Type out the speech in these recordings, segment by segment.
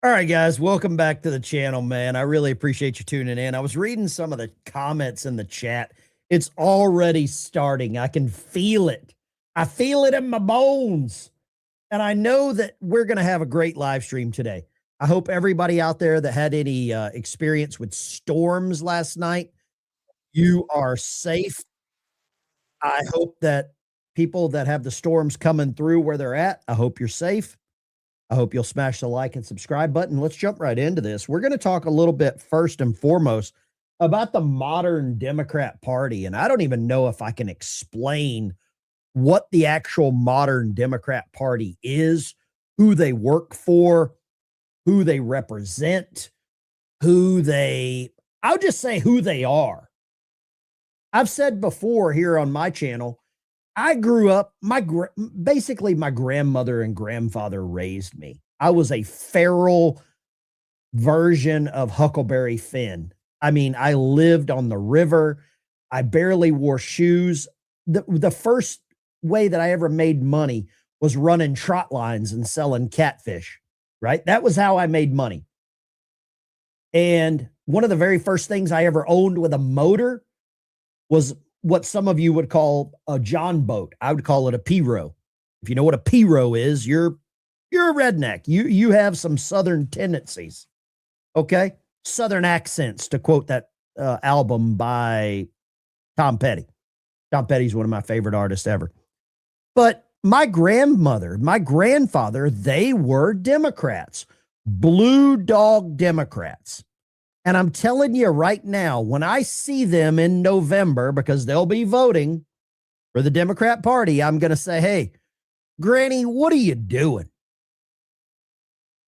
All right, guys, welcome back to the channel, man. I really appreciate you tuning in. I was reading some of the comments in the chat. It's already starting. I can feel it. I feel it in my bones. And I know that we're going to have a great live stream today. I hope everybody out there that had any experience with storms last night, you are safe. I hope that people that have the storms coming through where they're at, I hope you're safe. I hope you'll smash the like and subscribe button. Let's jump right into this. We're going to talk a little bit first and foremost about the modern Democrat Party. And I don't even know if I can explain what the actual modern Democrat Party is, who they work for, who they represent, I'll just say who they are. I've said before here on my channel, I grew up, basically my grandmother and grandfather raised me. I was a feral version of Huckleberry Finn. I mean, I lived on the river. I barely wore shoes. The first way that I ever made money was running trot lines and selling catfish, right? That was how I made money. And one of the very first things I ever owned with a motor was what some of you would call a John boat. I would call it a P-row. If you know what a P-row is, you're a redneck. You have some Southern tendencies. Okay? Southern accents, to quote that album by Tom Petty. Tom Petty's one of my favorite artists ever. But my grandmother, my grandfather, they were Democrats. Blue dog Democrats. And I'm telling you right now, when I see them in November, because they'll be voting for the Democrat Party, I'm going to say, hey, Granny, what are you doing?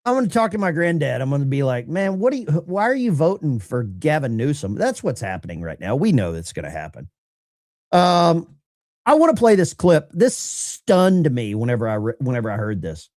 I'm going to talk to my granddad. I'm going to be like, man, why are you voting for Gavin Newsom? That's what's happening right now. We know that's going to happen. I want to play this clip. This stunned me whenever I heard this.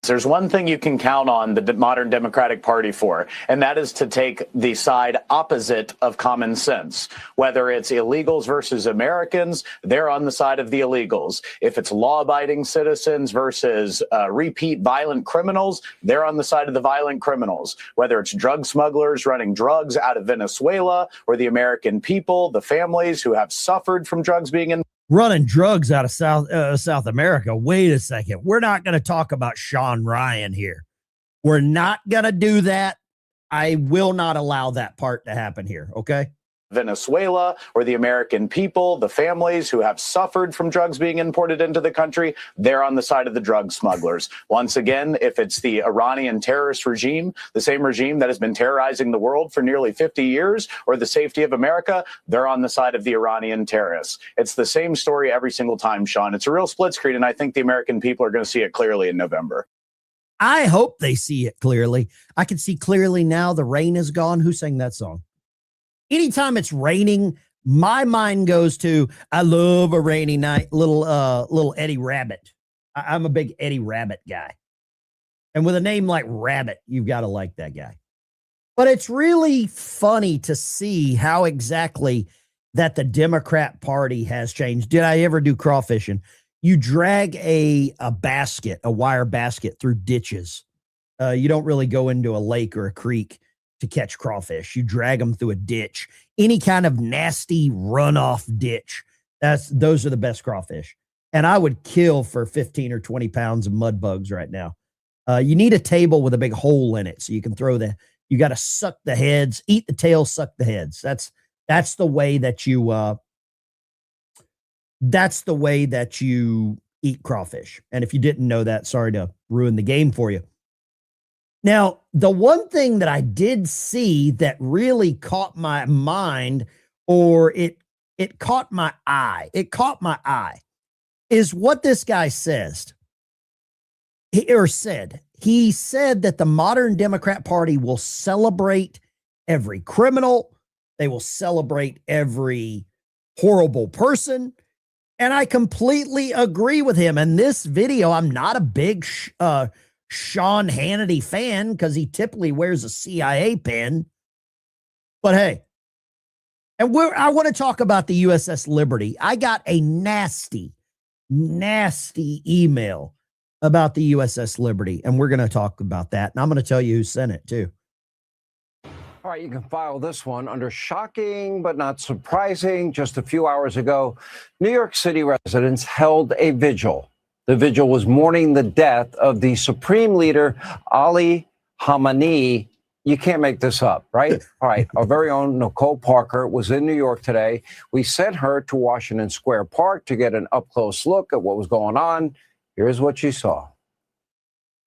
There's one thing you can count on the modern Democratic Party for, and that is to take the side opposite of common sense. Whether it's illegals versus Americans, they're on the side of the illegals. If it's law-abiding citizens versus repeat violent criminals, they're on the side of the violent criminals. Whether it's drug smugglers running drugs out of Venezuela or the American people, the families who have suffered from drugs being in running drugs out of South America. Wait a second. We're not going to talk about Sean Ryan here. We're not going to do that. I will not allow that part to happen here. Okay. Venezuela or the American people, the families who have suffered from drugs being imported into the country, they're on the side of the drug smugglers. Once again, if it's the Iranian terrorist regime, the same regime that has been terrorizing the world for nearly 50 years, or the safety of America, they're on the side of the Iranian terrorists. It's the same story every single time, Sean. It's a real split screen, and I think the American people are going to see it clearly in November. I hope they see it clearly. I can see clearly now the rain is gone. Who sang that song? Anytime it's raining, my mind goes to, I love a rainy night, little Eddie Rabbit. I'm a big Eddie Rabbit guy. And with a name like Rabbit, you've got to like that guy. But it's really funny to see how exactly that the Democrat Party has changed. Did I ever do crawfishing? You drag a basket, a wire basket through ditches. You don't really go into a lake or a creek to catch crawfish. You drag them through a ditch, any kind of nasty runoff ditch. Those are the best crawfish. And I would kill for 15 or 20 pounds of mud bugs right now. You need a table with a big hole in it so you can throw you got to suck the heads, eat the tail, suck the heads. That's the way that you eat crawfish. And if you didn't know that, sorry to ruin the game for you. Now, the one thing that I did see that really caught my mind, or it caught my eye, is what this guy says. He said that the modern Democrat Party will celebrate every criminal. They will celebrate every horrible person. And I completely agree with him. In this video, I'm not a big Sean Hannity fan because he typically wears a CIA pin. But hey, and I want to talk about the USS Liberty. I got a nasty email about the USS Liberty, and we're going to talk about that. And I'm going to tell you who sent it, too. All right, you can file this one under shocking but not surprising. Just a few hours ago, New York City residents held a vigil. The vigil was mourning the death of the Supreme Leader, Ali Khamenei. You can't make this up, right? All right, our very own Nicole Parker was in New York today. We sent her to Washington Square Park to get an up-close look at what was going on. Here's what she saw.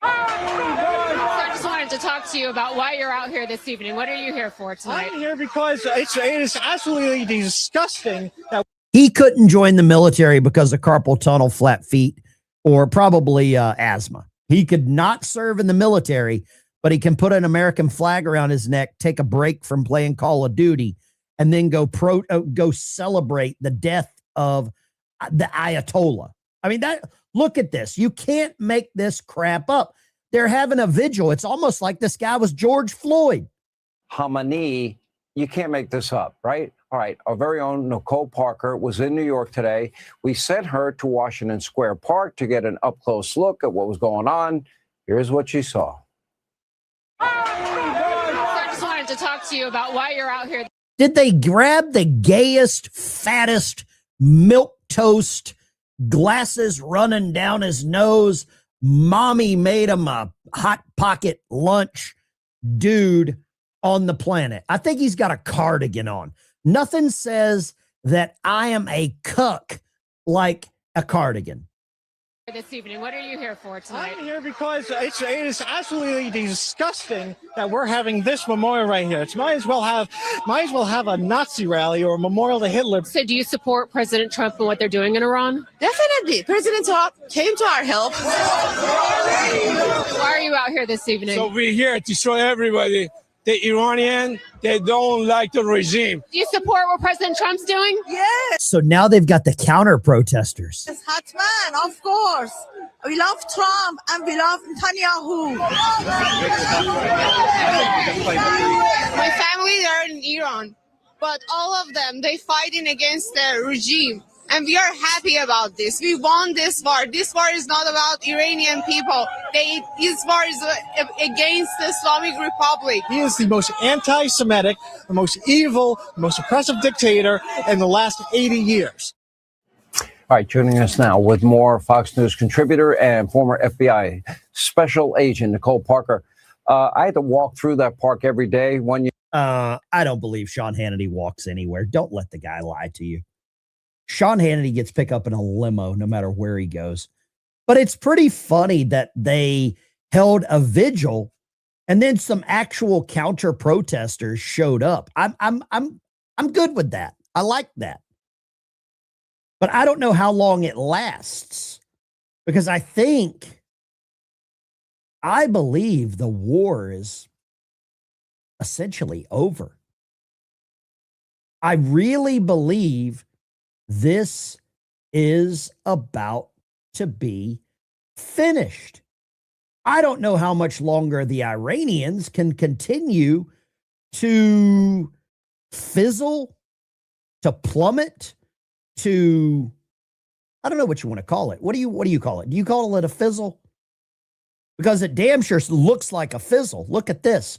I just wanted to talk to you about why you're out here this evening. What are you here for tonight? I'm here because it is absolutely disgusting that He couldn't join the military because of carpal tunnel, flat feet, or probably asthma. He could not serve in the military, but he can put an American flag around his neck, take a break from playing Call of Duty, and then go celebrate the death of the Ayatollah. I mean, look at this. You can't make this crap up. They're having a vigil. It's almost like this guy was George Floyd. Khamenei, you can't make this up, right? All right, our very own Nicole Parker was in New York today. We sent her to Washington Square Park to get an up-close look at what was going on. Here's what she saw. I just wanted to talk to you about why you're out here. Did they grab the gayest, fattest, milquetoast, glasses running down his nose, mommy made him a hot pocket lunch dude on the planet? I think he's got a cardigan on. Nothing says that I am a cuck like a cardigan. This evening, what are you here for tonight? I'm here because it is absolutely disgusting that we're having this memorial right here. It might as well have a Nazi rally or a memorial to Hitler. So do you support President Trump and what they're doing in Iran? Definitely. President Trump came to our help. Why are you out here this evening? So we're here to show everybody the Iranian, they don't like the regime. Do you support what President Trump's doing? Yes, So now they've got the counter protesters. Hatman, of course. We love Trump and we love Netanyahu. My family are in Iran, but all of them, they fighting against the regime. And we are happy about this. We won this war. This war is not about Iranian people. This war is against the Islamic Republic. He is the most anti-Semitic, the most evil, the most oppressive dictator in the last 80 years. All right, joining us now with more Fox News contributor and former FBI special agent Nicole Parker. I had to walk through that park every day. I don't believe Sean Hannity walks anywhere. Don't let the guy lie to you. Sean Hannity gets picked up in a limo no matter where he goes. But it's pretty funny that they held a vigil and then some actual counter protesters showed up. I'm good with that. I like that. But I don't know how long it lasts, because I believe the war is essentially over. I really believe this is about to be finished. I don't know how much longer the Iranians can continue to fizzle, to plummet, to, I don't know what you want to call it. What do you call it? Do you call it a fizzle? Because it damn sure looks like a fizzle. Look at this.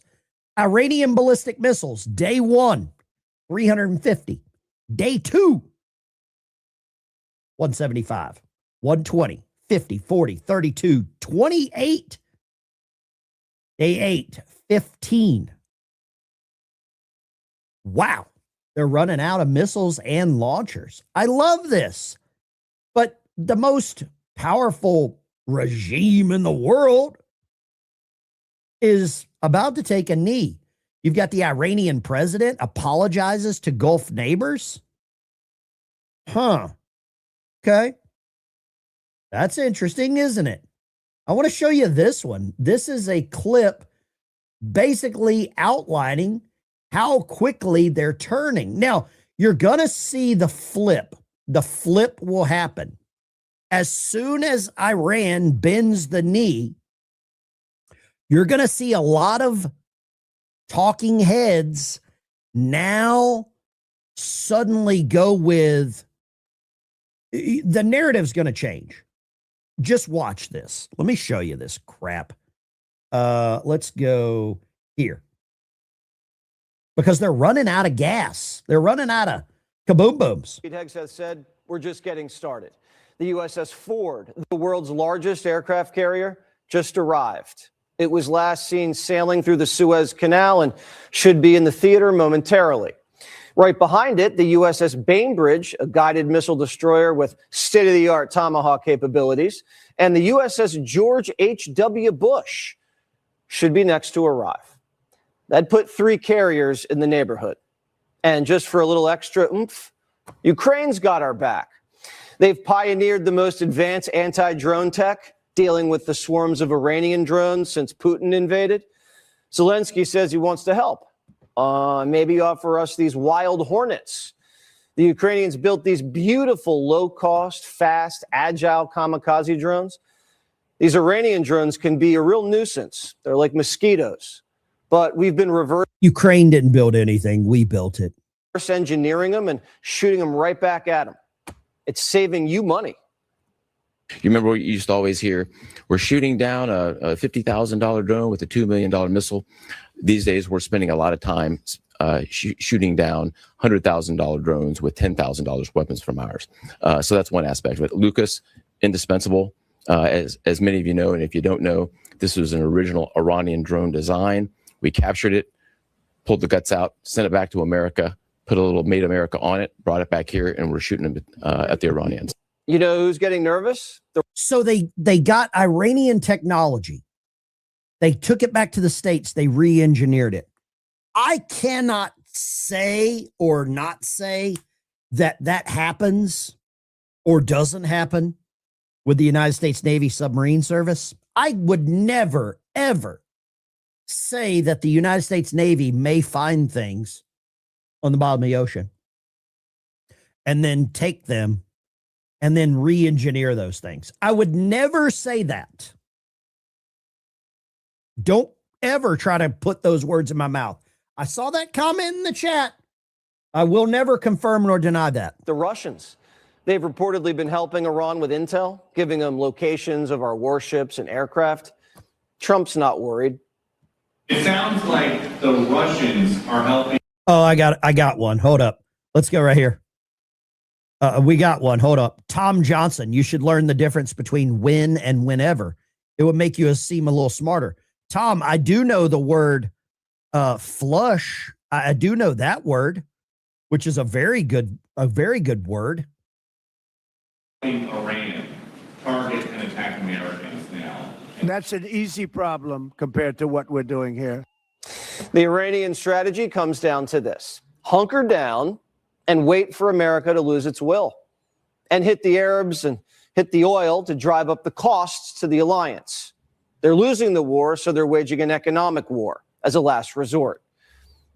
Iranian ballistic missiles, day 1, 350. Day 2, 175, 120, 50, 40, 32, 28. Day 8, 15. Wow. They're running out of missiles and launchers. I love this. But the most powerful regime in the world is about to take a knee. You've got the Iranian president apologizes to Gulf neighbors. Huh. Okay. That's interesting, isn't it? I want to show you this one. This is a clip basically outlining how quickly they're turning. Now, you're going to see the flip. The flip will happen. As soon as Iran bends the knee, you're going to see a lot of talking heads now suddenly go with the narrative's going to change. just watch this. Let me show you this crap. Let's go here. Because they're running out of gas. They're running out of kaboom booms. Pete Heggs has said, we're just getting started. The USS Ford, the world's largest aircraft carrier, just arrived. It was last seen sailing through the Suez Canal and should be in the theater momentarily. Right behind it, the USS Bainbridge, a guided missile destroyer with state-of-the-art Tomahawk capabilities, and the USS George H.W. Bush should be next to arrive. That put 3 carriers in the neighborhood. And just for a little extra oomph, Ukraine's got our back. They've pioneered the most advanced anti-drone tech, dealing with the swarms of Iranian drones since Putin invaded. Zelensky says he wants to help. Maybe offer us these wild Hornets. The Ukrainians built these beautiful, low-cost, fast, agile kamikaze drones. These Iranian drones can be a real nuisance. They're like mosquitoes. But we've been reverse Ukraine didn't build anything. We built it. engineering them and shooting them right back at them. It's saving you money. You remember what you used to always hear? We're shooting down a $50,000 drone with a $2 million missile. These days, we're spending a lot of time shooting down $100,000 drones with $10,000 weapons from ours. So that's one aspect of it. Lucas, indispensable, as many of you know, and if you don't know, this was an original Iranian drone design. We captured it, pulled the guts out, sent it back to America, put a little Made America on it, brought it back here, and we're shooting them at the Iranians. You know who's getting nervous? So they got Iranian technology. They took it back to the States. They re-engineered it. I cannot say or not say that that happens or doesn't happen with the United States Navy submarine service. I would never, ever say that the United States Navy may find things on the bottom of the ocean and then take them and then re-engineer those things. I would never say that. Don't ever try to put those words in my mouth. I saw that comment in the chat. I will never confirm nor deny that. The Russians. They've reportedly been helping Iran with intel, giving them locations of our warships and aircraft. Trump's not worried. It sounds like the Russians are helping. Oh, I got one. Hold up. Let's go right here. We got one. Hold up. Tom Johnson, you should learn the difference between when and whenever. It would make you seem a little smarter. Tom, I do know the word flush. I do know that word, which is a very good word. Iran target and attack Americans now. That's an easy problem compared to what we're doing here. The Iranian strategy comes down to this: hunker down and wait for America to lose its will and hit the Arabs and hit the oil to drive up the costs to the alliance. They're losing the war, so they're waging an economic war as a last resort.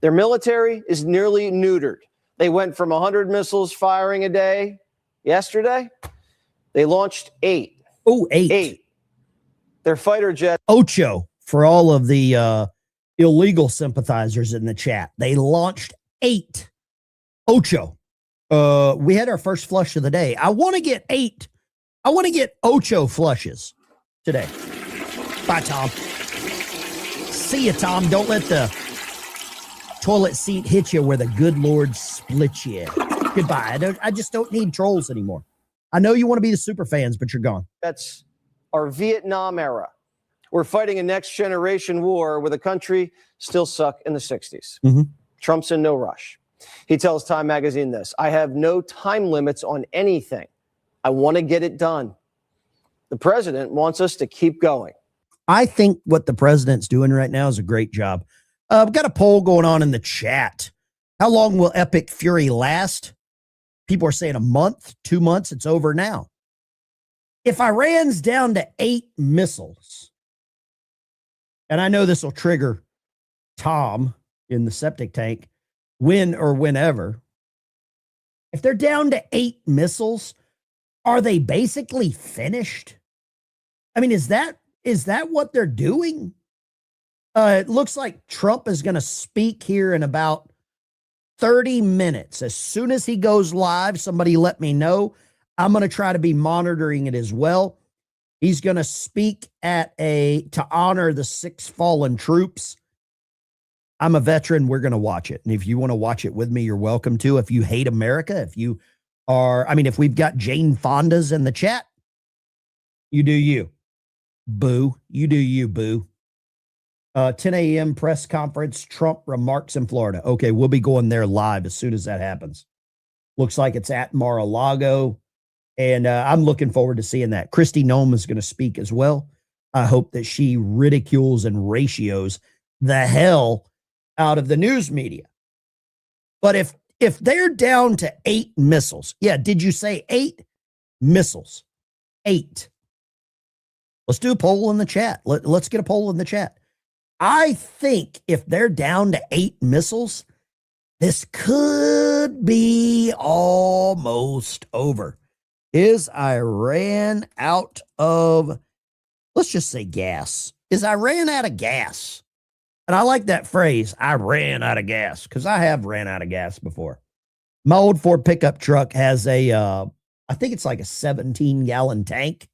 Their military is nearly neutered. They went from 100 missiles firing a day yesterday. They launched 8. Oh, 8. 8. Their fighter jet. Ocho, for all of the illegal sympathizers in the chat. They launched 8. Ocho. We had our first flush of the day. I want to get 8. I want to get Ocho flushes today. Bye, Tom. See you, Tom. Don't let the toilet seat hit you where the good Lord split you. Goodbye. I just don't need trolls anymore. I know you want to be the super fans, but you're gone. That's our Vietnam era. We're fighting a next generation war with a country still stuck in the 60s. Mm-hmm. Trump's in no rush. He tells Time magazine this: I have no time limits on anything. I want to get it done. The president wants us to keep going. I think what the president's doing right now is a great job. I've got a poll going on in the chat. How long will Epic Fury last? People are saying a month, 2 months. It's over now. If Iran's down to 8 missiles, and I know this will trigger Tom in the septic tank, when or whenever, if they're down to 8 missiles, are they basically finished? I mean, is that what they're doing? It looks like Trump is going to speak here in about 30 minutes. As soon as he goes live, somebody let me know. I'm going to try to be monitoring it as well. He's going to speak to honor the 6 fallen troops. I'm a veteran. We're going to watch it. And if you want to watch it with me, you're welcome to. If you hate America, if we've got Jane Fonda's in the chat, you do you. Boo. You do you, boo. 10 a.m. press conference, Trump remarks in Florida. Okay, we'll be going there live as soon as that happens. Looks like it's at Mar-a-Lago. And I'm looking forward to seeing that. Kristi Noem is going to speak as well. I hope that she ridicules and ratios the hell out of the news media. But if they're down to 8 missiles, yeah, did you say 8 missiles? 8. Let's do a poll in the chat. Let's get a poll in the chat. I think if they're down to 8 missiles, this could be almost over. Is Iran out of, let's just say gas? Is Iran out of gas? And I like that phrase, I ran out of gas, because I have ran out of gas before. My old Ford pickup truck has I think it's like a 17-gallon tank.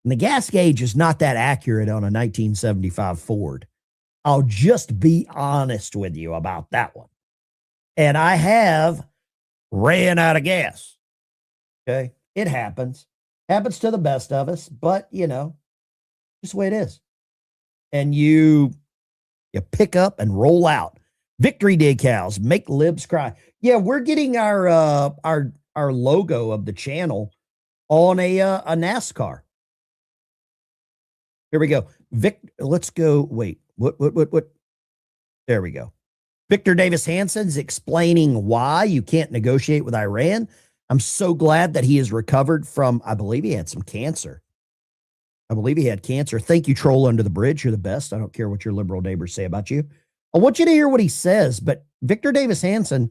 And the gas gauge is not that accurate on a 1975 Ford. I'll just be honest with you about that one. And I have ran out of gas. Okay. It happens. Happens to the best of us, but just the way it is. And you pick up and roll out. Victory decals, make libs cry. Yeah, we're getting our logo of the channel on a NASCAR. Here we go. Let's go. Wait, what? There we go. Victor Davis Hansen's explaining why you can't negotiate with Iran. I'm so glad that he has recovered from, I believe he had some cancer. I believe he had cancer. Thank you, Troll Under the Bridge. You're the best. I don't care what your liberal neighbors say about you. I want you to hear what he says, but Victor Davis Hansen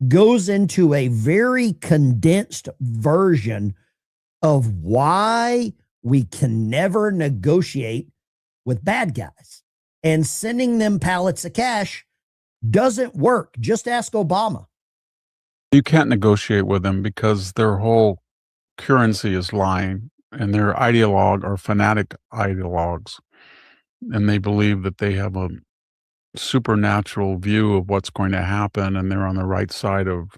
goes into a very condensed version of why we can never negotiate with bad guys. And sending them pallets of cash doesn't work. Just ask Obama. You can't negotiate with them because their whole currency is lying, and their ideologue are fanatic ideologues. And they believe that they have a supernatural view of what's going to happen, and they're on the right side of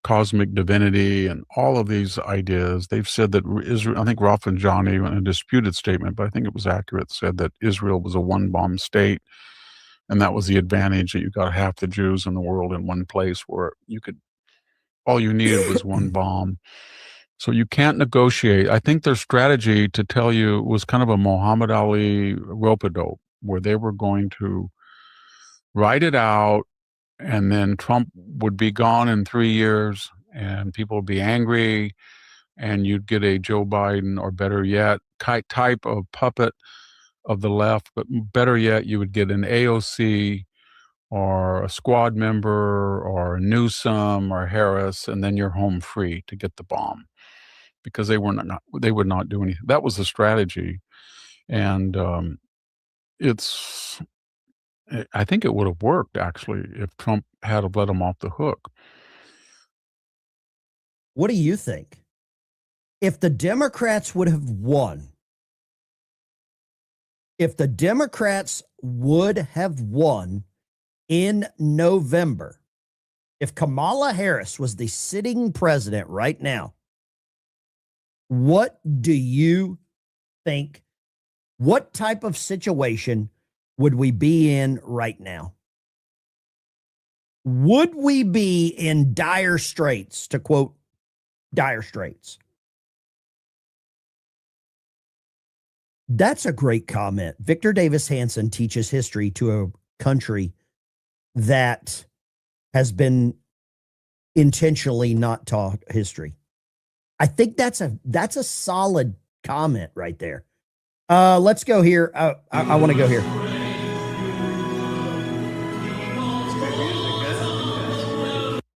cosmic divinity and all of these ideas. They've said that Israel, I think Rafsanjani, in a disputed statement, but I think it was accurate, said that Israel was a one-bomb state, and that was the advantage, that you got half the Jews in the world in one place where all you needed was one bomb. So you can't negotiate. I think their strategy, to tell you, was kind of a Muhammad Ali rope-a-dope, where they were going to write it out, and then Trump would be gone in 3 years, and people would be angry, and you'd get a Joe Biden, or better yet, type of puppet of the left, but better yet, you would get an AOC or a squad member or Newsom or Harris, and then you're home free to get the bomb, because they would not do anything. That was the strategy. And I think it would have worked, actually, if Trump had have let him off the hook. What do you think? If the Democrats would have won, in November, if Kamala Harris was the sitting president right now, what do you think? What type of situation would we be in right now? Would we be in dire straits, to quote Dire Straits? That's a great comment. Victor Davis Hansen teaches history to a country that has been intentionally not taught history. I think that's a solid comment right there. Let's go here. I want to go here.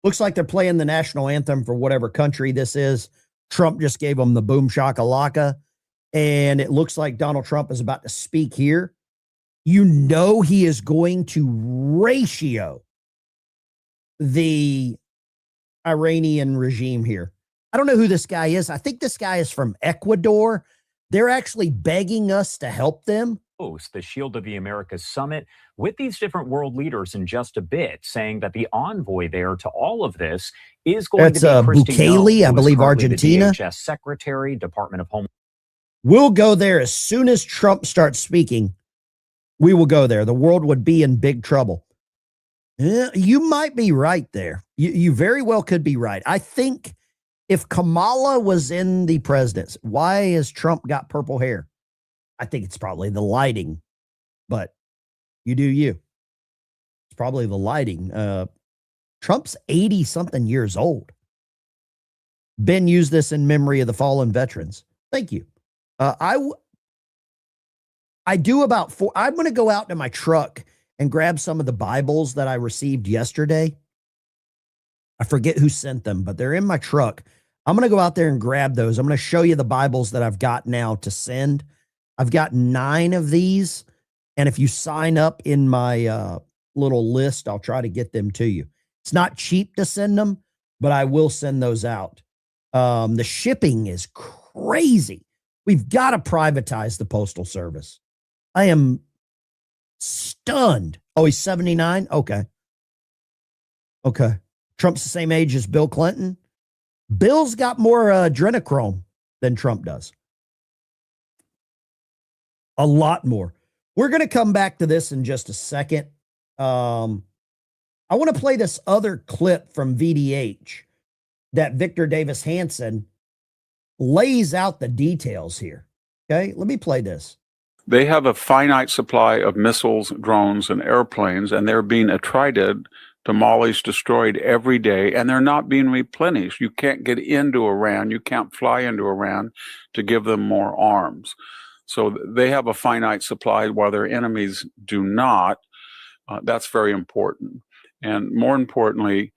Looks like they're playing the national anthem for whatever country this is. Trump just gave them the boom shakalaka, and it looks like Donald Trump is about to speak here. You know he is going to ratio the Iranian regime here. I don't know who this guy is. I think this guy is from Ecuador. They're actually begging us to help them. Host the Shield of the Americas summit with these different world leaders in just a bit, saying that the envoy there to all of this is going That's to be Christy Bukele, I believe, Argentina. The DHS Secretary, Department of Homeland. We'll go there as soon as Trump starts speaking. We will go there. The world would be in big trouble. You might be right there. You very well could be right. I think if Kamala was in the presidency, why has Trump got purple hair? I think it's probably the lighting, but you do you. It's probably the lighting. Trump's 80-something years old. Ben used this in memory of the fallen veterans. Thank you. I do about 4. I'm going to go out to my truck and grab some of the Bibles that I received yesterday. I forget who sent them, but they're in my truck. I'm going to go out there and grab those. I'm going to show you the Bibles that I've got now to send. I've got 9 of these. And if you sign up in my little list, I'll try to get them to you. It's not cheap to send them, but I will send those out. The shipping is crazy. We've got to privatize the Postal Service. I am stunned. Oh, he's 79? Okay. Trump's the same age as Bill Clinton. Bill's got more adrenochrome than Trump does. A lot more. We're going to come back to this in just a second. I want to play this other clip from VDH that Victor Davis Hanson lays out the details here. Okay, let me play this. They have a finite supply of missiles, drones, and airplanes, and they're being attrited, demolished, destroyed every day, and they're not being replenished. You can't get into Iran. You can't fly into Iran to give them more arms. So they have a finite supply while their enemies do not. That's very important. And more importantly,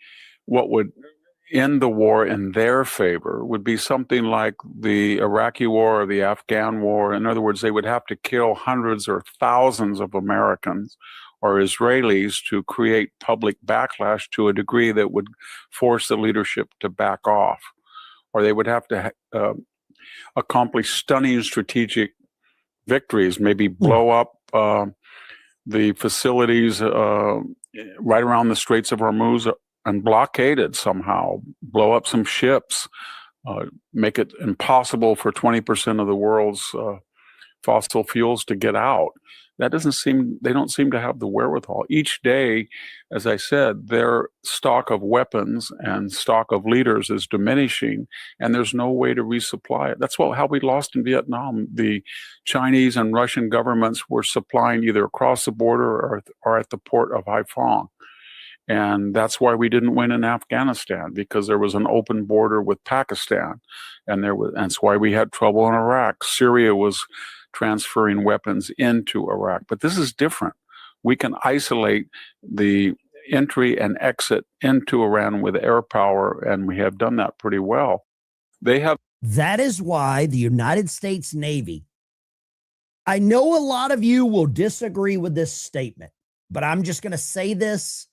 what would end the war in their favor would be something like the Iraqi war or the Afghan war. In other words, they would have to kill hundreds or thousands of Americans or Israelis to create public backlash to a degree that would force the leadership to back off. Or they would have to accomplish stunning strategic victories, maybe blow up the facilities right around the Straits of Hormuz and blockade it somehow, blow up some ships, make it impossible for 20% of the world's fossil fuels to get out. They don't seem to have the wherewithal. Each day, as I said, their stock of weapons and stock of leaders is diminishing, and there's no way to resupply it. That's how we lost in Vietnam. The Chinese and Russian governments were supplying either across the border or at the port of Haiphong. And that's why we didn't win in Afghanistan, because there was an open border with Pakistan. And that's why we had trouble in Iraq. Syria was transferring weapons into Iraq. But this is different. We can isolate the entry and exit into Iran with air power, and we have done that pretty well. That is why the United States Navy, I know a lot of you will disagree with this statement, but I'm just going to say this,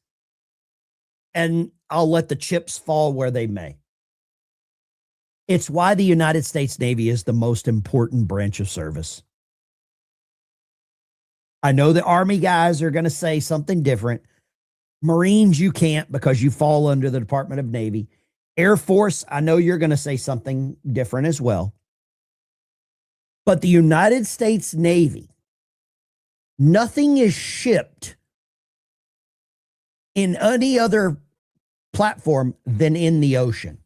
and I'll let the chips fall where they may. It's why the United States Navy is the most important branch of service. I know the Army guys are going to say something different. Marines, you can't because you fall under the Department of Navy. Air Force, I know you're going to say something different as well. But the United States Navy, nothing is shipped in any other platform than in the ocean.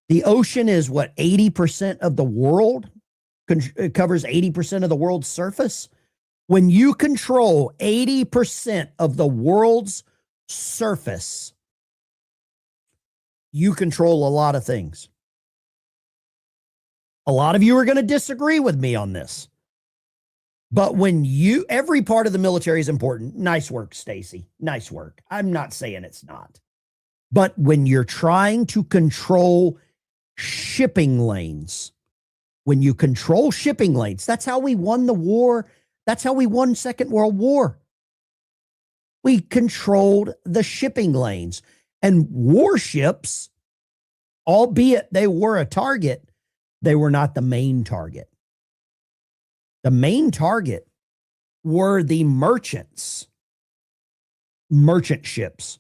The ocean is what, 80% of the world? It covers 80% of the world's surface. When you control 80% of the world's surface, you control a lot of things. A lot of you are going to disagree with me on this. But every part of the military is important. Nice work, Stacy. Nice work. I'm not saying it's not. But when you're trying to control shipping lanes, that's how we won the war. That's how we won Second World War. We controlled the shipping lanes. And warships, albeit they were a target, they were not the main target. The main target were the merchant ships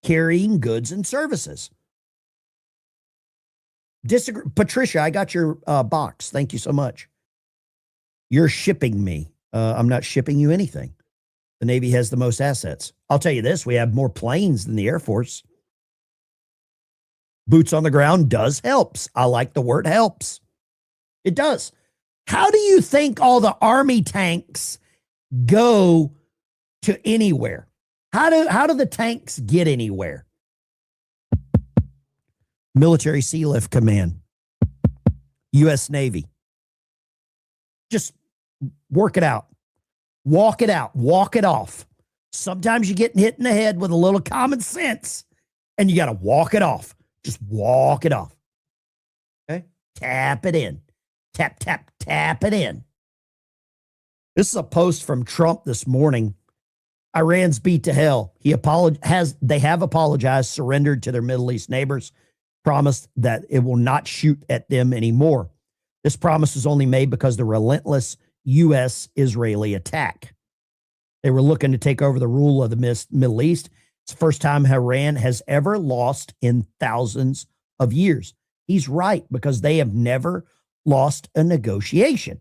carrying goods and services. Disagree, Patricia, I got your box. Thank you so much. You're shipping me. I'm not shipping you anything. The Navy has the most assets. I'll tell you this, we have more planes than the Air Force. Boots on the ground helps. I like the word helps. It does. How do you think all the Army tanks go to anywhere? How do the tanks get anywhere? Military Sea Lift Command, U.S. Navy. Just work it out. Walk it out. Walk it off. Sometimes you get hit in the head with a little common sense, and you got to walk it off. Just walk it off. Okay? Tap it in. Tap, tap, tap it in. This is a post from Trump this morning. Iran's beat to hell. They have apologized, surrendered to their Middle East neighbors, promised that it will not shoot at them anymore. This promise was only made because of the relentless U.S.-Israeli attack. They were looking to take over the rule of the Middle East. It's the first time Iran has ever lost in thousands of years. He's right, because they have never lost a negotiation.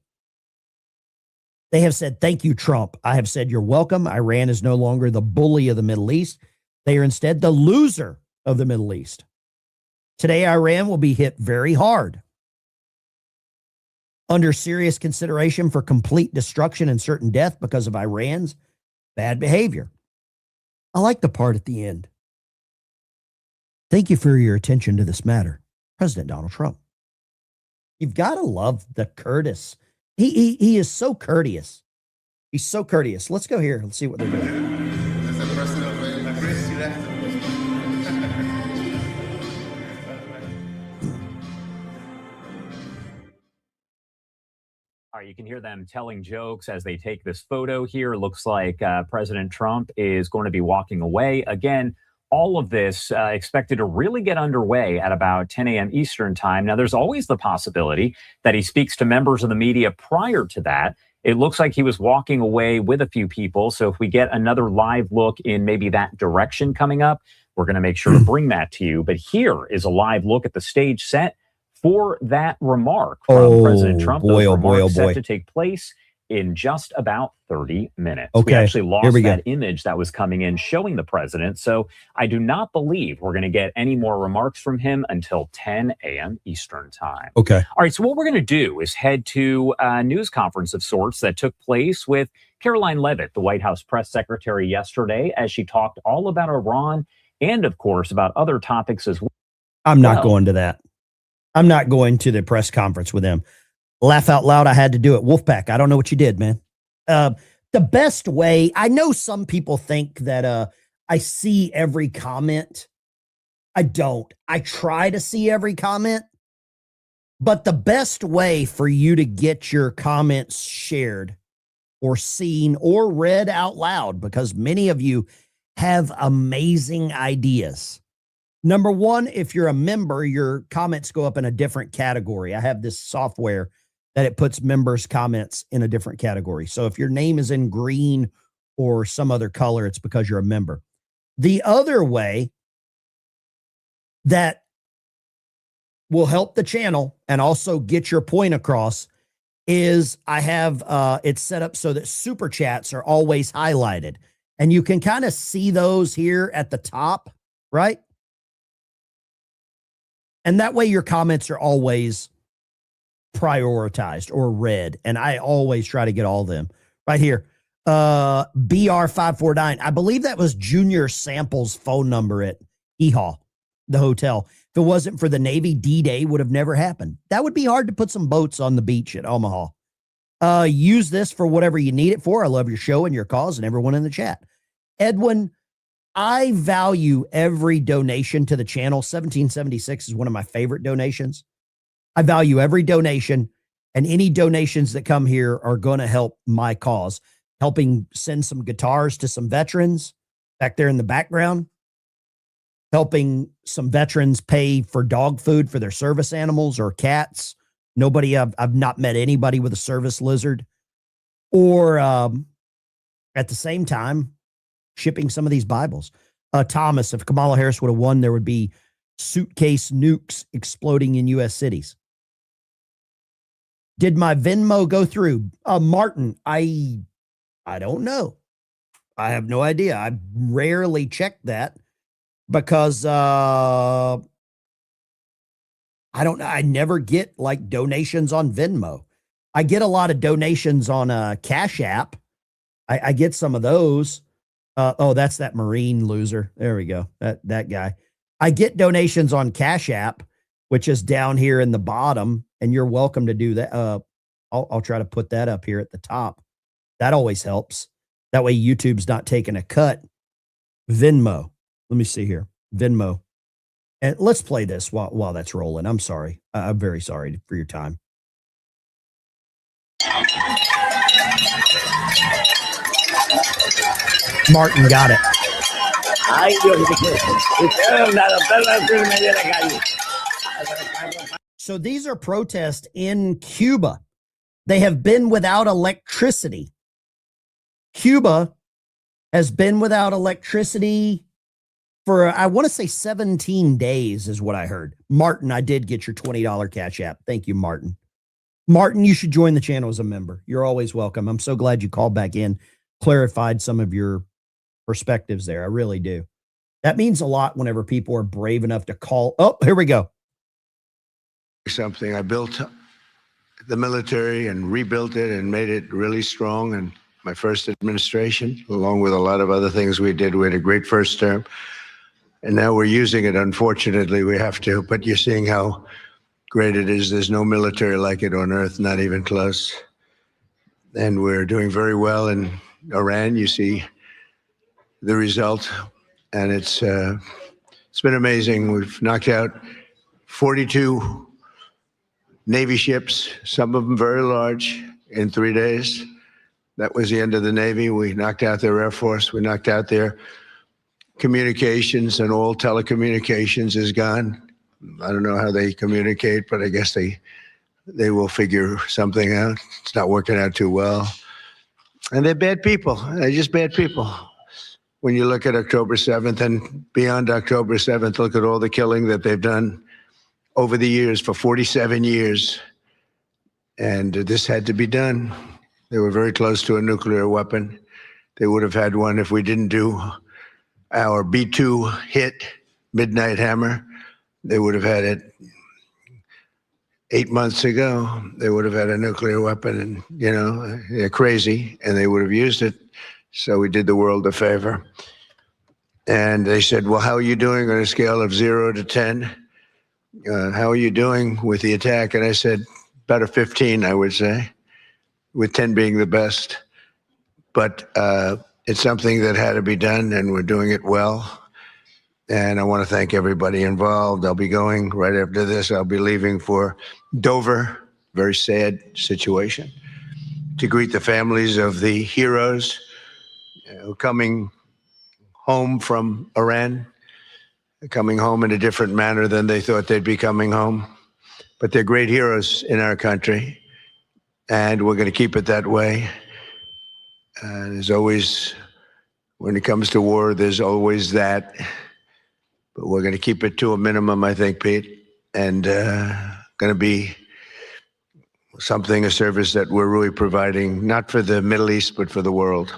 They have said, thank you, Trump. I have said, you're welcome. Iran is no longer the bully of the Middle East. They are instead the loser of the Middle East. Today, Iran will be hit very hard, under serious consideration for complete destruction and certain death because of Iran's bad behavior. I like the part at the end. Thank you for your attention to this matter, President Donald Trump. You've got to love the courteous. He is so courteous. He's so courteous. Let's go here. Let's see what they're doing. All right, you can hear them telling jokes as they take this photo here. Looks like President Trump is going to be walking away. Again, all of this expected to really get underway at about 10 a.m. Eastern time. Now, there's always the possibility that he speaks to members of the media prior to that. It looks like he was walking away with a few people. So if we get another live look in maybe that direction coming up, we're going to make sure to bring that to you. But here is a live look at the stage set for that remark from President Trump. Those remarks set to take place in just about 30 minutes. Okay, we actually lost that that image that was coming in showing the president. So I do not believe we're going to get any more remarks from him until 10 a.m. Eastern time. Okay. All right. So what we're going to do is head to a news conference of sorts that took place with Caroline Leavitt, the White House press secretary, yesterday, as she talked all about Iran and, of course, about other topics as well. I'm not going to that. I'm not going to the press conference with them. Laugh out loud. I had to do it. Wolfpack, I don't know what you did, man. The best way, I know some people think that I see every comment. I don't. I try to see every comment. But the best way for you to get your comments shared or seen or read out loud, because many of you have amazing ideas. Number one, if you're a member, your comments go up in a different category. I have this software that it puts members' comments in a different category. So if your name is in green or some other color, it's because you're a member. The other way that will help the channel and also get your point across is I have it set up so that super chats are always highlighted. And you can kind of see those here at the top, right? And that way your comments are always prioritized or read. And I always try to get all of them right here. BR549. I believe that was Junior Sample's phone number at Ehaw, the hotel. If it wasn't for the Navy, D-Day would have never happened. That would be hard to put some boats on the beach at Omaha. Use this for whatever you need it for. I love your show and your cause and everyone in the chat. Edwin, I value every donation to the channel. 1776 is one of my favorite donations. I value every donation, and any donations that come here are going to help my cause, helping send some guitars to some veterans back there in the background, helping some veterans pay for dog food for their service animals or cats. I've not met anybody with a service lizard or at the same time, shipping some of these Bibles. Thomas, if Kamala Harris would have won, there would be suitcase nukes exploding in U.S. cities. Did my Venmo go through? Martin, I don't know. I have no idea. I rarely check that because I don't know. I never get like donations on Venmo. I get a lot of donations on Cash App. I get some of those. Oh, that's that Marine loser. There we go. That guy. I get donations on Cash App, which is down here in the bottom, and you're welcome to do that. I'll try to put that up here at the top. That always helps. That way YouTube's not taking a cut. Venmo. Let me see here. Venmo. And let's play this while that's rolling. I'm sorry. I'm very sorry for your time. Martin got it. So these are protests in Cuba. They have been without electricity. Cuba has been without electricity for, I want to say 17 days is what I heard. Martin, I did get your $20 Cash App. Thank you, Martin. Martin, you should join the channel as a member. You're always welcome. I'm so glad you called back in, clarified some of your perspectives there. I really do. That means a lot whenever people are brave enough to call. Oh, here we go. Something I built the military and rebuilt it and made it really strong. And my first administration, along with a lot of other things we did, we had a great first term. And now we're using it. Unfortunately, we have to. But you're seeing how great it is. There's no military like it on earth, not even close. And we're doing very well in Iran. You see the result. And it's been amazing. We've knocked out 42 Navy ships, some of them very large, in 3 days. That was the end of the Navy. We knocked out their Air Force. We knocked out their communications, and all telecommunications is gone. I don't know how they communicate, but I guess they will figure something out. It's not working out too well. And they're bad people. They're just bad people. When you look at October 7th and beyond October 7th, look at all the killing that they've done over the years, for 47 years. And this had to be done. They were very close to a nuclear weapon. They would have had one if we didn't do our B-2 hit, Midnight Hammer. They would have had it 8 months ago. They would have had a nuclear weapon, and, you know, they're crazy, and they would have used it. So we did the world a favor. And they said, well, how are you doing on a scale of 0 to 10? How are you doing with the attack? And I said, about a 15, I would say, with 10 being the best. But it's something that had to be done, and we're doing it well. And I want to thank everybody involved. I'll be going right after this. I'll be leaving for Dover, very sad situation, to greet the families of the heroes coming home from Iran, coming home in a different manner than they thought they'd be coming home. But they're great heroes in our country, and we're going to keep it that way. There's always, when it comes to war, there's always that. But we're going to keep it to a minimum, I think, Pete, and going to be something, a service that we're really providing, not for the Middle East, but for the world.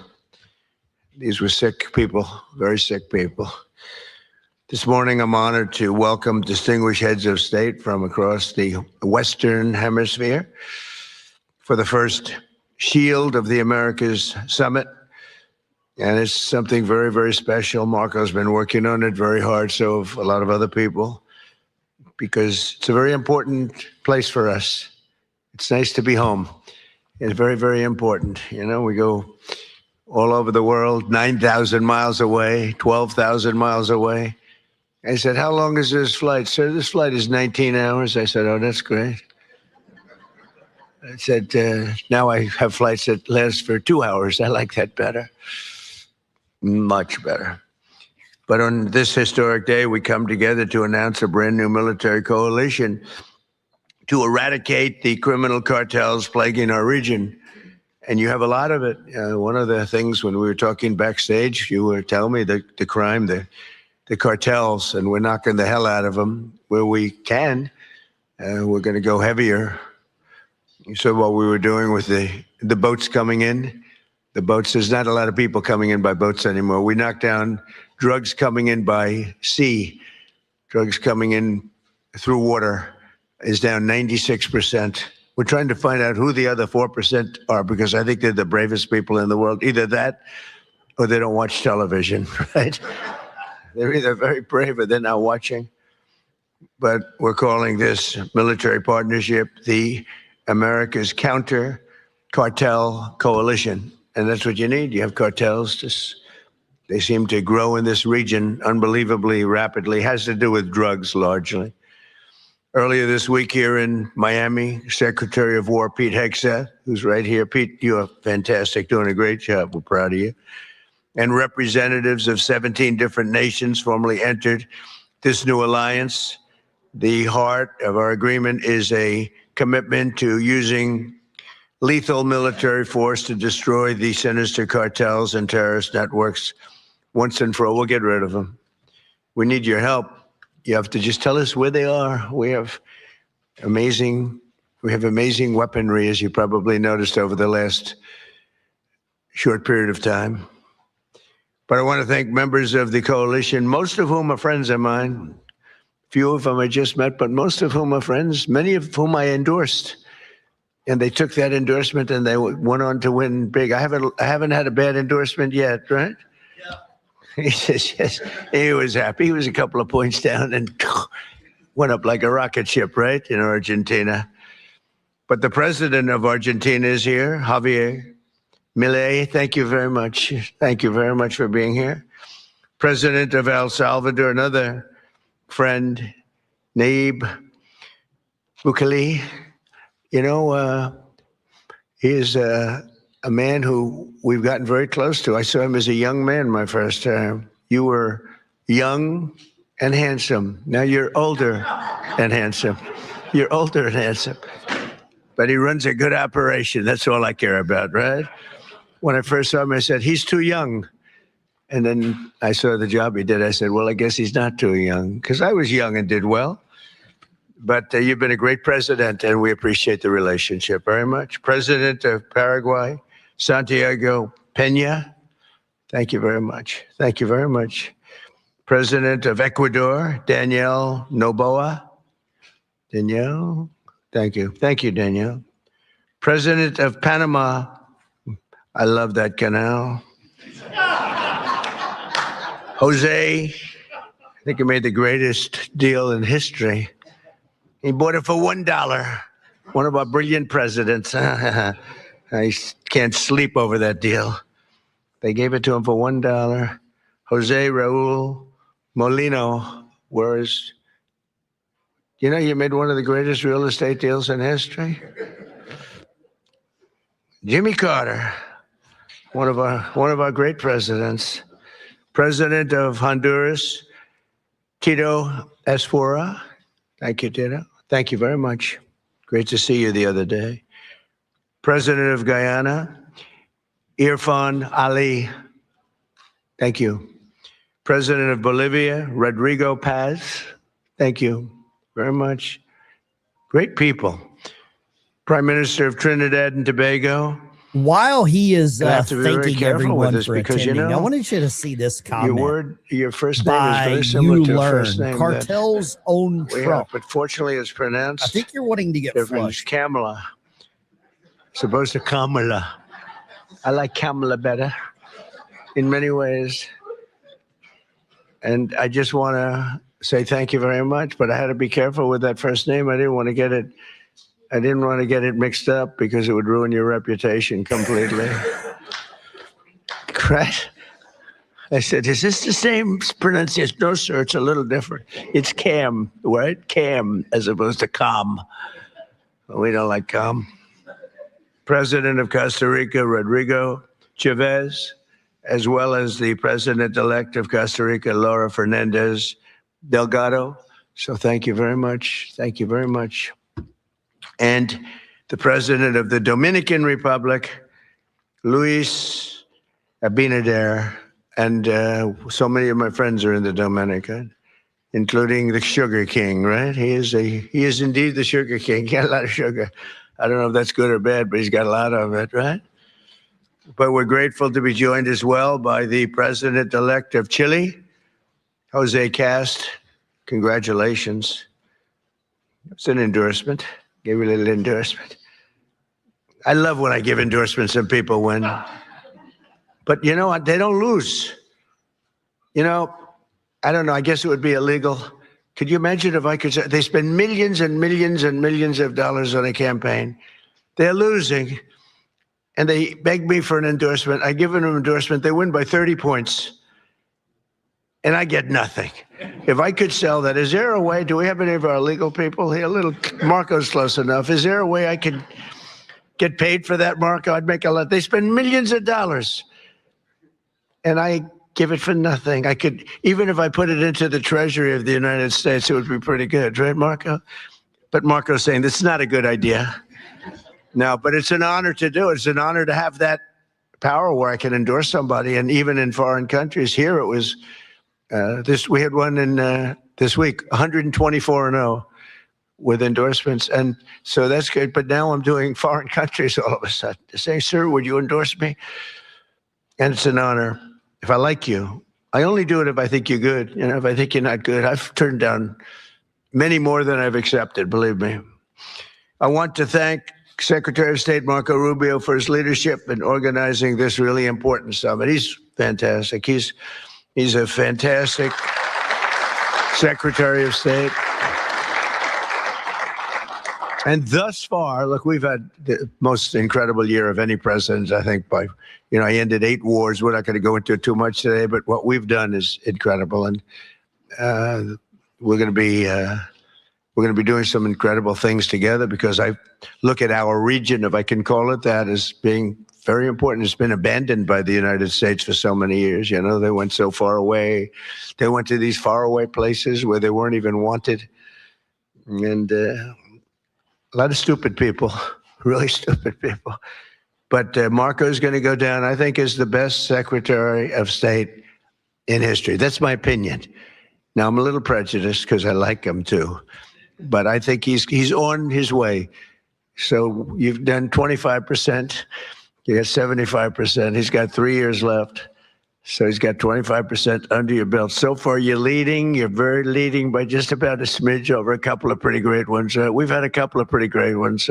These were sick people, very sick people. This morning, I'm honored to welcome distinguished heads of state from across the Western Hemisphere for the first Shield of the Americas Summit. And it's something very, very special. Marco's been working on it very hard, so have a lot of other people, because it's a very important place for us. It's nice to be home. It's very, very important. You know, we go all over the world, 9,000 miles away, 12,000 miles away. I said, how long is this flight? Sir, this flight is 19 hours. I said, oh, that's great. I said, now I have flights that last for 2 hours. I like that better. Much better. But on this historic day, we come together to announce a brand new military coalition to eradicate the criminal cartels plaguing our region. And you have a lot of it. One of the things when we were talking backstage, you were telling me the crime, the cartels, and we're knocking the hell out of them where we can. We're going to go heavier. You saw what we were doing with the boats coming in. The boats, there's not a lot of people coming in by boats anymore. We knocked down drugs coming in by sea. Drugs coming in through water is down 96%. We're trying to find out who the other 4% are, because I think they're the bravest people in the world. Either that or they don't watch television, right? They're either very brave or they're not watching. But we're calling this military partnership the America's Counter Cartel Coalition. And that's what you need. You have cartels. They seem to grow in this region unbelievably rapidly. Has to do with drugs largely. Earlier this week here in Miami, Secretary of War Pete Hegseth, who's right here. Pete, you're fantastic, doing a great job. We're proud of you. And representatives of 17 different nations formally entered this new alliance. The heart of our agreement is a commitment to using lethal military force to destroy the sinister cartels and terrorist networks once and for all. We'll get rid of them. We need your help. You have to just tell us where they are. We have amazing weaponry, as you probably noticed over the last short period of time. But I want to thank members of the coalition, most of whom are friends of mine. Few of them I just met, but most of whom are friends, many of whom I endorsed. And they took that endorsement and they went on to win big. I haven't had a bad endorsement yet, right? He says, yes. He was happy. He was a couple of points down and went up like a rocket ship, right, in Argentina. But the president of Argentina is here, Javier Milei. Thank you very much. Thank you very much for being here. President of El Salvador, another friend, Nayib Bukele. You know, he is a man who we've gotten very close to. I saw him as a young man my first time. You were young and handsome. Now you're older and handsome. You're older and handsome. But he runs a good operation. That's all I care about, right? When I first saw him, I said, he's too young. And then I saw the job he did. I said, well, I guess he's not too young, because I was young and did well. But you've been a great president, and we appreciate the relationship very much. President of Paraguay, Santiago Peña, thank you very much. Thank you very much. President of Ecuador, Danielle Noboa. Danielle, thank you. Thank you, Danielle. President of Panama, I love that canal. Jose, I think he made the greatest deal in history. He bought it for $1. One of our brilliant presidents. I can't sleep over that deal. They gave it to him for $1. Jose Raul Molino, whereas, you know, you made one of the greatest real estate deals in history. Jimmy Carter, one of our great presidents. President of Honduras, Tito Esfora. Thank you, Tito. Thank you very much. Great to see you the other day. President of Guyana, Irfan Ali. Thank you. President of Bolivia, Rodrigo Paz. Thank you very much. Great people. Prime Minister of Trinidad and Tobago. While he is thanking everyone for attending, you know, I wanted you to see this comment. Your first name is very similar to a first name. Cartels own Trump. But fortunately, it's pronounced. I think you're wanting to get flushed. Kamala. Supposed to Kamala. I like Kamala better in many ways. And I just want to say thank you very much. But I had to be careful with that first name. I didn't want to get it mixed up because it would ruin your reputation completely. Right? I said, is this the same pronunciation? No, sir, it's a little different. It's Cam, right? Cam, as opposed to Cam. We don't like Cam. President of Costa Rica, Rodrigo Chavez, as well as the president-elect of Costa Rica, Laura Fernandez Delgado. So thank you very much. Thank you very much. And the president of the Dominican Republic, Luis Abinader, and so many of my friends are in the Dominican, including the Sugar King, right? He is indeed the Sugar King. He got a lot of sugar. I don't know if that's good or bad, but he's got a lot of it, right? But we're grateful to be joined as well by the President-elect of Chile, Jose Cast. Congratulations. It's an endorsement. Give you a little endorsement. I love when I give endorsements and people win. But you know what? They don't lose. You know, I don't know. I guess it would be illegal. Could you imagine if I could say, they spend millions and millions and millions of dollars on a campaign. They're losing. And they beg me for an endorsement. I give them an endorsement. They win by 30 points. And I get nothing. If I could sell that, is there a way? Do we have any of our legal people here? Marco's close enough. Is there a way I could get paid for that, Marco? I'd make a lot. They spend millions of dollars. And I give it for nothing. I could, even if I put it into the Treasury of the United States, it would be pretty good, right, Marco? But Marco's saying this is not a good idea. No, but it's an honor to do it. It's an honor to have that power where I can endorse somebody. And even in foreign countries, here it was, we had one in this week, 124-0 with endorsements. And so that's good. But now I'm doing foreign countries all of a sudden. Saying, sir, would you endorse me? And it's an honor. If I like you, I only do it if I think you're good. You know, if I think you're not good, I've turned down many more than I've accepted, believe me. I want to thank Secretary of State Marco Rubio for his leadership in organizing this really important summit. He's fantastic. He's a fantastic Secretary of State. And thus far, look, we've had the most incredible year of any president, I think, by, you know, I ended 8 wars. We're not going to go into it too much today, but what we've done is incredible. And we're going to be doing some incredible things together, because I look at our region, if I can call it that, as being very important. It's been abandoned by the United States for so many years. You know, they went so far away. They went to these faraway places where they weren't even wanted. And a lot of stupid people, really stupid people. But Marco's going to go down, I think, as the best Secretary of State in history. That's my opinion. Now, I'm a little prejudiced because I like him too. But I think he's on his way. So you've done 25%. You got 75%. He's got 3 years left. So he's got 25% under your belt. So far, you're leading. You're very leading by just about a smidge over a couple of pretty great ones. We've had a couple of pretty great ones,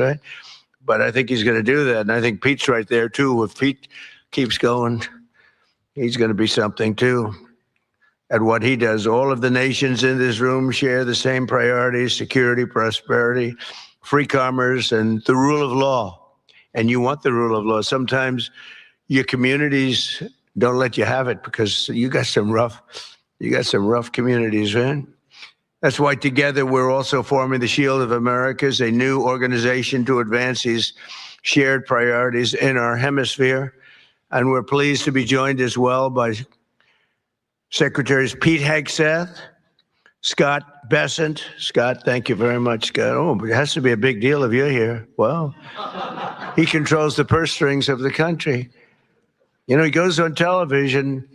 but I think he's going to do that. And I think Pete's right there, too. If Pete keeps going, he's going to be something, too. At what he does, all of the nations in this room share the same priorities: security, prosperity, free commerce, and the rule of law. And you want the rule of law. Sometimes your communities don't let you have it because you got some rough communities, right? That's why together we're also forming the Shield of Americas, a new organization to advance these shared priorities in our hemisphere. And we're pleased to be joined as well by Secretaries Pete Hegseth, Scott Bessent. Scott, thank you very much, Scott. Oh, it has to be a big deal if you're here. Well, he controls the purse strings of the country. You know, he goes on television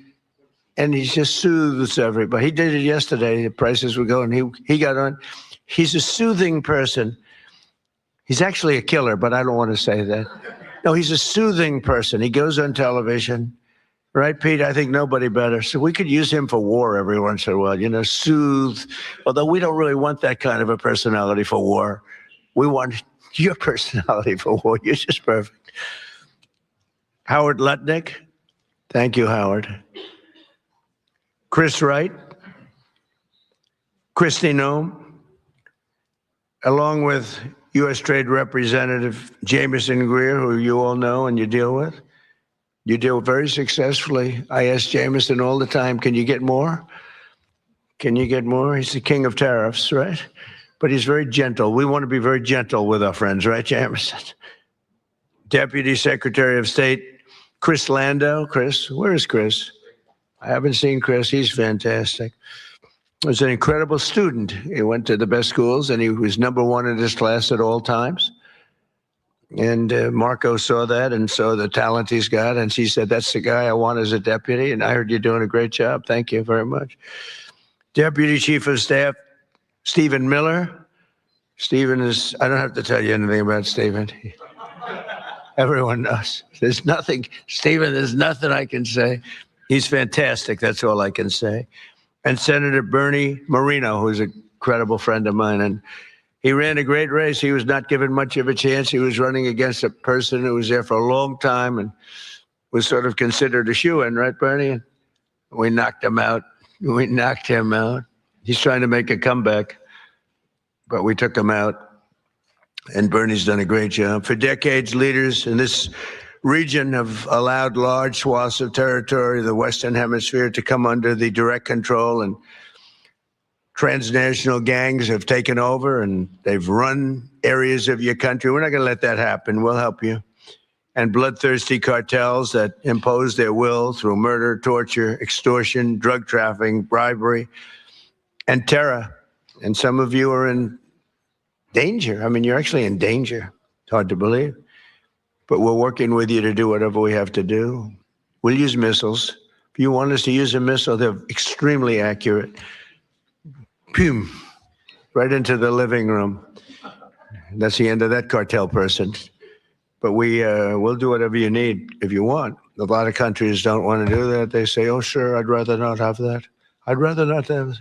and he just soothes everybody. He did it yesterday. The prices were going. He got on. He's a soothing person. He's actually a killer, but I don't want to say that. No, he's a soothing person. He goes on television. Right, Pete? I think nobody better. So we could use him for war every once in a while, you know, soothe. Although we don't really want that kind of a personality for war. We want your personality for war. You're just perfect. Howard Lutnick. Thank you, Howard. Chris Wright. Kristi Noem. Along with U.S. Trade Representative Jameson Greer, who you all know and you deal with. You deal very successfully. I ask Jameson all the time, can you get more? Can you get more? He's the king of tariffs, right? But he's very gentle. We want to be very gentle with our friends, right, Jameson? Deputy Secretary of State Chris Landau. Chris, where is Chris? I haven't seen Chris. He's fantastic. He was an incredible student. He went to the best schools, and he was #1 in his class at all times. And Marco saw that and saw the talent he's got. And she said, that's the guy I want as a deputy. And I heard you're doing a great job. Thank you very much. Deputy Chief of Staff, Stephen Miller. Stephen is, I don't have to tell you anything about Stephen. Everyone knows. There's nothing I can say. He's fantastic. That's all I can say. And Senator Bernie Moreno, who's a credible friend of mine. And he ran a great race. He was not given much of a chance. He was running against a person who was there for a long time and was sort of considered a shoo-in, right, Bernie? And we knocked him out. He's trying to make a comeback, but we took him out. And Bernie's done a great job. For decades, leaders in this region have allowed large swaths of territory, the Western Hemisphere, to come under the direct control, and transnational gangs have taken over and they've run areas of your country. We're not going to let that happen. We'll help you. And bloodthirsty cartels that impose their will through murder, torture, extortion, drug trafficking, bribery, and terror. And some of you are in danger. I mean, you're actually in danger. It's hard to believe. But we're working with you to do whatever we have to do. We'll use missiles. If you want us to use a missile, they're extremely accurate. Boom, right into the living room. That's the end of that cartel person. But we'll do whatever you need if you want. A lot of countries don't want to do that. They say, oh, sure, I'd rather not have that. I'd rather not have that.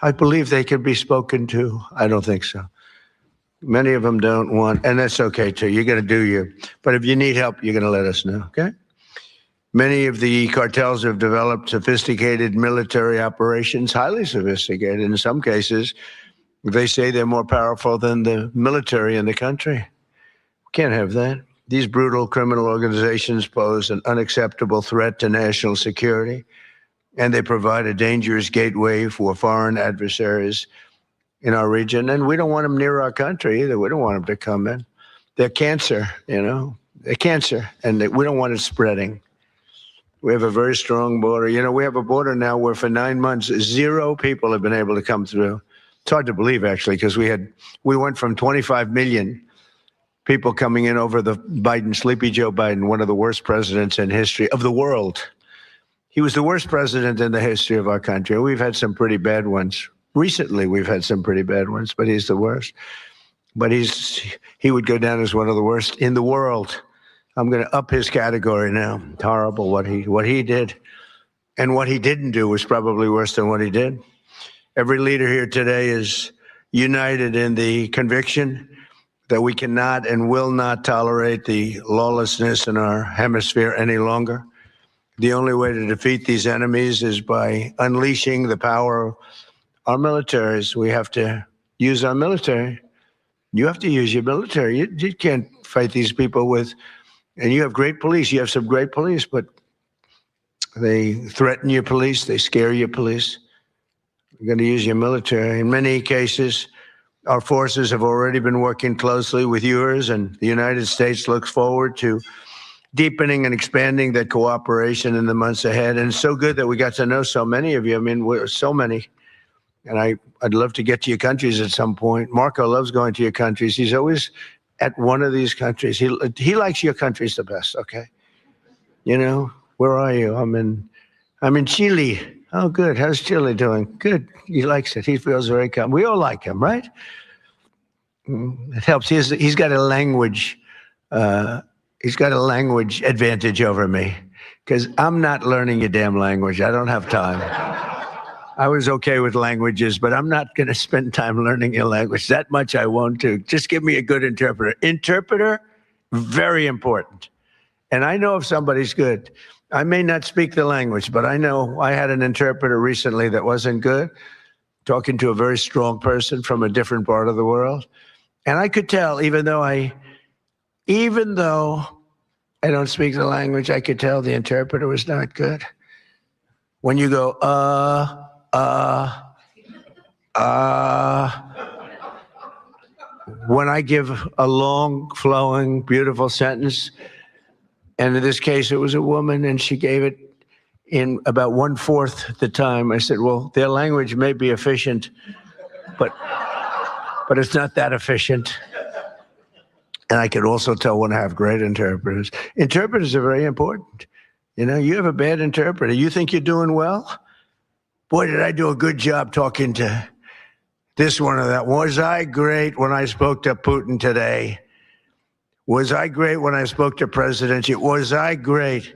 I believe they can be spoken to. I don't think so. Many of them don't want, and that's okay too. You're going to do you. But if you need help, you're going to let us know, okay? Many of the cartels have developed sophisticated military operations, highly sophisticated. In some cases, they say they're more powerful than the military in the country. We can't have that. These brutal criminal organizations pose an unacceptable threat to national security, and they provide a dangerous gateway for foreign adversaries in our region. And we don't want them near our country either. We don't want them to come in. They're cancer, They're cancer, and we don't want it spreading. We have a very strong border. We have a border now where for 9 months, 0 people have been able to come through. It's hard to believe, actually, because we went from 25 million people coming in over the Sleepy Joe Biden, one of the worst presidents in history of the world. He was the worst president in the history of our country. We've had some pretty bad ones. Recently, we've had some pretty bad ones, but he's the worst. But he would go down as one of the worst in the world. I'm going to up his category now. It's horrible what he did. And what he didn't do was probably worse than what he did. Every leader here today is united in the conviction that we cannot and will not tolerate the lawlessness in our hemisphere any longer. The only way to defeat these enemies is by unleashing the power of our militaries. We have to use our military. You have to use your military. You can't fight these people and you have great police. You have some great police, but they threaten your police. They scare your police. You're going to use your military. In many cases, our forces have already been working closely with yours, and the United States looks forward to deepening and expanding that cooperation in the months ahead. And it's so good that we got to know so many of you. I mean, we're so many. And I'd love to get to your countries at some point. Marco loves going to your countries. He's always at one of these countries. He likes your countries the best, okay? Where are you? I'm in Chile. Oh, good. How's Chile doing? Good. He likes it. He feels very calm. We all like him, right? It helps. He's got a language. He's got a language advantage over me because I'm not learning your damn language. I don't have time. I was okay with languages, but I'm not going to spend time learning your language. That much I won't do. Just give me a good interpreter. Interpreter, very important. And I know if somebody's good. I may not speak the language, but I know I had an interpreter recently that wasn't good, talking to a very strong person from a different part of the world. And I could tell, even though I don't speak the language, I could tell the interpreter was not good. When you go, when I give a long, flowing, beautiful sentence, and in this case, it was a woman, and she gave it in about 1/4 the time. I said, well, their language may be efficient, but it's not that efficient. And I could also tell when I have great interpreters. Interpreters are very important. You know, you have a bad interpreter. You think you're doing well? Boy, did I do a good job talking to this one or that. Was I great when I spoke to Putin today? Was I great when I spoke to President? Was I great?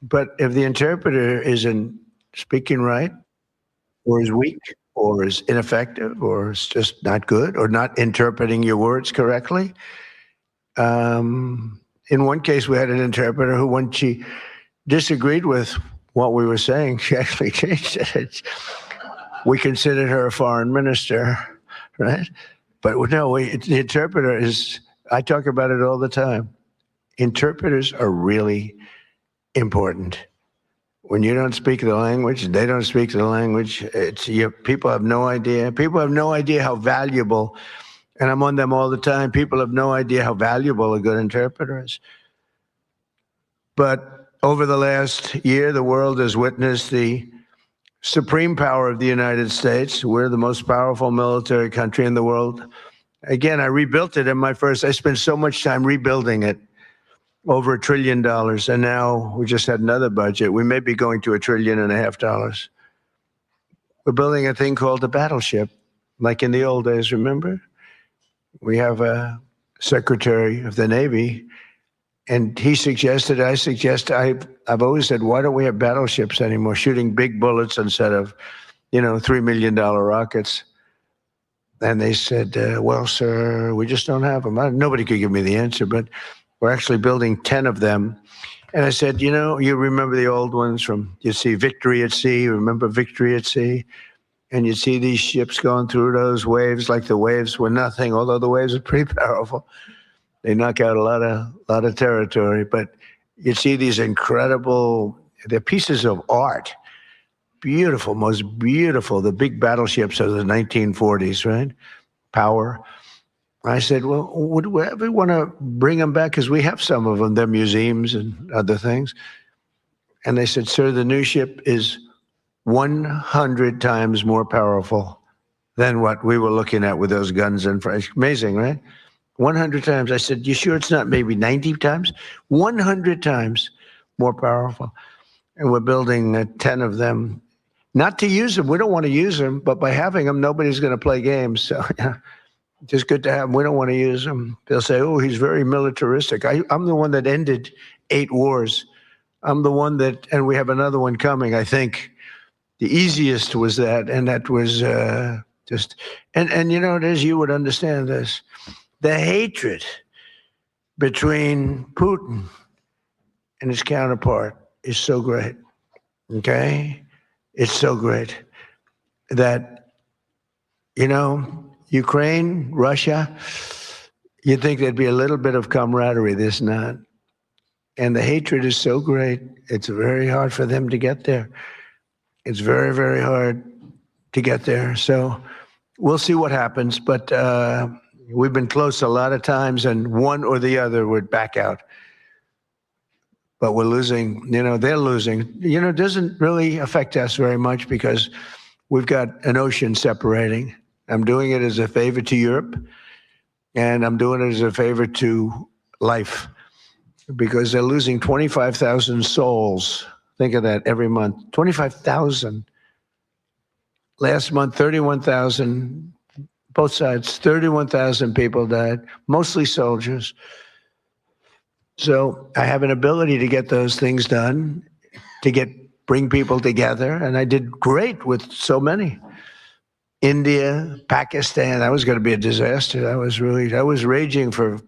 But if the interpreter isn't speaking right, or is weak, or is ineffective, or is just not good, or not interpreting your words correctly. In one case, we had an interpreter who, when she disagreed with what we were saying, she actually changed it. We considered her a foreign minister, right? But no, the interpreter is, I talk about it all the time. Interpreters are really important. When you don't speak the language, they don't speak the language. People have no idea. People have no idea how valuable, and I'm on them all the time, people have no idea how valuable a good interpreter is. But over the last year, the world has witnessed the supreme power of the United States. We're the most powerful military country in the world. Again, I rebuilt it in I spent so much time rebuilding it, over $1 trillion. And now we just had another budget. We may be going to $1.5 trillion. We're building a thing called a battleship, like in the old days, remember? We have a Secretary of the Navy, and he suggested, I've always said, why don't we have battleships anymore, shooting big bullets instead of, $3 million rockets? And they said, well, sir, we just don't have them. Nobody could give me the answer, but we're actually building 10 of them. And I said, you remember the old ones you see Victory at Sea, remember Victory at Sea? And you see these ships going through those waves like the waves were nothing, although the waves are pretty powerful. They knock out a lot of territory, but you see these incredible, they're pieces of art. Beautiful, most beautiful, the big battleships of the 1940s, right? Power. I said, well, would we ever want to bring them back? Because we have some of them. They're museums and other things. And they said, sir, the new ship is 100 times more powerful than what we were looking at with those guns and amazing, right? 100 times. I said, you sure it's not maybe 90 times? 100 times more powerful. And we're building 10 of them. Not to use them. We don't want to use them, but by having them, nobody's going to play games. So, yeah. Just good to have them. We don't want to use them. They'll say, oh, he's very militaristic. I'm the one that ended 8 wars. I'm the one that, and we have another one coming, I think. The easiest was that, and that was just, and as you would understand this, the hatred between Putin and his counterpart is so great, okay? It's so great that, Ukraine, Russia, you'd think there'd be a little bit of camaraderie, there's not. And the hatred is so great, it's very hard for them to get there. It's very, very hard to get there. So we'll see what happens, but we've been close a lot of times, and one or the other would back out. But we're losing, they're losing. It doesn't really affect us very much because we've got an ocean separating. I'm doing it as a favor to Europe, and I'm doing it as a favor to life, because they're losing 25,000 souls. Think of that every month. 25,000. Last month, 31,000, both sides, 31,000 people died, mostly soldiers. So I have an ability to get those things done, to bring people together, and I did great with so many. India, Pakistan, that was going to be a disaster. I was raging for a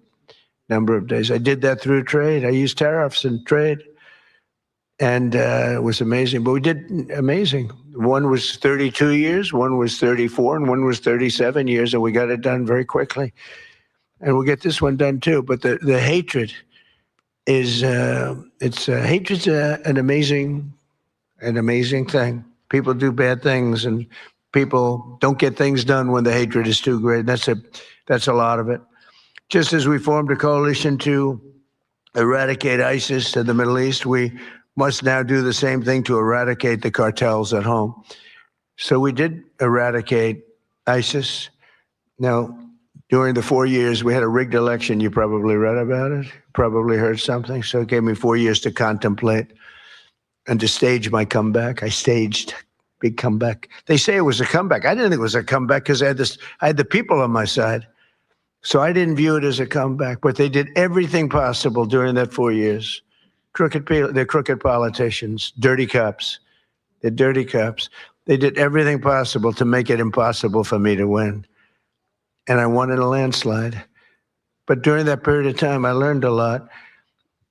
number of days. I did that through trade. I used tariffs and trade, and it was amazing. But we did amazing. One was 32 years, one was 34, and one was 37 years, and we got it done very quickly. And we'll get this one done too. But the hatred is, hatred's an amazing thing. People do bad things, and people don't get things done when the hatred is too great. That's a lot of it. Just as we formed a coalition to eradicate ISIS in the Middle East, we must now do the same thing to eradicate the cartels at home. So we did eradicate ISIS. Now, During the 4 years, we had a rigged election. You probably read about it, probably heard something. So it gave me 4 years to contemplate and to stage my comeback. I staged big comeback. They say it was a comeback. I didn't think it was a comeback because I had the people on my side. So I didn't view it as a comeback, but they did everything possible during that 4 years. They're crooked politicians, dirty cops. They're dirty cops. They did everything possible to make it impossible for me to win. And I won in a landslide. But during that period of time, I learned a lot.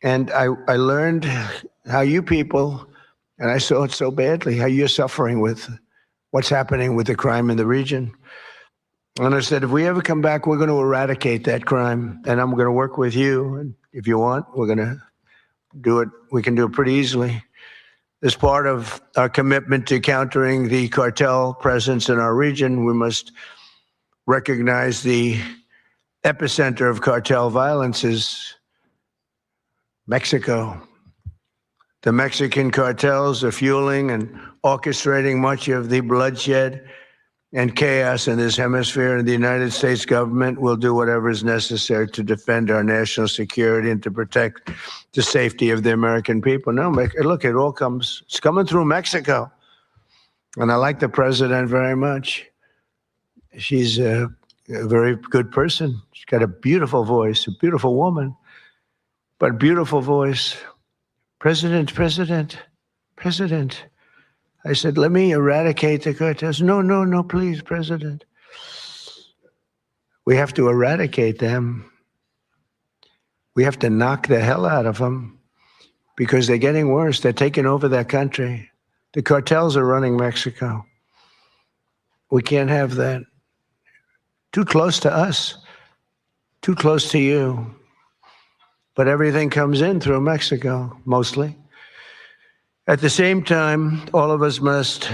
And I learned how you people, and I saw it so badly, how you're suffering with what's happening with the crime in the region. And I said, if we ever come back, we're going to eradicate that crime. And I'm going to work with you. And if you want, we're going to do it. We can do it pretty easily. As part of our commitment to countering the cartel presence in our region, we must recognize the epicenter of cartel violence is Mexico. The Mexican cartels are fueling and orchestrating much of the bloodshed and chaos in this hemisphere, and the United States government will do whatever is necessary to defend our national security and to protect the safety of the American people. No, look, it's coming through Mexico. And I like the president very much. She's a very good person. She's got a beautiful voice, a beautiful woman, but a beautiful voice. President. I said, let me eradicate the cartels. No, please, President. We have to eradicate them. We have to knock the hell out of them because they're getting worse. They're taking over that country. The cartels are running Mexico. We can't have that. Too close to us, too close to you. But everything comes in through Mexico, mostly. At the same time, all of us must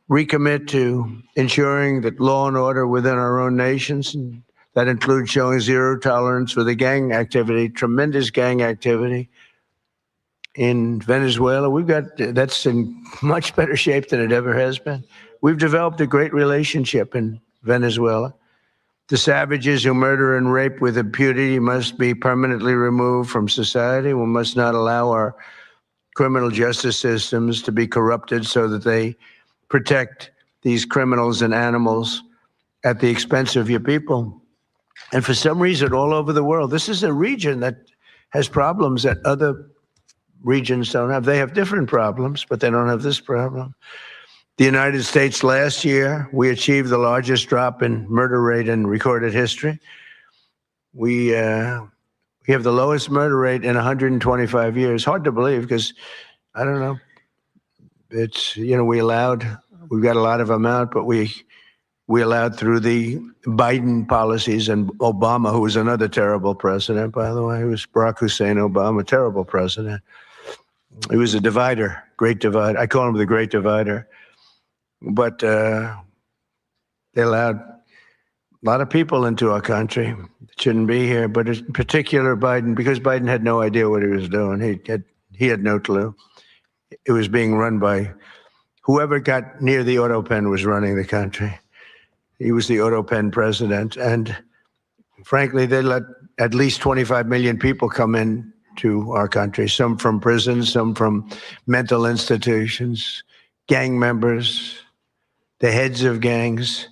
recommit to ensuring that law and order within our own nations, and that includes showing zero tolerance for the gang activity, tremendous gang activity in Venezuela. That's in much better shape than it ever has been. We've developed a great relationship in Venezuela. The savages who murder and rape with impunity must be permanently removed from society. We must not allow our criminal justice systems to be corrupted so that they protect these criminals and animals at the expense of your people. And for some reason, all over the world, this is a region that has problems that other regions don't have. They have different problems, but they don't have this problem. The United States last year, we achieved the largest drop in murder rate in recorded history. We have the lowest murder rate in 125 years. Hard to believe because, I don't know, it's, we've got a lot of them out, but we allowed through the Biden policies and Obama, who was another terrible president, by the way. He was Barack Hussein Obama, terrible president. He was a divider, great divider. I call him the great divider. But they allowed a lot of people into our country that shouldn't be here, but in particular Biden, because Biden had no idea what he was doing. He had no clue. It was being run by whoever got near the auto pen was running the country. He was the auto pen president. And frankly, they let at least 25 million people come in to our country, some from prisons, some from mental institutions, gang members, the heads of gangs,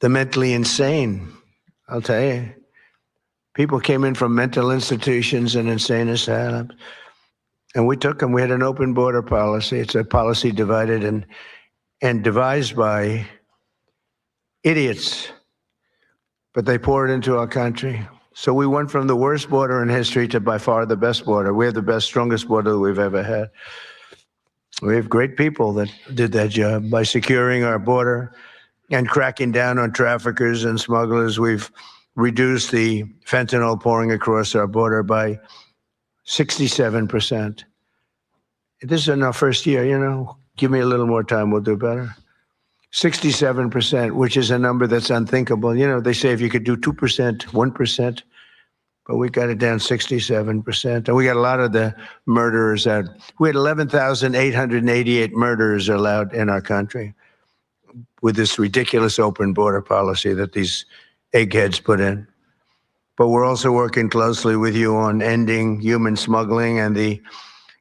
the mentally insane. I'll tell you, people came in from mental institutions and insane asylums, and we took them. We had an open border policy. It's a policy divided and devised by idiots, but they pour it into our country. So we went from the worst border in history to by far the best border. We have the best, strongest border that we've ever had. We have great people that did that job by securing our border and cracking down on traffickers and smugglers. We've reduced the fentanyl pouring across our border by 67%. This is in our first year, give me a little more time, we'll do better. 67%, which is a number that's unthinkable. They say if you could do 2%, 1%, but we got it down 67%. And we got a lot of the murderers out. We had 11,888 murderers allowed in our country. with this ridiculous open border policy that these eggheads put in. But we're also working closely with you on ending human smuggling and the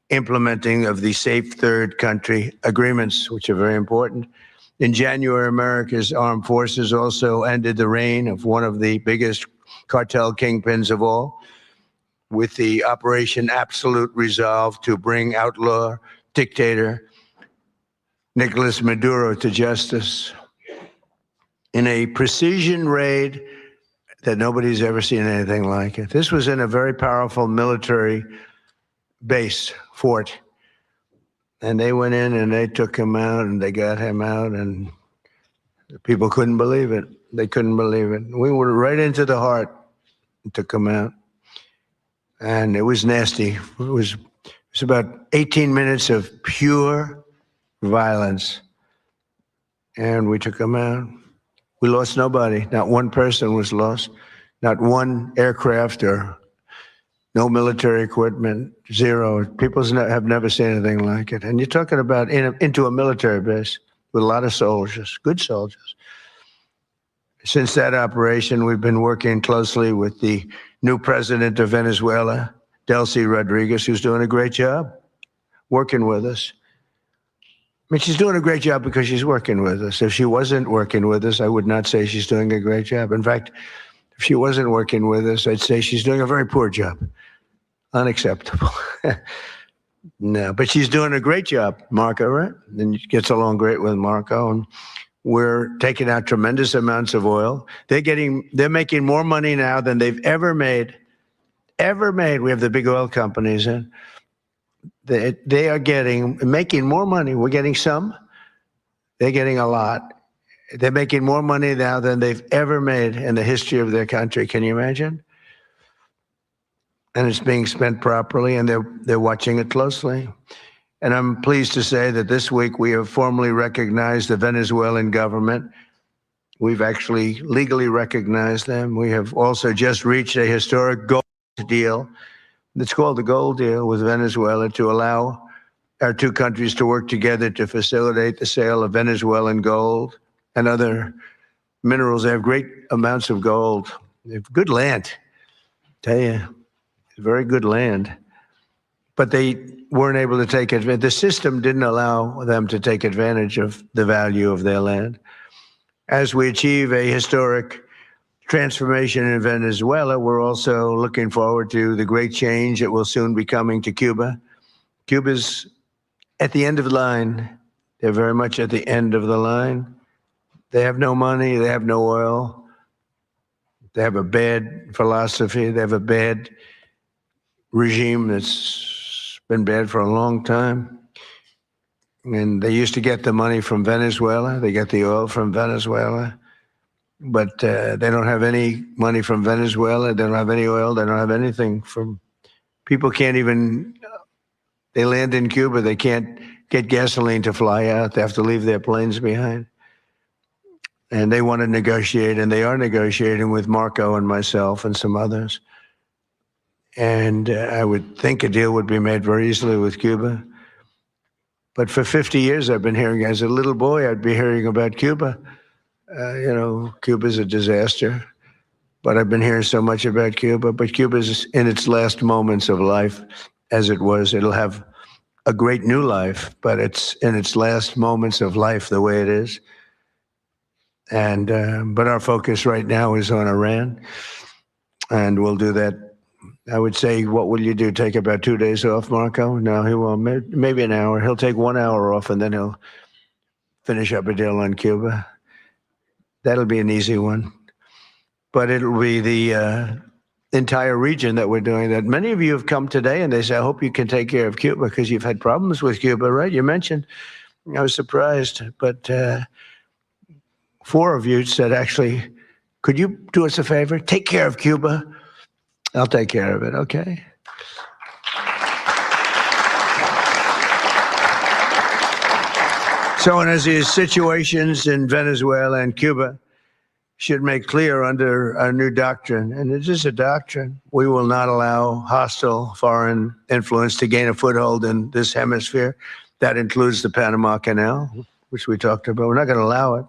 implementing of the safe third country agreements, which are very important. In January, America's armed forces also ended the reign of one of the biggest cartel kingpins of all, with the Operation Absolute Resolve to bring outlaw dictator Nicolas Maduro to justice in a precision raid that nobody's ever seen anything like it. This was in a very powerful military base, fort. And they went in and they took him out and they got him out, and people couldn't believe it. They couldn't believe it. We were right into the heart and took him out. And it was nasty. It was about 18 minutes of pure violence. And we took him out. We lost nobody. Not one person was lost. Not one aircraft or no military equipment, zero. People have never seen anything like it. And you're talking about into a military base with a lot of soldiers, good soldiers. Since that operation, we've been working closely with the new president of Venezuela, Delcy Rodriguez, who's doing a great job working with us. I mean, she's doing a great job because she's working with us. If she wasn't working with us, I would not say she's doing a great job. In fact, if she wasn't working with us, I'd say she's doing a very poor job. Unacceptable. No, but she's doing a great job, Marco, right? And she gets along great with Marco. And we're taking out tremendous amounts of oil. They're making more money now than they've ever made. We have the big oil companies in. They are making more money. We're getting some. They're getting a lot. They're making more money now than they've ever made in the history of their country. Can you imagine? And it's being spent properly, and they're watching it closely. And I'm pleased to say that this week we have formally recognized the Venezuelan government. We've actually legally recognized them. We have also just reached a historic gold deal. It's called the gold deal with Venezuela to allow our two countries to work together to facilitate the sale of Venezuelan gold and other minerals. They have great amounts of gold. They have good land. Tell you, very good land. But they weren't able to take advantage. The system didn't allow them to take advantage of the value of their land. As we achieve a historic transformation in Venezuela, we're also looking forward to the great change that will soon be coming to Cuba. Cuba's at the end of the line. They're very much at the end of the line. They have no money. They have no oil. They have a bad philosophy. They have a bad regime that's been bad for a long time. And they used to get the money from Venezuela. They get the oil from Venezuela. But they don't have any money from Venezuela. They don't have any oil. They don't have anything from... People can't even... They land in Cuba. They can't get gasoline to fly out. They have to leave their planes behind. And they want to negotiate, and they are negotiating with Marco and myself and some others. And I would think a deal would be made very easily with Cuba. But for 50 years, I've been hearing, as a little boy, I'd be hearing about Cuba. Cuba's a disaster. But I've been hearing so much about Cuba. But Cuba's in its last moments of life, as it was. It'll have a great new life, but it's in its last moments of life the way it is. And but our focus right now is on Iran, and we'll do that. I would say, what will you do? Take about 2 days off, Marco? No, he won't. Maybe an hour. He'll take 1 hour off, and then he'll finish up a deal on Cuba. That'll be an easy one. But it'll be the entire region that we're doing that. Many of you have come today, and they say, I hope you can take care of Cuba, because you've had problems with Cuba, right? You mentioned. I was surprised, but 4 of you said, actually, could you do us a favor? Take care of Cuba. I'll take care of it, okay? So, and as these situations in Venezuela and Cuba should make clear under our new doctrine, and it is a doctrine, we will not allow hostile foreign influence to gain a foothold in this hemisphere. That includes the Panama Canal. which we talked about. We're not going to allow it.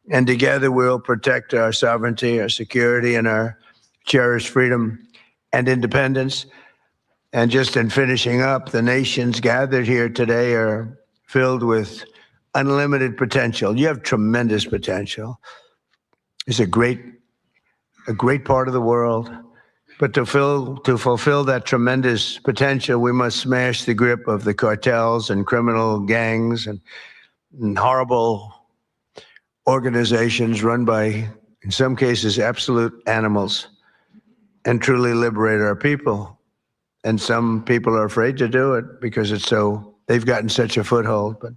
And together we'll protect our sovereignty, our security, and our cherished freedom and independence. And just in finishing up, the nations gathered here today are filled with unlimited potential. You have tremendous potential. It's a great part of the world. But to fulfill that tremendous potential, we must smash the grip of the cartels and criminal gangs and horrible organizations run by, in some cases, absolute animals, and truly liberate our people. And some people are afraid to do it because they've gotten such a foothold. But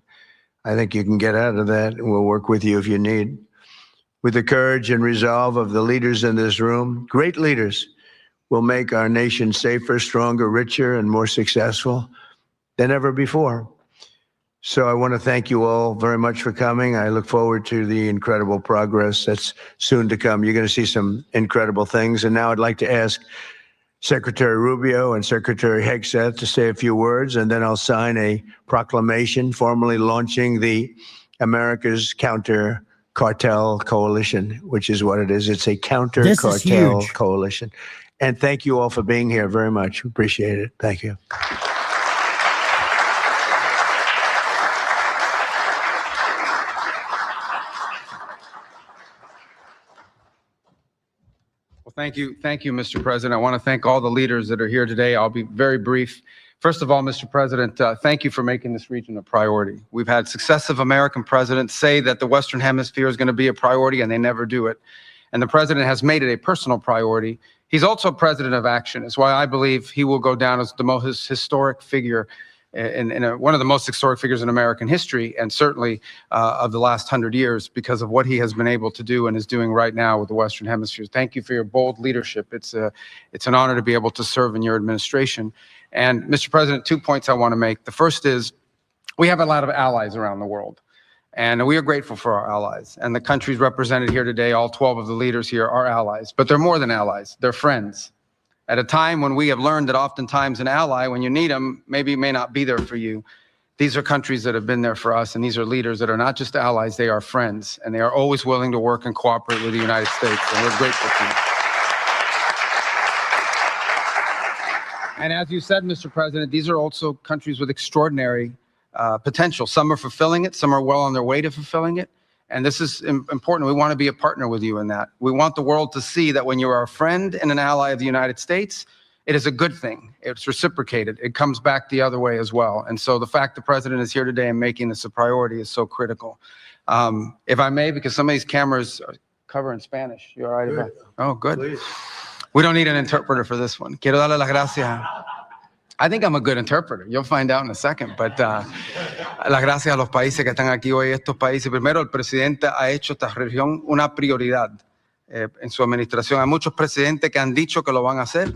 I think you can get out of that, and we'll work with you if you need. With the courage and resolve of the leaders in this room, great leaders will make our nation safer, stronger, richer, and more successful than ever before. So I want to thank you all very much for coming. I look forward to the incredible progress that's soon to come. You're going to see some incredible things. And now I'd like to ask Secretary Rubio and Secretary Hegseth to say a few words, and then I'll sign a proclamation formally launching the America's Counter Cartel Coalition, which is what it is. It's a counter cartel coalition. And thank you all for being here very much. Appreciate it. Thank you. Well, thank you, Mr. President. I want to thank all the leaders that are here today. I'll be very brief. First of all, Mr. President, thank you for making this region a priority. We've had successive American presidents say that the Western Hemisphere is going to be a priority, and they never do it. And the president has made it a personal priority. He's also president of action. It's why I believe he will go down as the most historic figure, one of the most historic figures in American history, and certainly of the last 100 years, because of what he has been able to do and is doing right now with the Western Hemisphere. Thank you for your bold leadership. It's an honor to be able to serve in your administration. And Mr. President, 2 points I want to make. The first is we have a lot of allies around the world, and we are grateful for our allies. And the countries represented here today, all 12 of the leaders here are allies, but they're more than allies. They're friends. At a time when we have learned that oftentimes an ally, when you need them, maybe may not be there for you. These are countries that have been there for us, and these are leaders that are not just allies, they are friends, and they are always willing to work and cooperate with the United States, and we're grateful to them. And as you said, Mr. President, these are also countries with extraordinary potential. Some are fulfilling it, some are well on their way to fulfilling it. And this is important. We want to be a partner with you in that. We want the world to see that when you are a friend and an ally of the United States, it is a good thing. It's reciprocated. It comes back the other way as well. And so the fact the president is here today and making this a priority is so critical. If I may, because some of these cameras cover in Spanish. You all right about that? Oh, good. Please. We don't need an interpreter for this one. Quiero darle las gracias. I think I'm a good interpreter. You'll find out in a second. But las gracias a los países que están aquí hoy. Estos países, primero, el presidente ha hecho esta región una prioridad en su administración. Hay muchos presidentes que han dicho que lo van a hacer,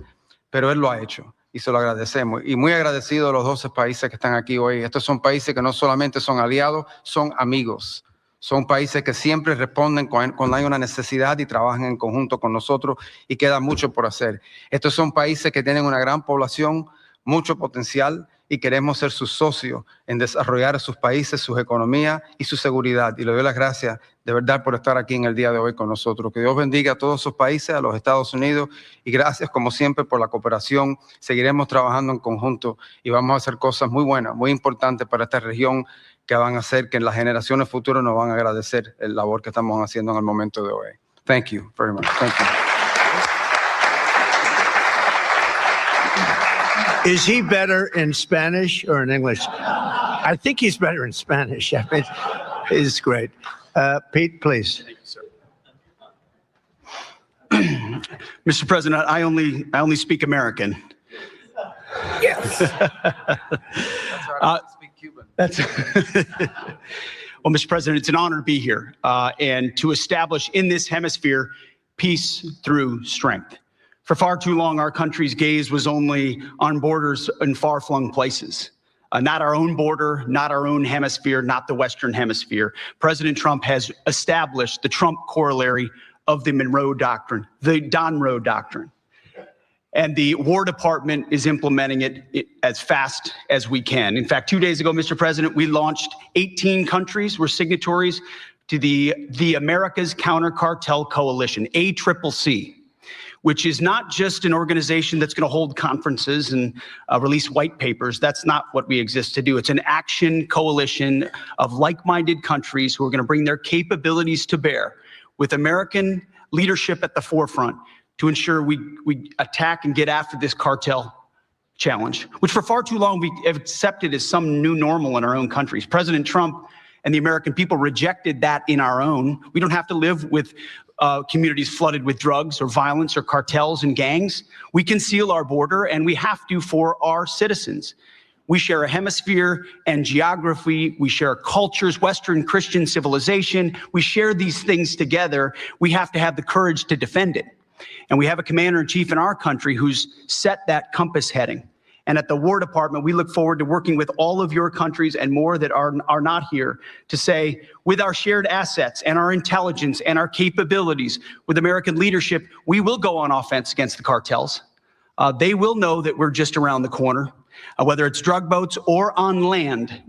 pero él lo ha hecho y se lo agradecemos. Y muy agradecido a los 12 países que están aquí hoy. Estos son países que no solamente son aliados, son amigos. Son países que siempre responden cuando hay una necesidad y trabajan en conjunto con nosotros, y queda mucho por hacer. Estos son países que tienen una gran población, mucho potencial, y queremos ser sus socios en desarrollar sus países, sus economías y su seguridad. Y le doy las gracias de verdad por estar aquí en el día de hoy con nosotros. Que Dios bendiga a todos esos países, a los Estados Unidos, y gracias como siempre por la cooperación. Seguiremos trabajando en conjunto y vamos a hacer cosas muy buenas, muy importantes para esta región, que van a hacer que en las generaciones futuras nos van a agradecer el labor que estamos haciendo en el momento de hoy. Thank you very much. Thank you. Is he better in Spanish or in English? I think he's better in Spanish. I mean, it's great. Pete, please. Thank you, sir. Mr. President, I only speak American. Yes. That's well, Mr. President, it's an honor to be here and to establish in this hemisphere peace through strength. For far too long, our country's gaze was only on borders in far-flung places. Not our own border, not our own hemisphere, not the Western Hemisphere. President Trump has established the Trump corollary of the Monroe Doctrine, the Don Road Doctrine. And the War Department is implementing it as fast as we can. In fact, 2 days ago, Mr. President, we launched 18 countries were signatories to the America's Counter Cartel Coalition, ACCC, which is not just an organization that's going to hold conferences and release white papers. That's not what we exist to do. It's an action coalition of like-minded countries who are going to bring their capabilities to bear with American leadership at the forefront to ensure we attack and get after this cartel challenge, which for far too long we have accepted as some new normal in our own countries. President Trump and the American people rejected that in our own. We don't have to live with communities flooded with drugs or violence or cartels and gangs. We can seal our border, and we have to for our citizens. We share a hemisphere and geography. We share cultures, Western Christian civilization. We share these things together. We have to have the courage to defend it. And we have a commander-in-chief in our country who's set that compass heading. And at the War Department, we look forward to working with all of your countries and more that are not here to say, with our shared assets and our intelligence and our capabilities, with American leadership, we will go on offense against the cartels. They will know that we're just around the corner. Whether it's drug boats or on land,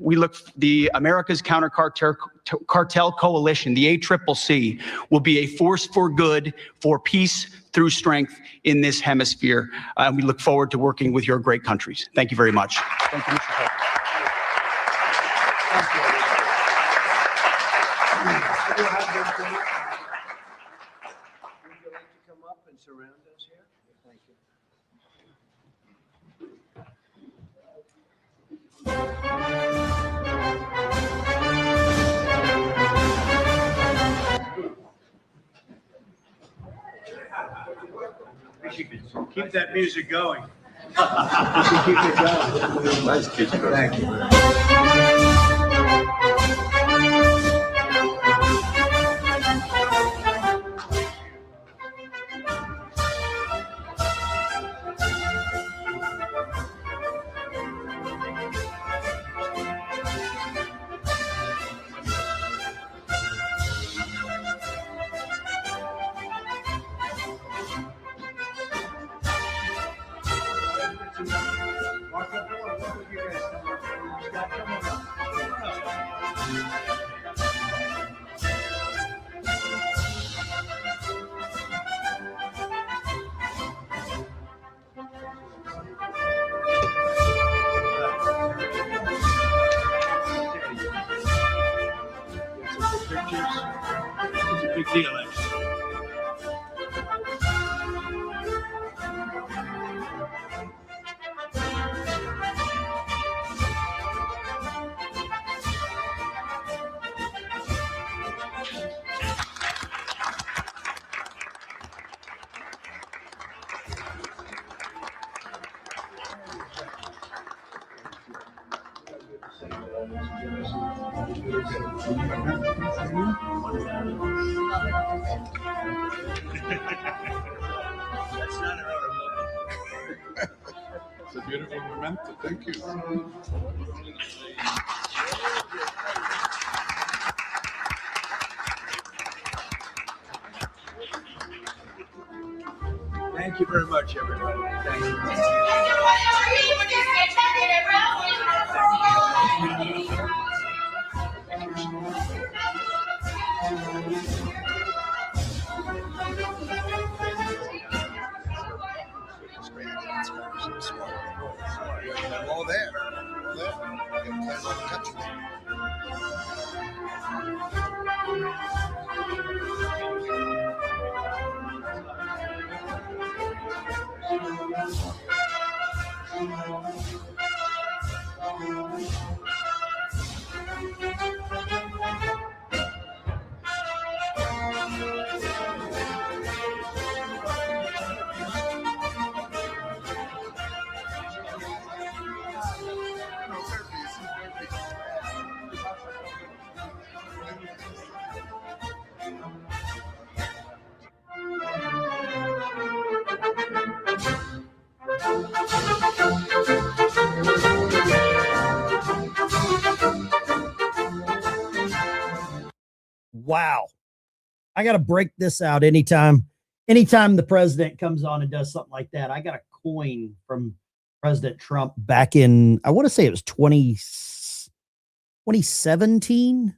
the America's Counter Cartel Coalition, the ACCC, will be a force for good, for peace through strength in this hemisphere. And we look forward to working with your great countries. Thank you very much. Thank you, Mr. President. Keep that music going. Keep it going. Nice, thank you. It's a big deal, actually. That's not an order. It's a beautiful memento. Thank you. Thank you very much, everybody. Thank you. All there. All there. All the countries. Wow. I got to break this out anytime the president comes on and does something like that. I got to coin from President Trump back in, I want to say it was 2017.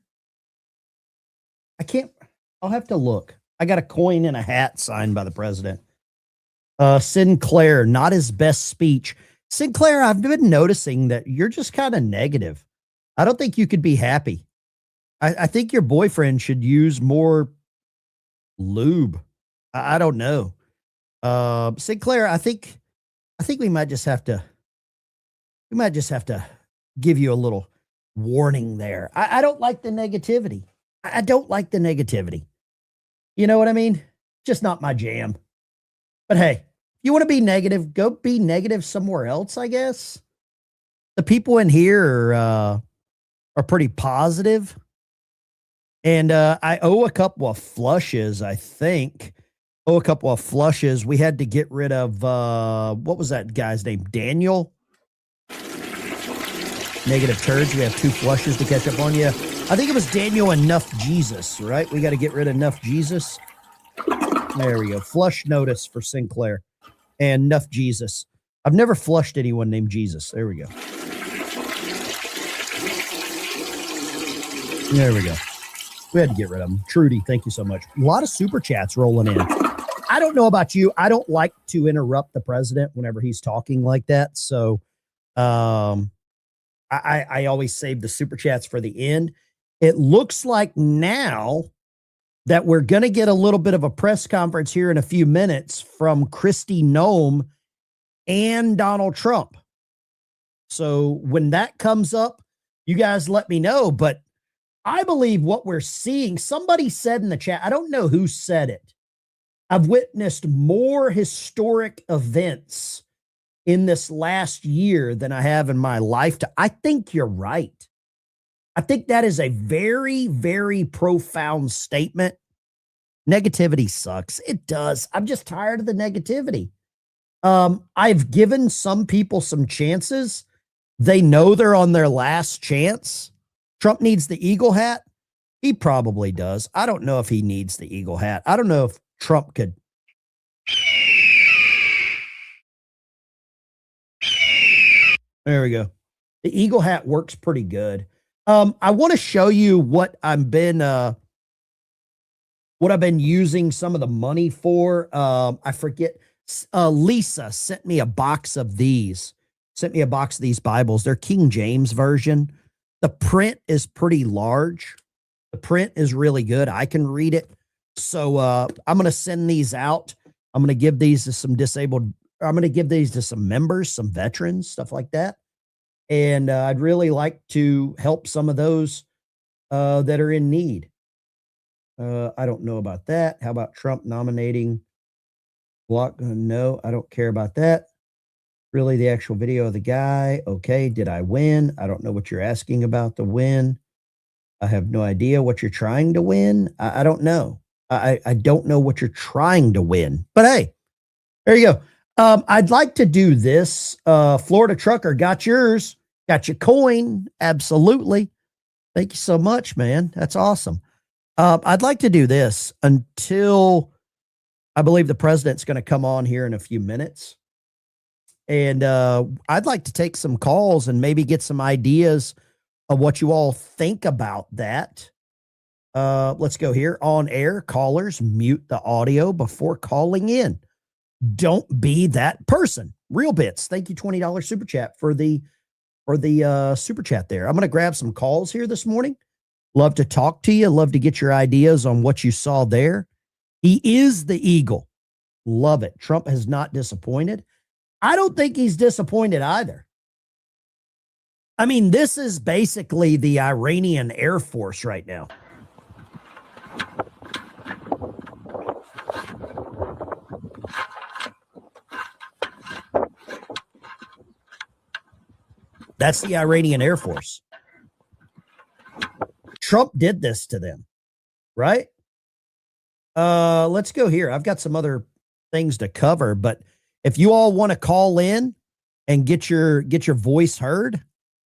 I'll have to look. I got a coin and a hat signed by the president. Sinclair, not his best speech. Sinclair, I've been noticing that you're just kind of negative. I don't think you could be happy. I think your boyfriend should use more lube. I don't know. Sinclair, I think we might just have to give you a little warning there. I don't like the negativity. I don't like the negativity. You know what I mean? Just not my jam. But hey, you want to be negative, go be negative somewhere else, I guess. The people in here are pretty positive. And I owe a couple of flushes, I think. A couple of flushes. We had to get rid of, what was that guy's name? Daniel? Negative turds. We have 2 flushes to catch up on you. I think it was Daniel and Nuff Jesus, right? We got to get rid of Nuff Jesus. There we go. Flush notice for Sinclair and Nuff Jesus. I've never flushed anyone named Jesus. There we go. There we go. We had to get rid of them. Trudy, thank you so much. A lot of super chats rolling in. I don't know about you. I don't like to interrupt the president whenever he's talking like that. So I always save the super chats for the end. It looks like now that we're going to get a little bit of a press conference here in a few minutes from Kristi Noem and Donald Trump. So when that comes up, you guys let me know. But I believe what we're seeing, somebody said in the chat, I don't know who said it. I've witnessed more historic events in this last year than I have in my lifetime. I think you're right. I think that is a very, very profound statement. Negativity sucks. It does. I'm just tired of the negativity. I've given some people some chances. They know they're on their last chance. Trump needs the eagle hat. He probably does. I don't know if he needs the eagle hat. I don't know if Trump could. There we go. The eagle hat works pretty good. I want to show you what I've been using some of the money for. I forget. Lisa sent me a box of these. Sent me a box of these Bibles. They're King James version. The print is pretty large. The print is really good. I can read it. So I'm going to send these out. I'm going to give these to some disabled. I'm going to give these to some members, some veterans, stuff like that. And I'd really like to help some of those that are in need. I don't know about that. How about Trump nominating block? No, I don't care about that. Really, the actual video of the guy. Okay, did I win? I don't know what you're asking about the win. I have no idea what you're trying to win. I don't know. I don't know what you're trying to win. But hey, there you go. I'd like to do this. Florida Trucker, got yours. Got your coin. Absolutely. Thank you so much, man. That's awesome. I'd like to do this until I believe the president's going to come on here in a few minutes. And I'd like to take some calls and maybe get some ideas of what you all think about that. Let's go here. On air, callers, mute the audio before calling in. Don't be that person. Real Bits, thank you, $20 super chat for the super chat there. I'm going to grab some calls here this morning. Love to talk to you. Love to get your ideas on what you saw there. He is the eagle. Love it. Trump has not disappointed. I don't think he's disappointed either. I mean, this is basically the Iranian Air Force right now. That's the Iranian Air Force. Trump did this to them, right? Let's go here. I've got some other things to cover, but if you all want to call in and get your voice heard,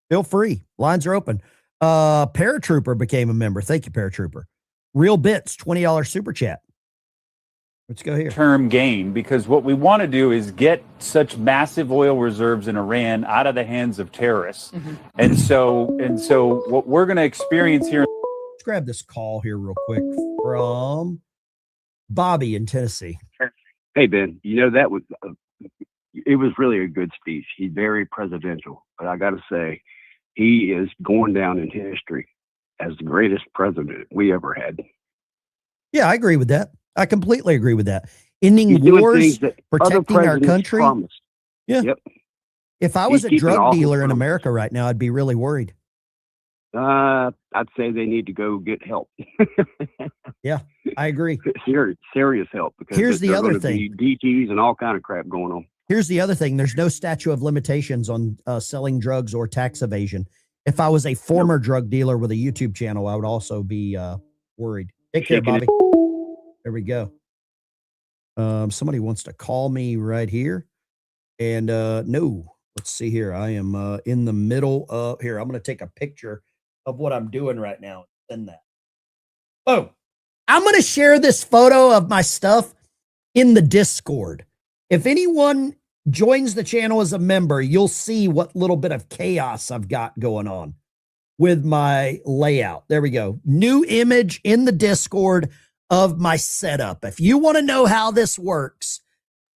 feel free. Lines are open. Paratrooper became a member. Thank you, Paratrooper. Real Bits, $20 super chat. Let's go here. Term gain, because what we want to do is get such massive oil reserves in Iran out of the hands of terrorists. And so what we're going to experience here. Let's grab this call here real quick from Bobby in Tennessee. Hey, Ben, that was, it was really a good speech. He's very presidential, but I got to say, he is going down in history as the greatest president we ever had. Yeah, I agree with that. I completely agree with that. Ending He's doing wars, things that other protecting our presidents country. promised. Yeah. Yep. If I was He's a keeping all drug his dealer in promises. America right now, I'd be really worried. I'd say they need to go get help. Yeah, I agree. Serious help, because Here's the there are other gonna thing. be DTs and all kind of crap going on. Here's the other thing. There's no statute of limitations on selling drugs or tax evasion. If I was a former drug dealer with a YouTube channel, I would also be worried. Take care, Shaking it. Bobby. There we go. Somebody wants to call me right here. And no, let's see here. I am in the middle of here. I'm going to take a picture of what I'm doing right now and send that. Oh, I'm going to share this photo of my stuff in the Discord. If anyone joins the channel as a member, you'll see what little bit of chaos I've got going on with my layout. There we go. New image in the Discord of my setup. If you want to know how this works,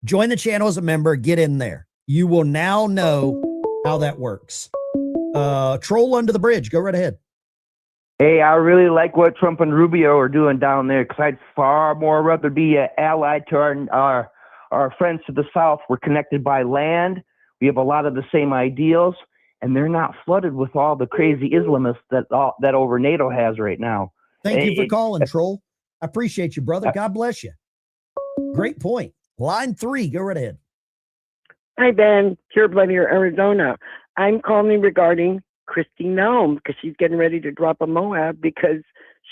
join the channel as a member, get in there. You will now know how that works. Troll under the bridge. Go right ahead. Hey, I really like what Trump and Rubio are doing down there, because I'd far more rather be an ally to our friends to the south. We're connected by land. We have a lot of the same ideals, and they're not flooded with all the crazy Islamists that over NATO has right now. Thank you for calling, Troll. I appreciate you, brother. God bless you. Great point. Line 3, go right ahead. Hi, Ben. Pure Blood here, Arizona. I'm calling regarding Kristi Noem, because she's getting ready to drop a Moab, because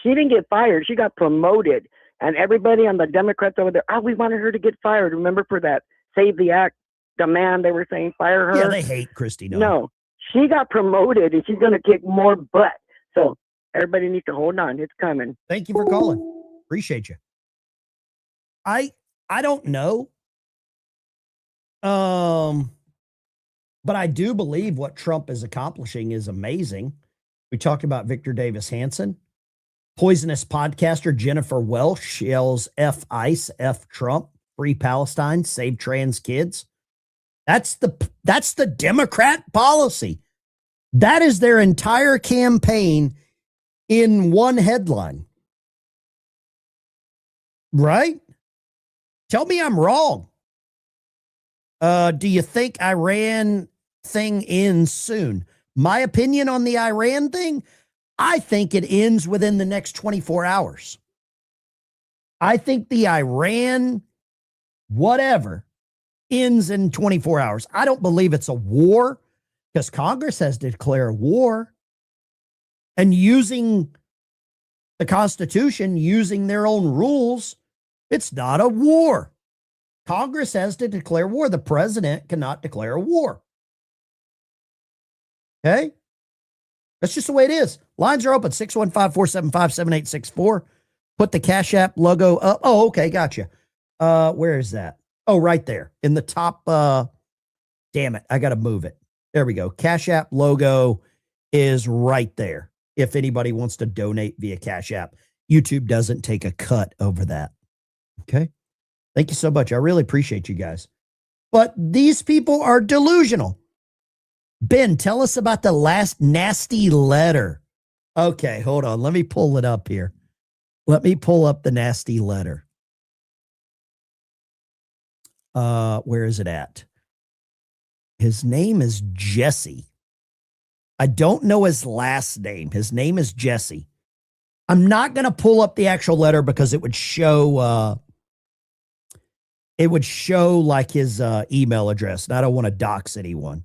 she didn't get fired. She got promoted. And everybody on the Democrats over there, we wanted her to get fired. Remember, for that Save the Act demand, they were saying fire her. Yeah, they hate Kristi Noem. No, she got promoted, and she's going to kick more butt. So everybody needs to hold on. It's coming. Thank you for calling. Appreciate you. I don't know. But I do believe what Trump is accomplishing is amazing. We talked about Victor Davis Hanson. Poisonous podcaster Jennifer Welsh yells F ICE, F Trump, free Palestine, save trans kids. That's the Democrat policy. That is their entire campaign in one headline. Right? Tell me I'm wrong. Do you think Iran thing ends soon? My opinion on the Iran thing, I think it ends within the next 24 hours. I think the Iran whatever ends in 24 hours. I don't believe it's a war, because Congress has to declare war. And using the Constitution, using their own rules, it's not a war. Congress has to declare war. The president cannot declare a war. Okay? That's just the way it is. Lines are open, 615-475-7864. Put the Cash App logo up. Oh, okay, gotcha. Where is that? Oh, right there in the top. Damn it, I got to move it. There we go. Cash App logo is right there. If anybody wants to donate via Cash App, YouTube doesn't take a cut over that. Okay? Thank you so much. I really appreciate you guys. But these people are delusional. Ben, tell us about the last nasty letter. Okay, hold on. Let me pull it up here. Let me pull up the nasty letter. Where is it at? His name is Jesse. I don't know his last name. His name is Jesse. I'm not going to pull up the actual letter because it would show like his email address, and I don't want to dox anyone.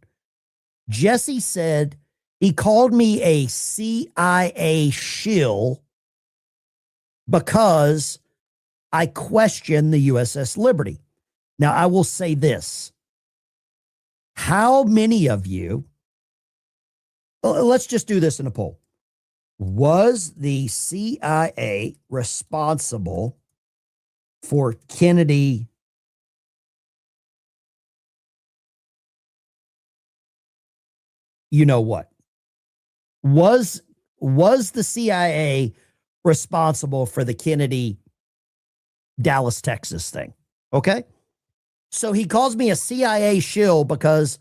Jesse said he called me a CIA shill because I question the USS Liberty. Now, I will say this. How many of you, let's just do this in a poll. Was the CIA responsible for Kennedy you know what? Was the CIA responsible for the Kennedy Dallas, Texas thing? Okay. So he calls me a CIA shill because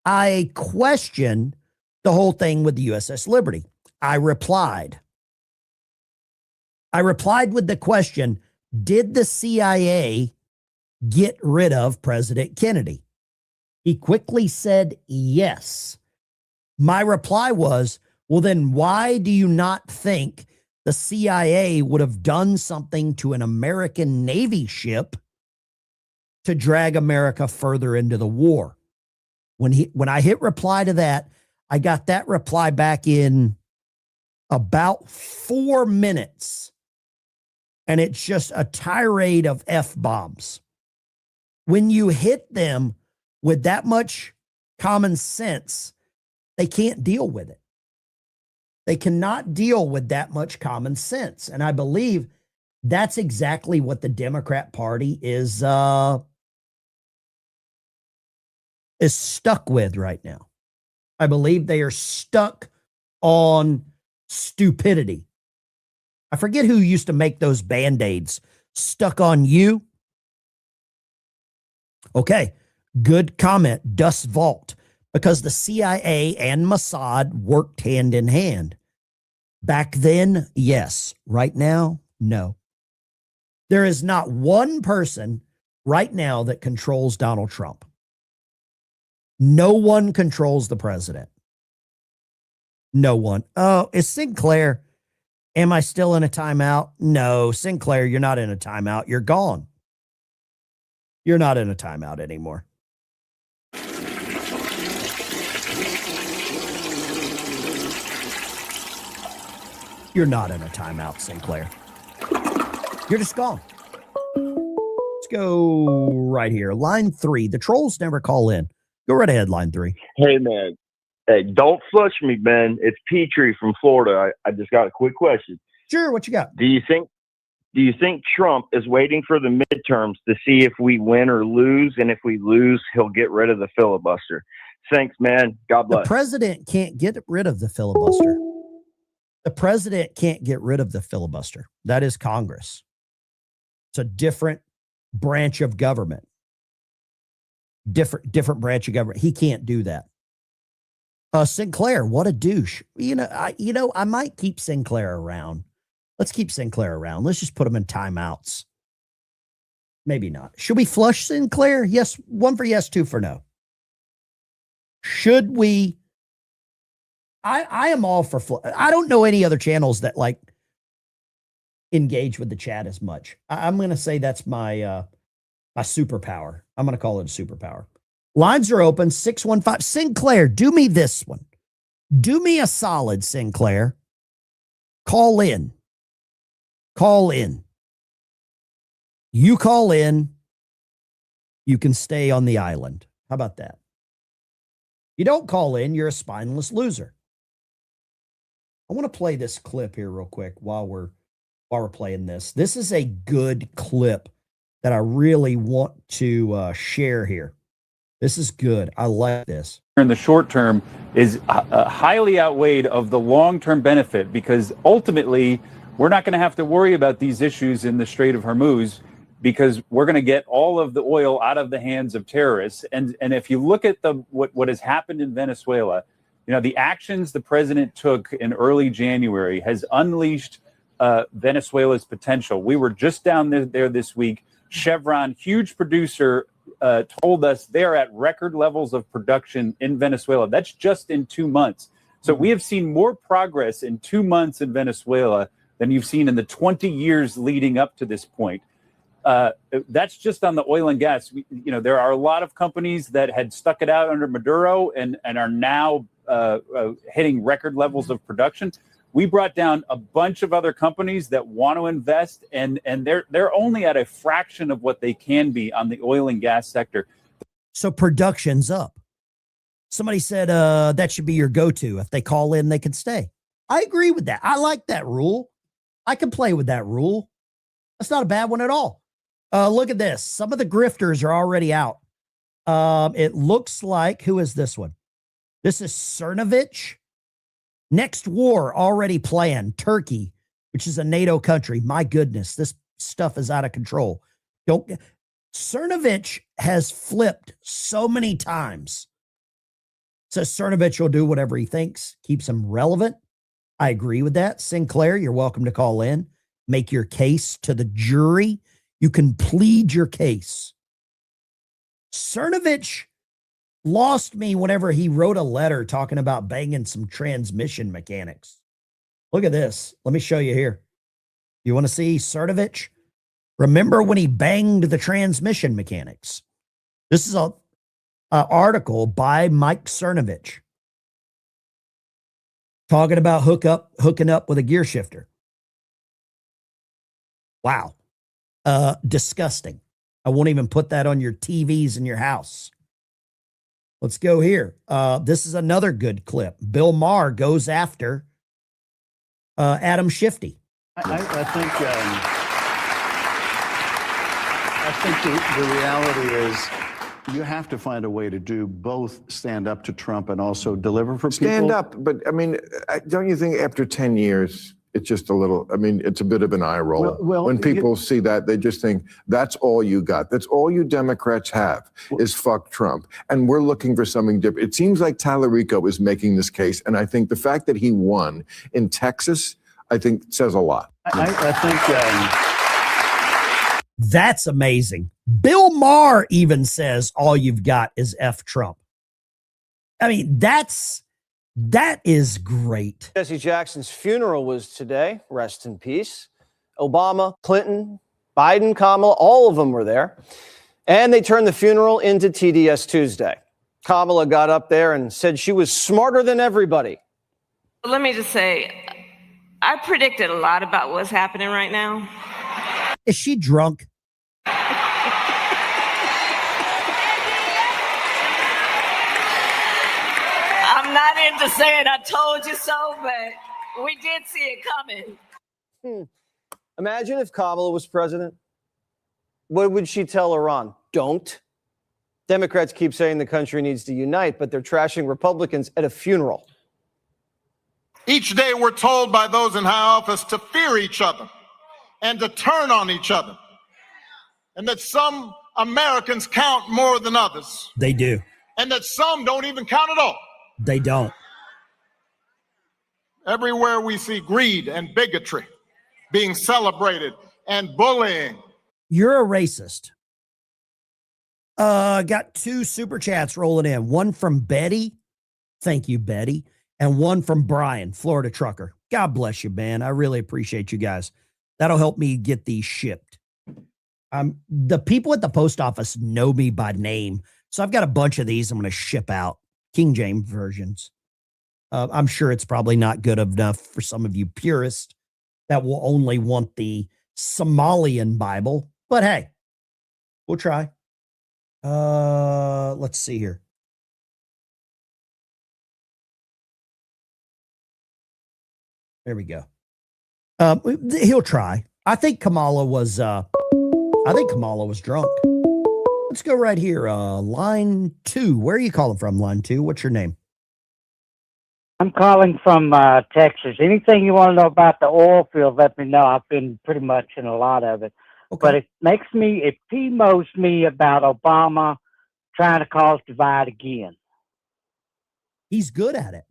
I questioned the whole thing with the USS Liberty. I replied with the question, did the CIA get rid of President Kennedy? He quickly said yes. My reply was, well, then why do you not think the CIA would have done something to an American Navy ship to drag America further into the war? When I hit reply to that, I got that reply back in about 4 minutes. And it's just a tirade of F-bombs. When you hit them with that much common sense, they can't deal with it. They cannot deal with that much common sense. And I believe that's exactly what the Democrat Party is stuck with right now. I believe they are stuck on stupidity. I forget who used to make those Band-Aids. Stuck on you. Okay, good comment, Dust Vault. Because the CIA and Mossad worked hand in hand. Back then, yes. Right now, no. There is not one person right now that controls Donald Trump. No one controls the president. No one. Oh, is Sinclair? Am I still in a timeout? No, Sinclair, you're not in a timeout. You're gone. You're not in a timeout anymore. You're not in a timeout, Sinclair. You're just gone. Let's go right here. Line 3. The trolls never call in. Go right ahead, line 3. Hey, man. Hey, don't flush me, Ben. It's Petrie from Florida. I just got a quick question. Sure, what you got? Do you think Trump is waiting for the midterms to see if we win or lose? And if we lose, he'll get rid of the filibuster. Thanks, man. God bless. The president can't get rid of the filibuster. The president can't get rid of the filibuster. That is Congress. It's a different branch of government. Different branch of government. He can't do that. Sinclair, what a douche. I might keep Sinclair around. Let's keep Sinclair around. Let's just put him in timeouts. Maybe not. Should we flush Sinclair? Yes. 1 for yes, 2 for no. Should we? I am all for I don't know any other channels that like engage with the chat as much. I'm going to say that's my my superpower. I'm going to call it a superpower. Lines are open. 615 Sinclair. Do me this one. Do me a solid, Sinclair. Call in. Call in. You call in. You can stay on the island. How about that? You don't call in, you're a spineless loser. I want to play this clip here real quick while we're playing this. This is a good clip that I really want to share here. This is good. I like this. In the short term is highly outweighed of the long-term benefit, because ultimately we're not going to have to worry about these issues in the Strait of Hormuz, because we're going to get all of the oil out of the hands of terrorists. And if you look at what has happened in Venezuela, the actions the president took in early January has unleashed Venezuela's potential. We were just down there this week. Chevron, huge producer, told us they're at record levels of production in Venezuela. That's just in 2 months. So we have seen more progress in 2 months in Venezuela than you've seen in the 20 years leading up to this point. That's just on the oil and gas. There are a lot of companies that had stuck it out under Maduro and are now hitting record levels of production. We brought down a bunch of other companies that want to invest, and they're only at a fraction of what they can be on the oil and gas sector. So production's up. Somebody said that should be your go-to. If they call in, they can stay. I agree with that. I like that rule. I can play with that rule. That's not a bad one at all. Look at this. Some of the grifters are already out. It looks like, who is this one? This is Cernovich. Next war already planned. Turkey, which is a NATO country. My goodness, this stuff is out of control. Cernovich has flipped so many times. Says Cernovich will do whatever he thinks, keeps him relevant. I agree with that. Sinclair, you're welcome to call in. Make your case to the jury. You can plead your case. Cernovich lost me whenever he wrote a letter talking about banging some transmission mechanics. Look at this. Let me show you here. You want to see Cernovich? Remember when he banged the transmission mechanics? This is a article by Mike Cernovich talking about hooking up with a gear shifter. Wow. Disgusting. I won't even put that on your TVs in your house. Let's go here. This is another good clip. Bill Maher goes after Adam Shifty. I think the reality is you have to find a way to do both stand up to Trump and also deliver for people. Stand up, but I mean, don't you think after 10 years, it's just a little, I mean, it's a bit of an eye roll. Well, when people see that, they just think, that's all you got. That's all you Democrats have is fuck Trump. And we're looking for something different. It seems like Tallarico is making this case. And I think the fact that he won in Texas, I think says a lot. I think... That's amazing. Bill Maher even says all you've got is F Trump. I mean, that is great. Jesse Jackson's funeral was today. Rest in peace. Obama, Clinton, Biden, Kamala, all of them were there. And they turned the funeral into TDS Tuesday. Kamala got up there and said she was smarter than everybody. Let me just say, I predicted a lot about what's happening right now. Is she drunk? I'm not into saying I told you so, but we did see it coming. Imagine if Kamala was president. What would she tell Iran? Don't. Democrats keep saying the country needs to unite, but they're trashing Republicans at a funeral. Each day we're told by those in high office to fear each other and to turn on each other, and that some Americans count more than others. They do. And that some don't even count at all. They don't. Everywhere we see greed and bigotry being celebrated and bullying. You're a racist. Got 2 super chats rolling in. One from Betty. Thank you, Betty. And one from Brian, Florida trucker. God bless you, man. I really appreciate you guys. That'll help me get these shipped. The people at the post office know me by name. So I've got a bunch of these I'm going to ship out. King James versions. I'm sure it's probably not good enough for some of you purists that will only want the Somalian Bible. But hey, we'll try. Let's see here. There we go. He'll try. I think Kamala was drunk. Let's go right here. Line 2. Where are you calling from, line 2? What's your name? I'm calling from Texas. Anything you want to know about the oil field, let me know. I've been pretty much in a lot of it. Okay. But it PMOs me about Obama trying to cause divide again. He's good at it.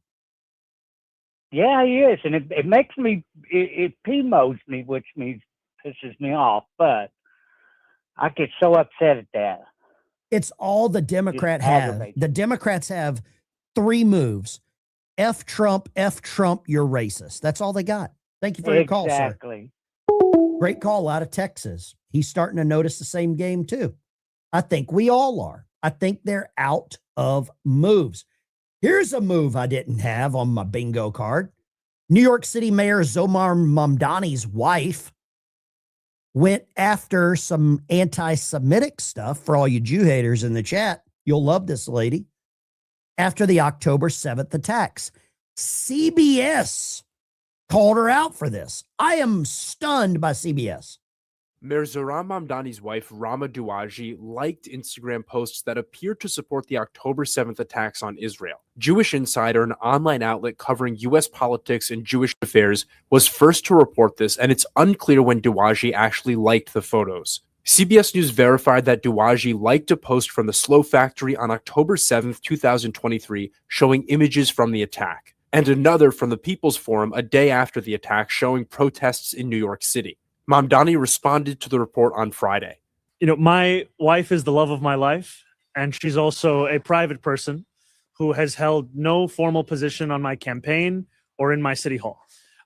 Yeah, he is. And it makes me, it PMOs me, which means pisses me off. But I get so upset at that. It's all the Democrat have. The Democrats have 3 moves. F Trump, you're racist. That's all they got. Thank you for your call, sir. Exactly. Great call out of Texas. He's starting to notice the same game, too. I think we all are. I think they're out of moves. Here's a move I didn't have on my bingo card. New York City Mayor Zomar Mamdani's wife went after some anti-Semitic stuff. For all you Jew haters in the chat, you'll love this lady. After the October 7th attacks, CBS called her out for this. I am stunned by CBS. Mayor Zohran Mamdani's wife, Rama Douaji, liked Instagram posts that appeared to support the October 7th attacks on Israel. Jewish Insider, an online outlet covering U.S. politics and Jewish affairs, was first to report this, and it's unclear when Douaji actually liked the photos. CBS News verified that Douaji liked a post from the Slow Factory on October 7th, 2023, showing images from the attack, and another from the People's Forum a day after the attack showing protests in New York City. Mamdani responded to the report on Friday. You know, my wife is the love of my life, and she's also a private person who has held no formal position on my campaign or in my city hall.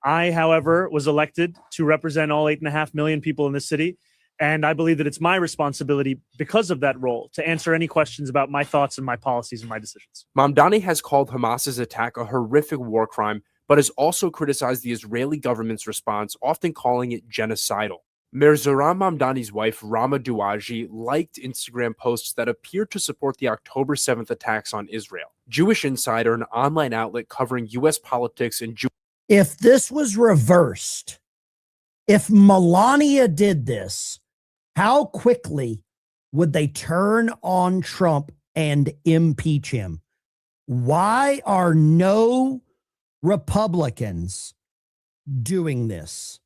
I, however, was elected to represent all 8.5 million people in this city, and I believe that it's my responsibility, because of that role, to answer any questions about my thoughts and my policies and my decisions. Mamdani has called Hamas's attack a horrific war crime, but has also criticized the Israeli government's response, often calling it genocidal. Mayor Zohran Mamdani's wife, Rama Douaji, liked Instagram posts that appeared to support the October 7th attacks on Israel. Jewish Insider, an online outlet covering U.S. politics and If this was reversed, if Melania did this, how quickly would they turn on Trump and impeach him? Why are no Republicans doing this?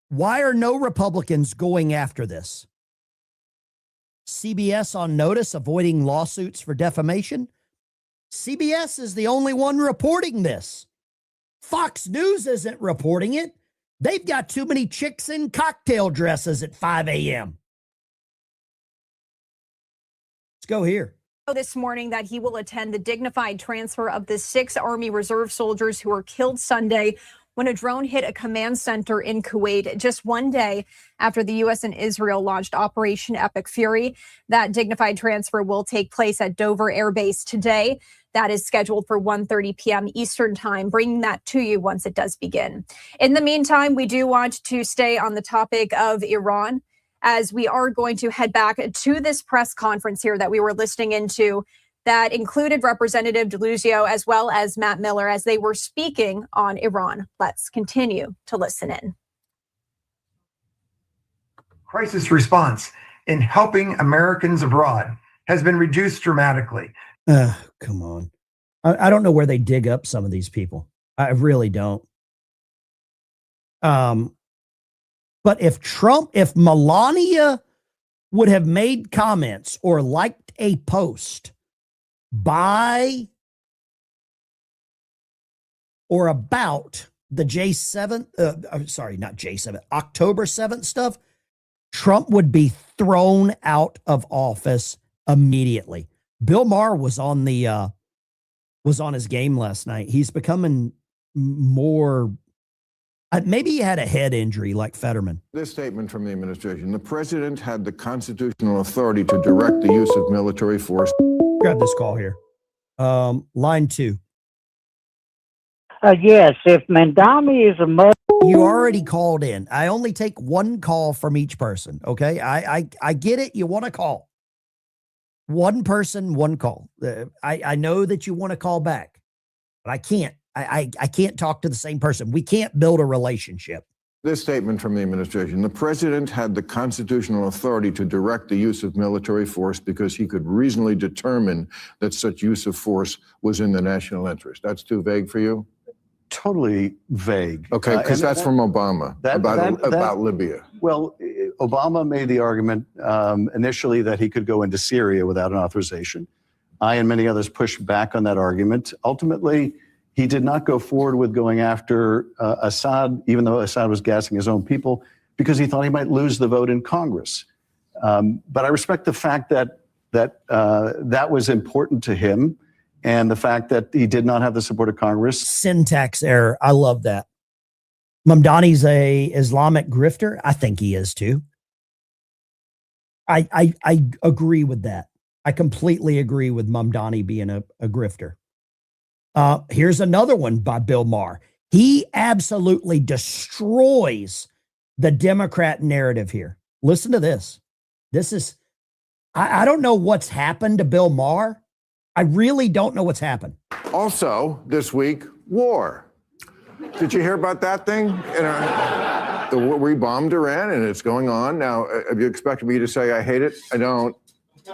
Why are no Republicans going after this? CBS on notice, avoiding lawsuits for defamation. CBS is the only one reporting this. Fox News isn't reporting it. They've got too many chicks in cocktail dresses at 5 a.m. Let's go here. This morning that he will attend the dignified transfer of the 6 Army Reserve soldiers who were killed Sunday when a drone hit a command center in Kuwait, just one day after the U.S. and Israel launched Operation Epic Fury. That dignified transfer will take place at Dover Air Base today. That is scheduled for 1:30 p.m. Eastern time, bringing that to you once it does begin. In the meantime, we do want to stay on the topic of Iran, as we are going to head back to this press conference here that we were listening into that included Representative DeLuzio as well as Matt Miller as they were speaking on Iran. Let's continue to listen in. Crisis response in helping Americans abroad has been reduced dramatically. Come on. I don't know where they dig up some of these people. I really don't. But if Melania would have made comments or liked a post by or about the October 7th stuff, Trump would be thrown out of office immediately. Bill Maher was on his game last night. He's becoming more. Maybe he had a head injury like Fetterman. This statement from the administration: the president had the constitutional authority to direct the use of military force. Grab this call here. Line 2. Yes, if Mamdani is a mother. You already called in. I only take one call from each person. Okay. I get it. You want to call. One person, one call. I know that you want to call back, but I can't. I can't talk to the same person. We can't build a relationship. This statement from the administration: the president had the constitutional authority to direct the use of military force because he could reasonably determine that such use of force was in the national interest. That's too vague for you? Totally vague. Okay, because that's from Obama about Libya. Well, Obama made the argument initially that he could go into Syria without an authorization. I and many others pushed back on that argument. Ultimately, he did not go forward with going after Assad, even though Assad was gassing his own people, because he thought he might lose the vote in Congress. But I respect the fact that that was important to him, and the fact that he did not have the support of Congress. Syntax error. I love that. Mamdani's a Islamic grifter. I think he is too. I agree with that. I completely agree with Mamdani being a grifter. Here's another one by Bill Maher. He absolutely destroys the Democrat narrative here. Listen to this. This is, I don't know what's happened to Bill Maher. I really don't know what's happened. Also, this week, war. Did you hear about that thing? We bombed Iran, and it's going on. Now, have you expected me to say I hate it? I don't.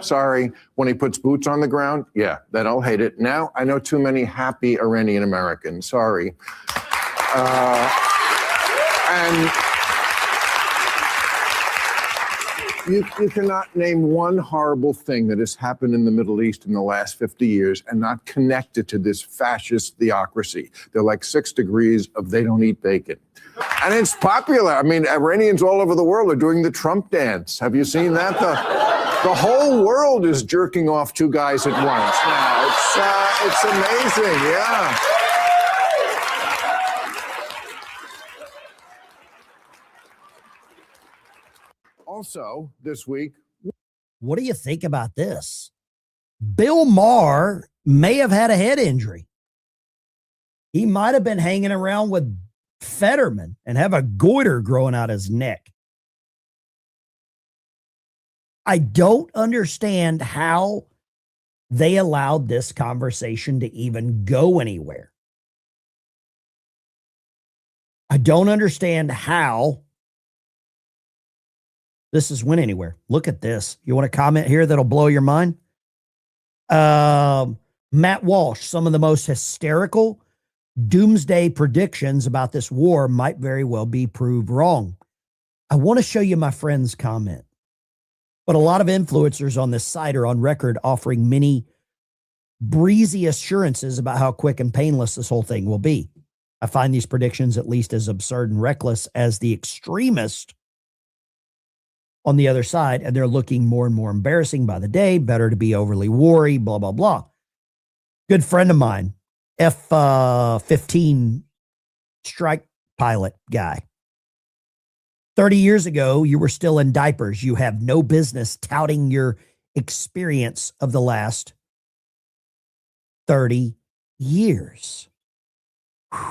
Sorry. When he puts boots on the ground, yeah, then I'll hate it. Now, I know too many happy Iranian Americans. Sorry. And you cannot name one horrible thing that has happened in the Middle East in the last 50 years and not connect it to this fascist theocracy. They're like 6 degrees of they don't eat bacon. And it's popular. I mean, Iranians all over the world are doing the Trump dance. Have you seen that? The whole world is jerking off 2 guys at once now. It's amazing, yeah. Also, this week. What do you think about this? Bill Maher may have had a head injury. He might have been hanging around with Fetterman and have a goiter growing out his neck. I don't understand how they allowed this conversation to even go anywhere. I don't understand how this has went anywhere. Look at this. You want to comment here that'll blow your mind? Matt Walsh, some of the most hysterical doomsday predictions about this war might very well be proved wrong. I want to show you my friend's comment. But a lot of influencers on this site are on record offering many breezy assurances about how quick and painless this whole thing will be. I find these predictions at least as absurd and reckless as the extremist on the other side, and they're looking more and more embarrassing by the day. Better to be overly wary, blah, blah, blah. Good friend of mine, F-15 strike pilot guy. 30 years ago, you were still in diapers. You have no business touting your experience of the last 30 years. Whew.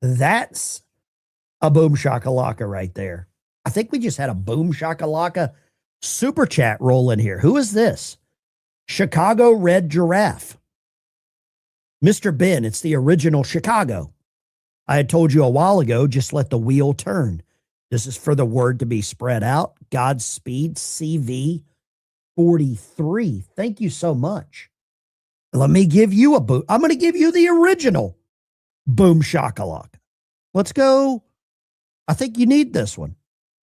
That's a boom shakalaka right there. I think we just had a boom shakalaka super chat roll in here. Who is this? Chicago Red Giraffe. Mr. Ben, it's the original Chicago. I had told you a while ago, just let the wheel turn. This is for the word to be spread out. Godspeed, CV 43. Thank you so much. Let me give you a boom. I'm going to give you the original boom shakalaka. Let's go. I think you need this one.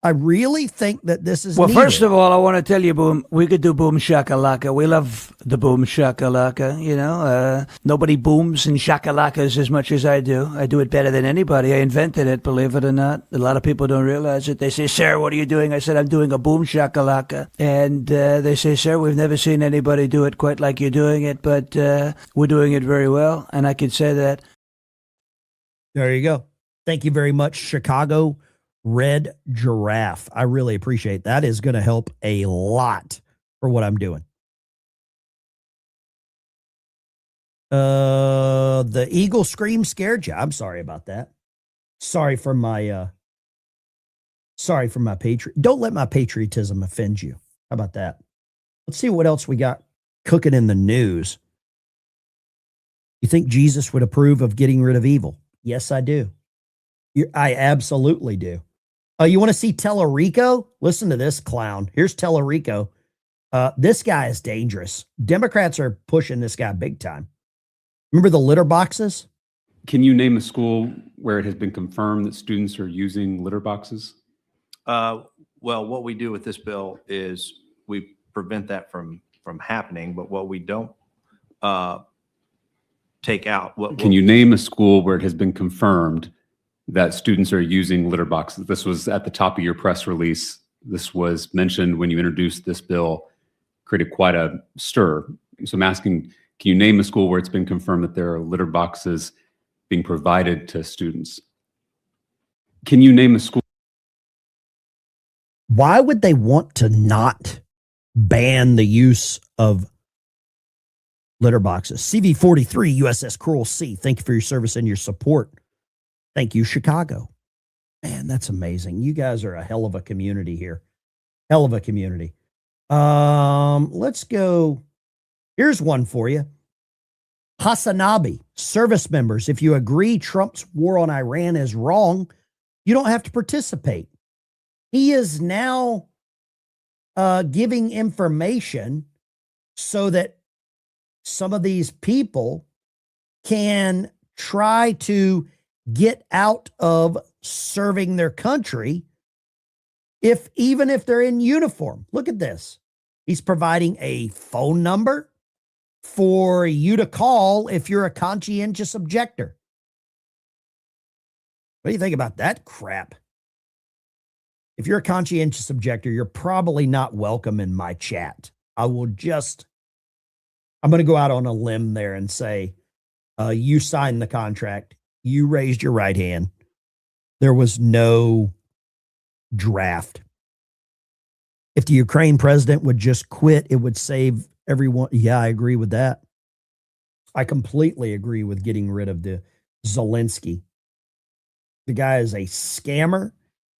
I really think that this is needed. First of all, I want to tell you, Boom, we could do Boom Shakalaka. We love the Boom Shakalaka, you know. Nobody booms and shakalakas as much as I do. I do it better than anybody. I invented it, believe it or not. A lot of people don't realize it. They say, sir, what are you doing? I said, I'm doing a Boom Shakalaka. And they say, sir, we've never seen anybody do it quite like you're doing it, but we're doing it very well. And I can say that. There you go. Thank you very much, Chicago Red Giraffe. I really appreciate that. Is going to help a lot for what I'm doing. The eagle scream scared you. I'm sorry about that. Sorry for my don't let my patriotism offend you. How about that? Let's see what else we got cooking in the news. You think Jesus would approve of getting rid of evil? Yes, I do. I absolutely do. You want to see Tellerico? Listen to this clown. Here's Tellerico. This guy is dangerous. Democrats are pushing this guy big time. Remember the litter boxes? Can you name a school where it has been confirmed that students are using litter boxes? Well, what we do with this bill is we prevent that from happening, but what we don't take out. Can you name a school where it has been confirmed that students are using litter boxes? This was at the top of your press release. This was mentioned when you introduced this bill, created quite a stir. So I'm asking, can you name a school where it's been confirmed that there are litter boxes being provided to students? Can you name a school? Why would they want to not ban the use of litter boxes? CV43 USS Cruel Sea. Thank you for your service and your support. Thank you, Chicago. Man, that's amazing. You guys are a hell of a community here. Hell of a community. Let's go. Here's one for you. Hasanabi, service members, if you agree Trump's war on Iran is wrong, You don't have to participate. He is now giving information so that some of these people can try to get out of serving their country even if they're in uniform. Look at this. He's providing a phone number for you to call if you're a conscientious objector. What do you think about that crap? If you're a conscientious objector, you're probably not welcome in my chat. I'm going to go out on a limb there and say, you signed the contract. You raised your right hand. There was no draft. If the Ukraine president would just quit, it would save everyone. Yeah, I agree with that. I completely agree with getting rid of the Zelensky. The guy is a scammer.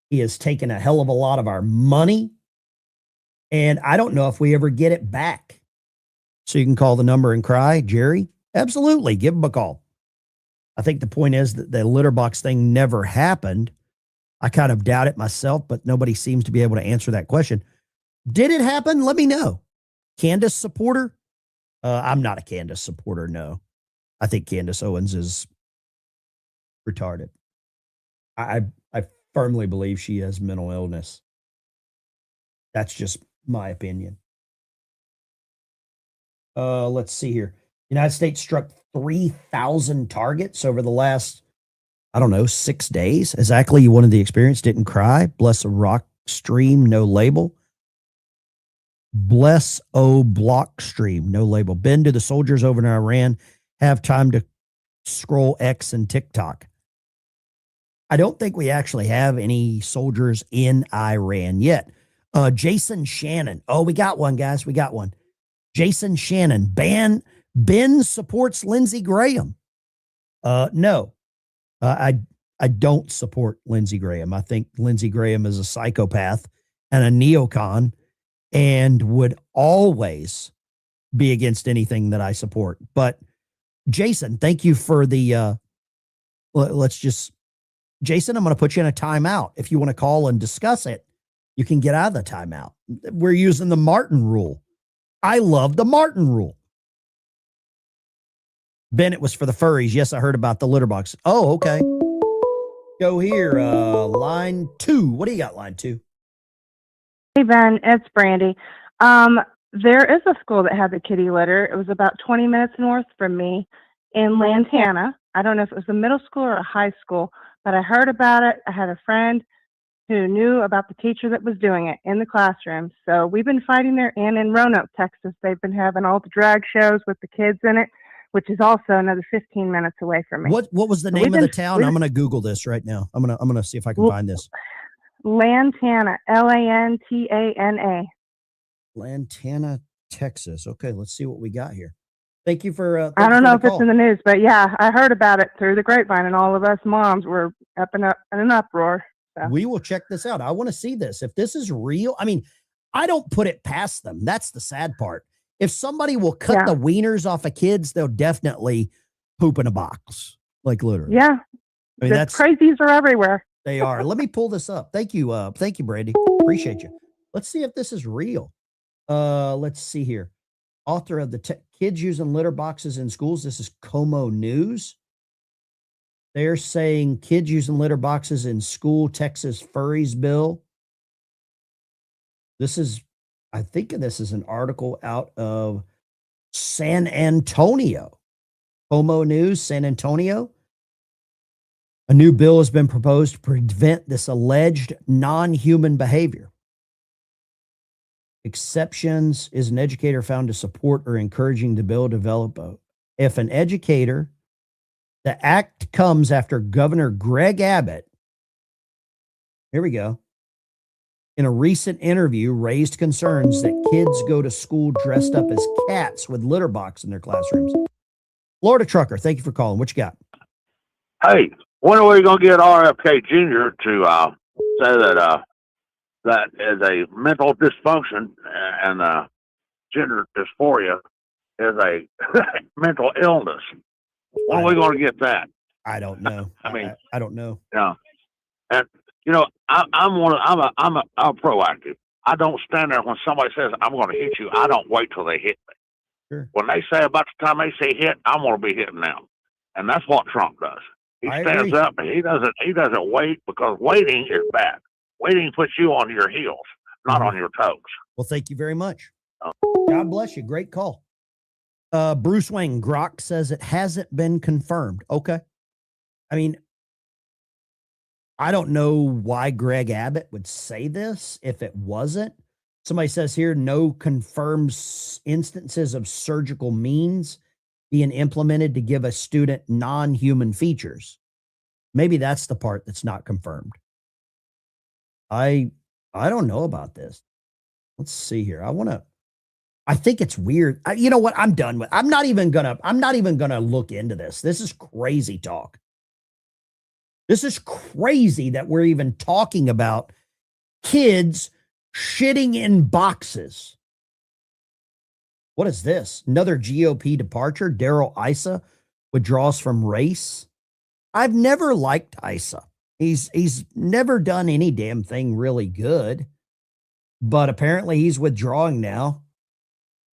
He has taken a hell of a lot of our money. And I don't know if we ever get it back. So you can call the number and cry, Jerry. Absolutely. Give him a call. I think the point is that the litter box thing never happened. I kind of doubt it myself, but nobody seems to be able to answer that question. Did it happen? Let me know. Candace supporter? I'm not a Candace supporter, no. I think Candace Owens is retarded. I firmly believe she has mental illness. That's just my opinion. Let's see here. United States struck 3,000 targets over the last, 6 days. Exactly. You wanted the experience. Didn't cry. Bless a rock stream. No label. Bless O block stream. No label. Been to the soldiers over in Iran. Have time to scroll X and TikTok. I don't think we actually have any soldiers in Iran yet. Jason Shannon. Oh, we got one, guys. We got one. Jason Shannon. Ben supports Lindsey Graham. No, I don't support Lindsey Graham. I think Lindsey Graham is a psychopath and a neocon and would always be against anything that I support. But Jason, thank you for the, Jason, I'm going to put you in a timeout. If you want to call and discuss it, you can get out of the timeout. We're using the Martin rule. I love the Martin rule. Bennett was for the furries. Yes, I heard about the litter box. Oh, okay. Go here. Line 2. What do you got, line 2? Hey, Ben, it's Brandy. There is a school that had the kitty litter. It was about 20 minutes north from me in Lantana. I don't know if it was a middle school or a high school, but I heard about it. I had a friend who knew about the teacher that was doing it in the classroom. So we've been fighting there, and in Roanoke, Texas, they've been having all the drag shows with the kids in it, which is also another 15 minutes away from me. What was the name of the town? I'm going to Google this right now. I'm going to see if I can find this. Lantana, Lantana. Lantana, Texas. Okay, let's see what we got here. Thank you for. I don't know if it's in the news, but yeah, I heard about it through the grapevine, and all of us moms were up in an uproar. So. We will check this out. I want to see this. If this is real, I mean, I don't put it past them. That's the sad part. If somebody will cut the wieners off of kids, they'll definitely poop in a box, like literally. Yeah, I mean, that's crazies are everywhere. They are. Let me pull this up. Thank you, Brandy. Appreciate you. Let's see if this is real. Let's see here. Author of the kids using litter boxes in schools. This is Como News. They're saying kids using litter boxes in school, Texas furries bill. I think this is an article out of San Antonio. Como News, San Antonio. A new bill has been proposed to prevent this alleged non-human behavior. Exceptions is an educator found to support or encouraging the bill develop. If an educator, the act comes after Governor Greg Abbott, here we go, in a recent interview raised concerns that kids go to school dressed up as cats with litter box in their classrooms. Florida Trucker, thank you for calling. What you got? Hey, when are we going to get RFK Jr. to say that that is a mental dysfunction and gender dysphoria is a mental illness? When are we going to get that? I don't know. I mean, I don't know. Yeah. And I'm proactive. I don't stand there when somebody says I'm going to hit you. I don't wait till they hit me. Sure. When they say about the time they say hit, I'm going to be hitting them, and that's what Trump does. He stands up and he doesn't wait, because waiting is bad. Waiting puts you on your heels, not on your toes. Well, thank you very much. God bless you. Great call. Bruce Wayne Grok says it hasn't been confirmed. Okay. I mean, I don't know why Greg Abbott would say this if it wasn't. Somebody says here, no confirmed instances of surgical means being implemented to give a student non-human features. Maybe that's the part that's not confirmed. I don't know about this. Let's see here. I think it's weird. You know what? I'm done with. I'm not even gonna look into this. This is crazy talk. This is crazy that we're even talking about kids shitting in boxes. What is this? Another GOP departure? Darrell Issa withdraws from race. I've never liked Issa. He's never done any damn thing really good, but apparently he's withdrawing now,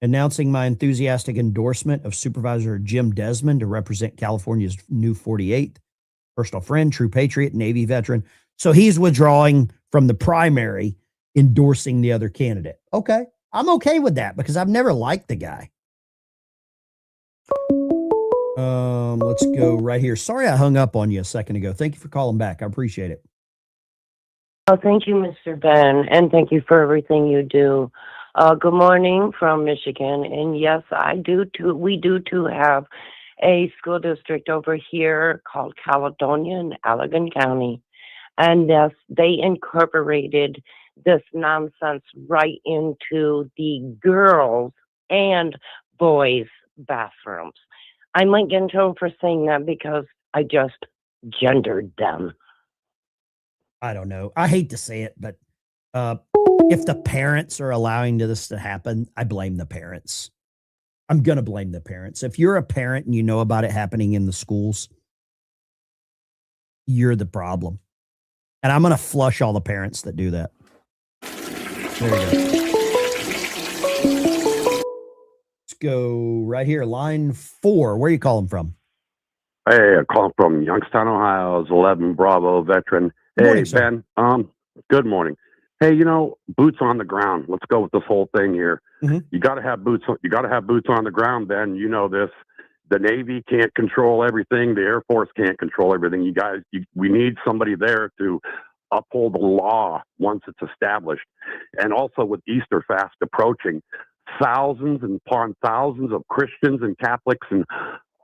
announcing my enthusiastic endorsement of Supervisor Jim Desmond to represent California's new 48th. Personal friend, true patriot, Navy veteran. So he's withdrawing from the primary, endorsing the other candidate. Okay. I'm okay with that because I've never liked the guy. Let's go right here. Sorry I hung up on you a second ago. Thank you for calling back. I appreciate it. Oh, thank you, Mr. Ben, and thank you for everything you do. Good morning from Michigan. And yes, we do too have a school district over here called Caledonia in Allegan County. And yes, they incorporated this nonsense right into the girls' and boys' bathrooms. I might get in trouble for saying that because I just gendered them. I don't know. I hate to say it, but if the parents are allowing this to happen, I blame the parents. I'm going to blame the parents. If you're a parent and you know about it happening in the schools, you're the problem. And I'm going to flush all the parents that do that. There you go. Let's go right here. Line 4. Where are you calling from? Hey, I'm calling from Youngstown, Ohio. It's 11 Bravo veteran. Hey, morning, sir. Ben. Good morning. Hey, boots on the ground. Let's go with this whole thing here. Mm-hmm. You got to have boots. You got to have boots on the ground, Ben. You know this. The Navy can't control everything. The Air Force can't control everything. You guys, we need somebody there to uphold the law once it's established. And also with Easter fast approaching, thousands and upon thousands of Christians and Catholics and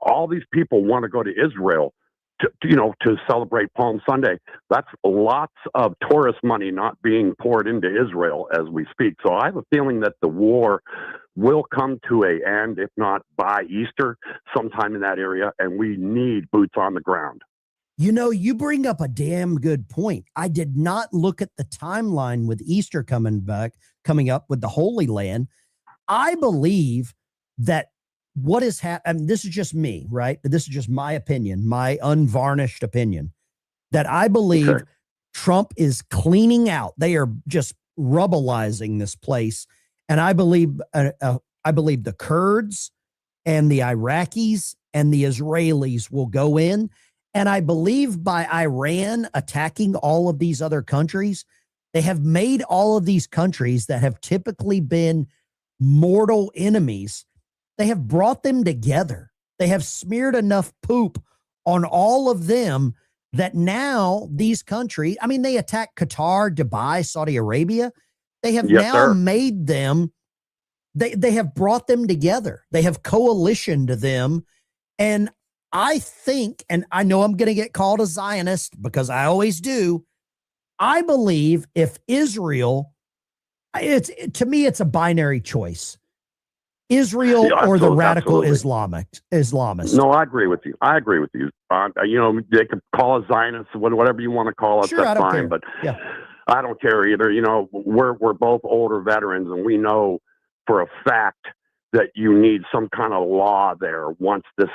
all these people want to go to Israel to celebrate Palm Sunday. That's lots of tourist money not being poured into Israel as we speak. So I have a feeling that the war will come to an end, if not by Easter, sometime in that area, and we need boots on the ground. You bring up a damn good point. I did not look at the timeline with Easter coming up with the Holy Land. I believe that what is happening, this is just me, right? This is just my opinion, my unvarnished opinion, that I believe Trump is cleaning out. They are just rubbleizing this place. And I believe the Kurds and the Iraqis and the Israelis will go in. And I believe by Iran attacking all of these other countries, they have made all of these countries that have typically been mortal enemies, they have brought them together. They have smeared enough poop on all of them that now these countries, I mean, they attacked Qatar, Dubai, Saudi Arabia. They have made them, they have brought them together. They have coalitioned them. And I think, and I know I'm going to get called a Zionist because I always do. I believe if Israel, to me, it's a binary choice. Israel or the radical Islamists. No, I agree with you. They could call us Zionists, whatever you want to call us. Sure, that's fine. care. But yeah. I don't care either. We're both older veterans, and we know for a fact that you need some kind of law there once this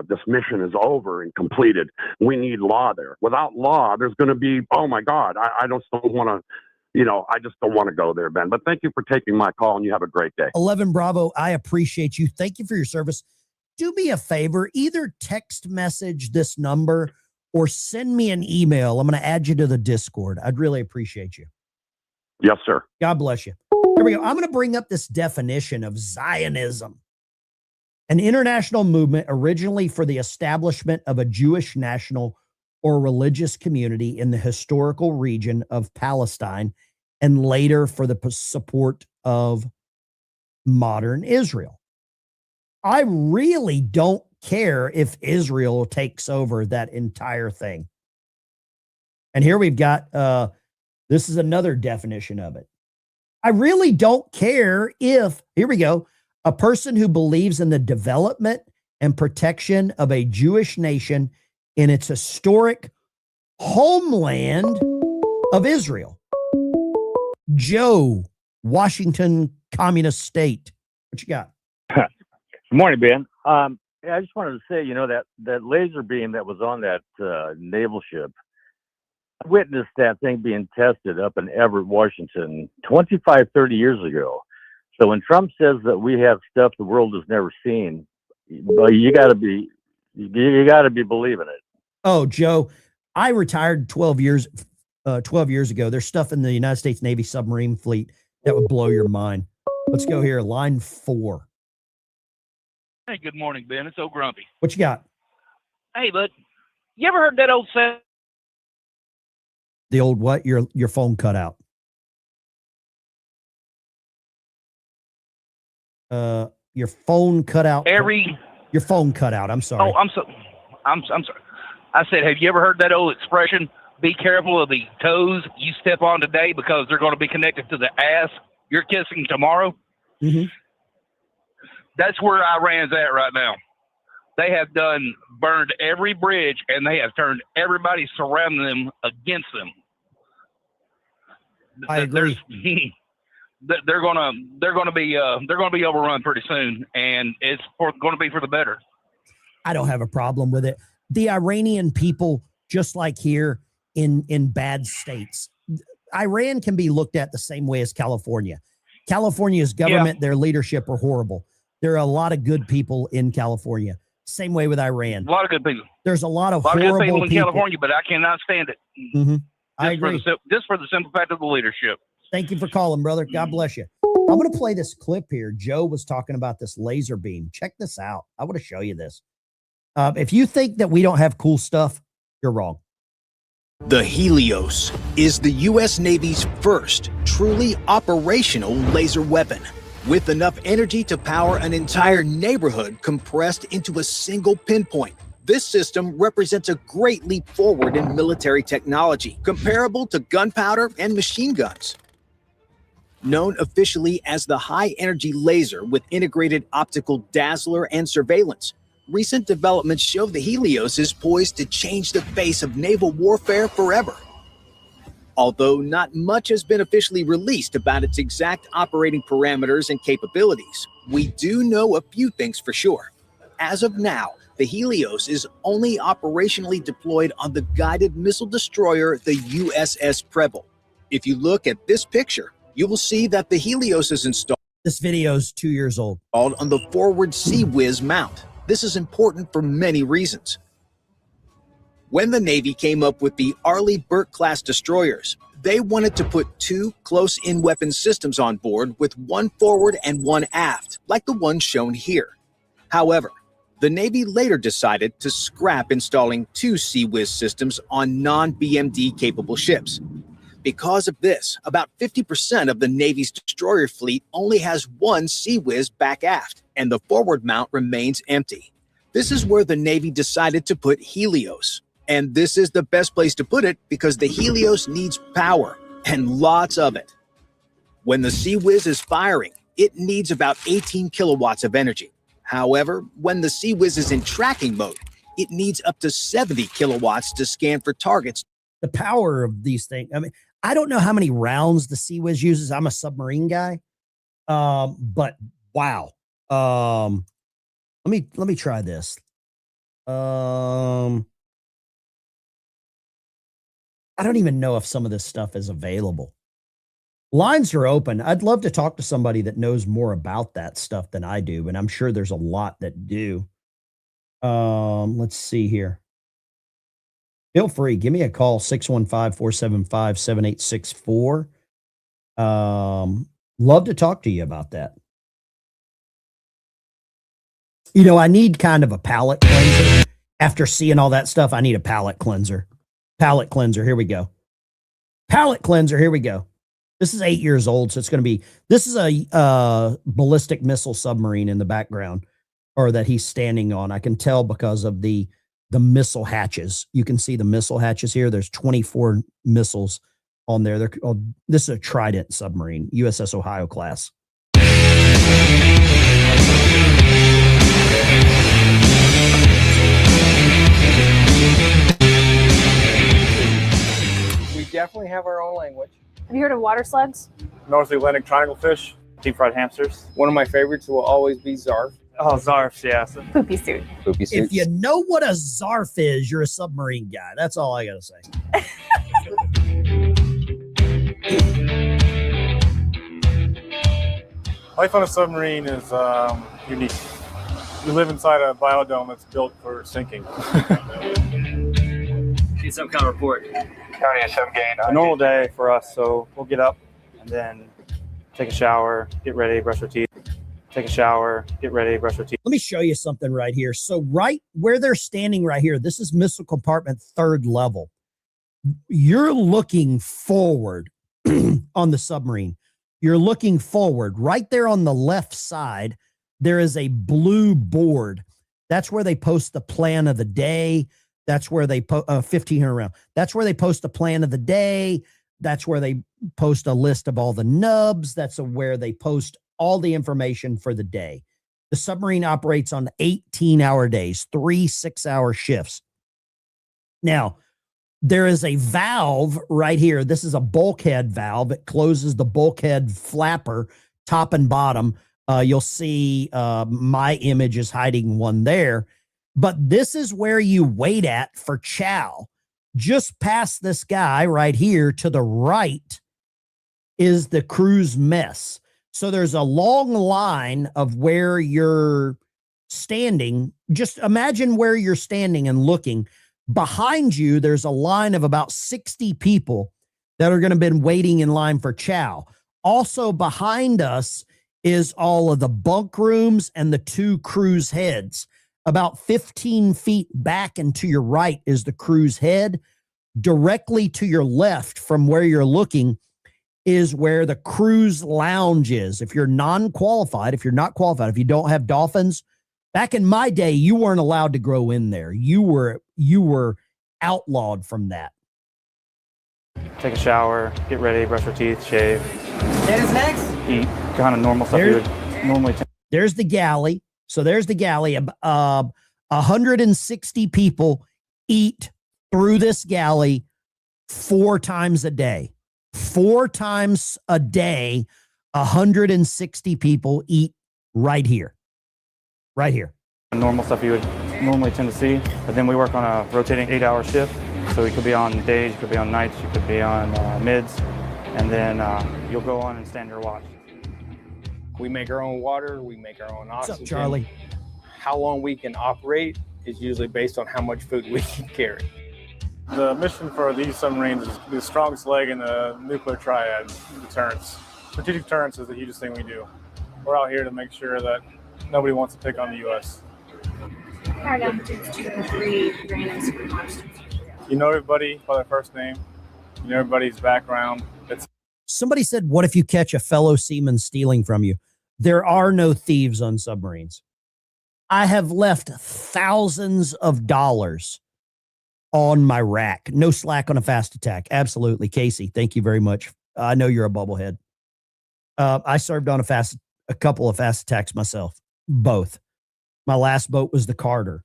this mission is over and completed. We need law there. Without law, there's going to be, oh my God, I just don't want to, I just don't want to go there, Ben. But thank you for taking my call, and you have a great day. 11 Bravo, I appreciate you. Thank you for your service. Do me a favor, either text message this number or send me an email. I'm going to add you to the Discord. I'd really appreciate you. Yes, sir. God bless you. Here we go. I'm going to bring up this definition of Zionism, an international movement originally for the establishment of a Jewish national or religious community in the historical region of Palestine, and later for the support of modern Israel. I really don't care if Israel takes over that entire thing. And here we've got, this is another definition of it. I really don't care if, here we go, a person who believes in the development and protection of a Jewish nation in its historic homeland of Israel. Joe, Washington Communist State. What you got? Good morning, Ben. Yeah, I just wanted to say, that laser beam that was on that naval ship, I witnessed that thing being tested up in Everett, Washington 25, 30 years ago. So when Trump says that we have stuff the world has never seen, well, you got to be believing it. Oh, Joe, I retired 12 years ago. There's stuff in the United States Navy submarine fleet that would blow your mind. Let's go here. Line 4. Hey, good morning, Ben. It's old Grumpy. What you got? Hey, bud, you ever heard that old saying? The old what? Your phone cut out. Your phone cut out. Your phone cut out. I'm sorry. Oh, I'm sorry. I said, have you ever heard that old expression? Be careful of the toes you step on today because they're going to be connected to the ass you're kissing tomorrow. Mm-hmm. That's where Iran's at right now. They have burned every bridge, and they have turned everybody surrounding them against them. I agree. They're gonna be overrun pretty soon, and it's going to be for the better. I don't have a problem with it. The Iranian people, just like here in bad states, Iran can be looked at the same way as California. California's government, their leadership are horrible. There are a lot of good people in California. Same way with Iran. A lot of good people. There's a lot of good horrible people in California, but I cannot stand it. Mm-hmm. I agree. Just for the simple fact of the leadership. Thank you for calling, brother. God bless you. I'm going to play this clip here. Joe was talking about this laser beam. Check this out. I want to show you this. If you think that we don't have cool stuff, you're wrong. The Helios is the U.S. Navy's first truly operational laser weapon, with enough energy to power an entire neighborhood compressed into a single pinpoint. This system represents a great leap forward in military technology, comparable to gunpowder and machine guns. Known officially as the high-energy laser with integrated optical dazzler and surveillance, recent developments show the Helios is poised to change the face of naval warfare forever. Although not much has been officially released about its exact operating parameters and capabilities, we do know a few things for sure. As of now, the Helios is only operationally deployed on the guided missile destroyer, the USS Preble. If you look at this picture, you will see that the Helios is installed. This video is 2 years old. On the forward Sea Whiz mount. This is important for many reasons. When the Navy came up with the Arleigh Burke-class destroyers, they wanted to put two close-in weapon systems on board with one forward and one aft, like the one shown here. However, the Navy later decided to scrap installing two Sea Whiz systems on non-BMD capable ships. Because of this, about 50% of the Navy's destroyer fleet only has one Sea Whiz back aft, and the forward mount remains empty. This is where the Navy decided to put Helios. And this is the best place to put it because the Helios needs power, and lots of it. When the Sea Whiz is firing, it needs about 18 kilowatts of energy. However, when the Sea Whiz is in tracking mode, it needs up to 70 kilowatts to scan for targets. The power of these things. I mean, I don't know how many rounds the Sea Whiz uses. I'm a submarine guy. But wow. Let me try this. I don't even know if some of this stuff is available. Lines are open. I'd love to talk to somebody that knows more about that stuff than I do, but I'm sure there's a lot that do. Let's see here. Feel free. Give me a call, 615-475-7864. Love to talk to you about that. You know, I need kind of a palate cleanser. After seeing all that stuff, I need a palate cleanser. Palate cleanser. Here we go. Palate cleanser. Here we go. This is 8 years old, so it's going to be, this is a ballistic missile submarine in the background, or that he's standing on. I can tell because of the missile hatches. You can see the missile hatches here. There's 24 missiles on there. This is a Trident submarine, USS Ohio class. We definitely have our own language. Have you heard of water slugs? North Atlantic triangle fish, deep fried hamsters. One of my favorites will always be zarf. Oh, zarfs, yeah. Poopy suit. Poopy suits. If you know what a zarf is, you're a submarine guy. That's all I got to say. Life on a submarine is unique. You live inside a biodome that's built for sinking. Need some kind of report. County of Gain. A normal day for us, so we'll get up and then take a shower, get ready, brush our teeth. Take a shower, get ready, brush our teeth. Let me show you something right here. So right where they're standing right here, this is missile compartment 3rd level. You're looking forward on the submarine. You're looking forward. Right there on the left side, there is a blue board. That's where they post the plan of the day. That's where they 1,500 round. That's where they post the plan of the day. That's where they post a list of all the nubs. That's where they post all the information for the day. The submarine operates on 18-hour days, 3 6-hour shifts. Now, there is a valve right here. This is a bulkhead valve. It closes the bulkhead flapper, top and bottom. You'll see my image is hiding one there. But this is where you wait at for chow. Just past this guy right here to the right is the crew's mess. So there's a long line of where you're standing. Just imagine where you're standing and looking. Behind you, there's a line of about 60 people that are going to be waiting in line for chow. Also behind us is all of the bunk rooms and the 2 crew's heads. About 15 feet back and to your right is the crew's head. Directly to your left from where you're looking is where the crew's lounge is. If you're non-qualified, if you're not qualified, if you don't have dolphins, back in my day, you weren't allowed to grow in there. You were outlawed from that. Take a shower, get ready, brush your teeth, shave. There's next. Eat kind of normal stuff you would normally. There's the galley. So there's the galley. 160 people eat through this galley 4 times a day. 4 times a day, 160 people eat right here. Right here. Normal stuff you would normally tend to see, but then we work on a rotating 8-hour shift. So we could be on days, you could be on nights, you could be on mids, and then you'll go on and stand your watch. We make our own water, we make our own oxygen. What's up, Charlie? How long we can operate is usually based on how much food we can carry. The mission for these submarines is the strongest leg in the nuclear triad, deterrence. Strategic deterrence is the hugest thing we do. We're out here to make sure that nobody wants to pick on the U.S. You know everybody by their first name. You know everybody's background. Somebody said, what if you catch a fellow seaman stealing from you? There are no thieves on submarines. I have left thousands of dollars on my rack. No slack on a fast attack. Absolutely. Casey, thank you very much. I know you're a bubblehead. I served on a couple of fast attacks myself. Both. My last boat was the Carter.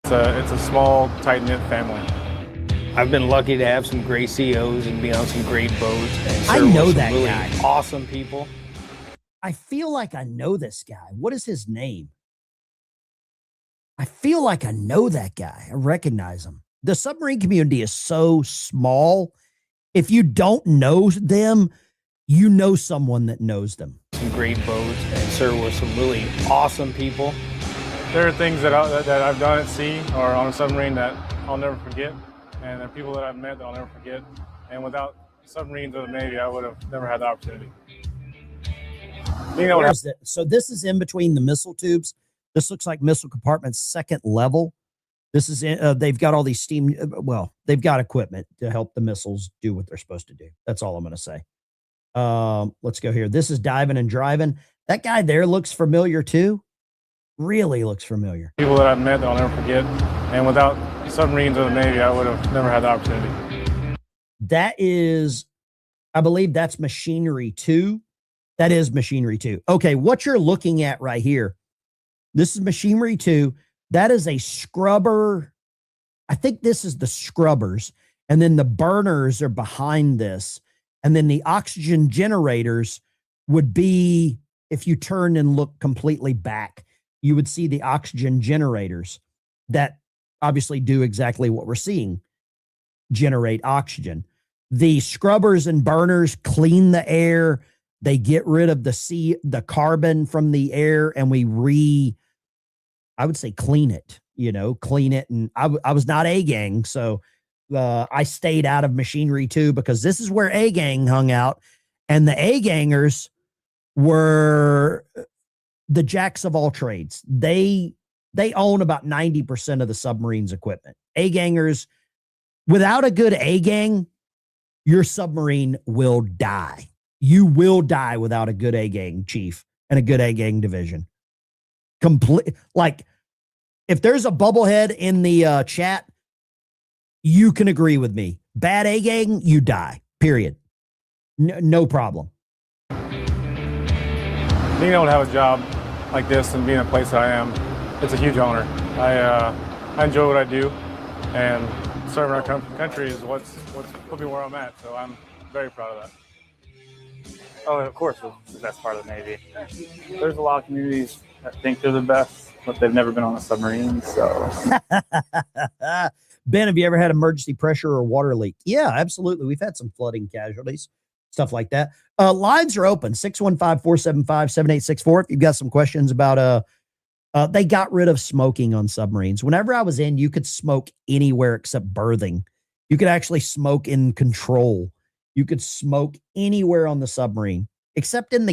It's a small, tight-knit family. I've been lucky to have some great CEOs and be on some great boats. And I know with some that really guy. Awesome people. I feel like I know this guy. What is his name? I feel like I know that guy. I recognize him. The submarine community is so small. If you don't know them, you know someone that knows them. Some great boats and serve with some really awesome people. There are things that I've done at sea or on a submarine that I'll never forget, and there are people that I've met that I'll never forget. And without submarines or the Navy, I would have never had the opportunity. So this is in between the missile tubes. This looks like missile compartment's second level. This is they've got all these steam. Well, they've got equipment to help the missiles do what they're supposed to do. That's all I'm going to say. Let's go here. This is diving and driving. That guy there looks familiar too. Really looks familiar. People that I've met that I'll never forget, and without submarines or the Navy, I would have never had the opportunity. That is, I believe that's machinery 2. That is machinery 2. Okay, what you're looking at right here, this is machinery 2. That is a scrubber. I think this is the scrubbers, and then the burners are behind this, and then the oxygen generators would be, if you turn and look completely back, you would see the oxygen generators that obviously do exactly what we're seeing, generate oxygen. The scrubbers and burners clean the air. They get rid of the carbon from the air, and I would say clean it, clean it. And I was not A-gang, so I stayed out of machinery 2 because this is where A-gang hung out, and the A-gangers were the jacks of all trades. They own about 90% of the submarine's equipment. A-gangers, without a good A-gang, your submarine will die. You will die without a good A-gang chief and a good A-gang division. Like, if there's a bubblehead in the chat, you can agree with me. Bad A-gang, you die. Period. No problem. Being able to have a job like this and being in a place that I am, it's a huge honor. I enjoy what I do, and serving our country is what's put me where I'm at. So I'm very proud of that. Oh, of course, it's the best part of the Navy. There's a lot of communities that think they're the best, but they've never been on a submarine, so. Ben, have you ever had emergency pressure or water leak? Yeah, absolutely. We've had some flooding casualties, stuff like that. Lines are open, 615-475-7864. If you've got some questions about, they got rid of smoking on submarines. Whenever I was in, you could smoke anywhere except berthing. You could actually smoke in control. You could smoke anywhere on the submarine, except in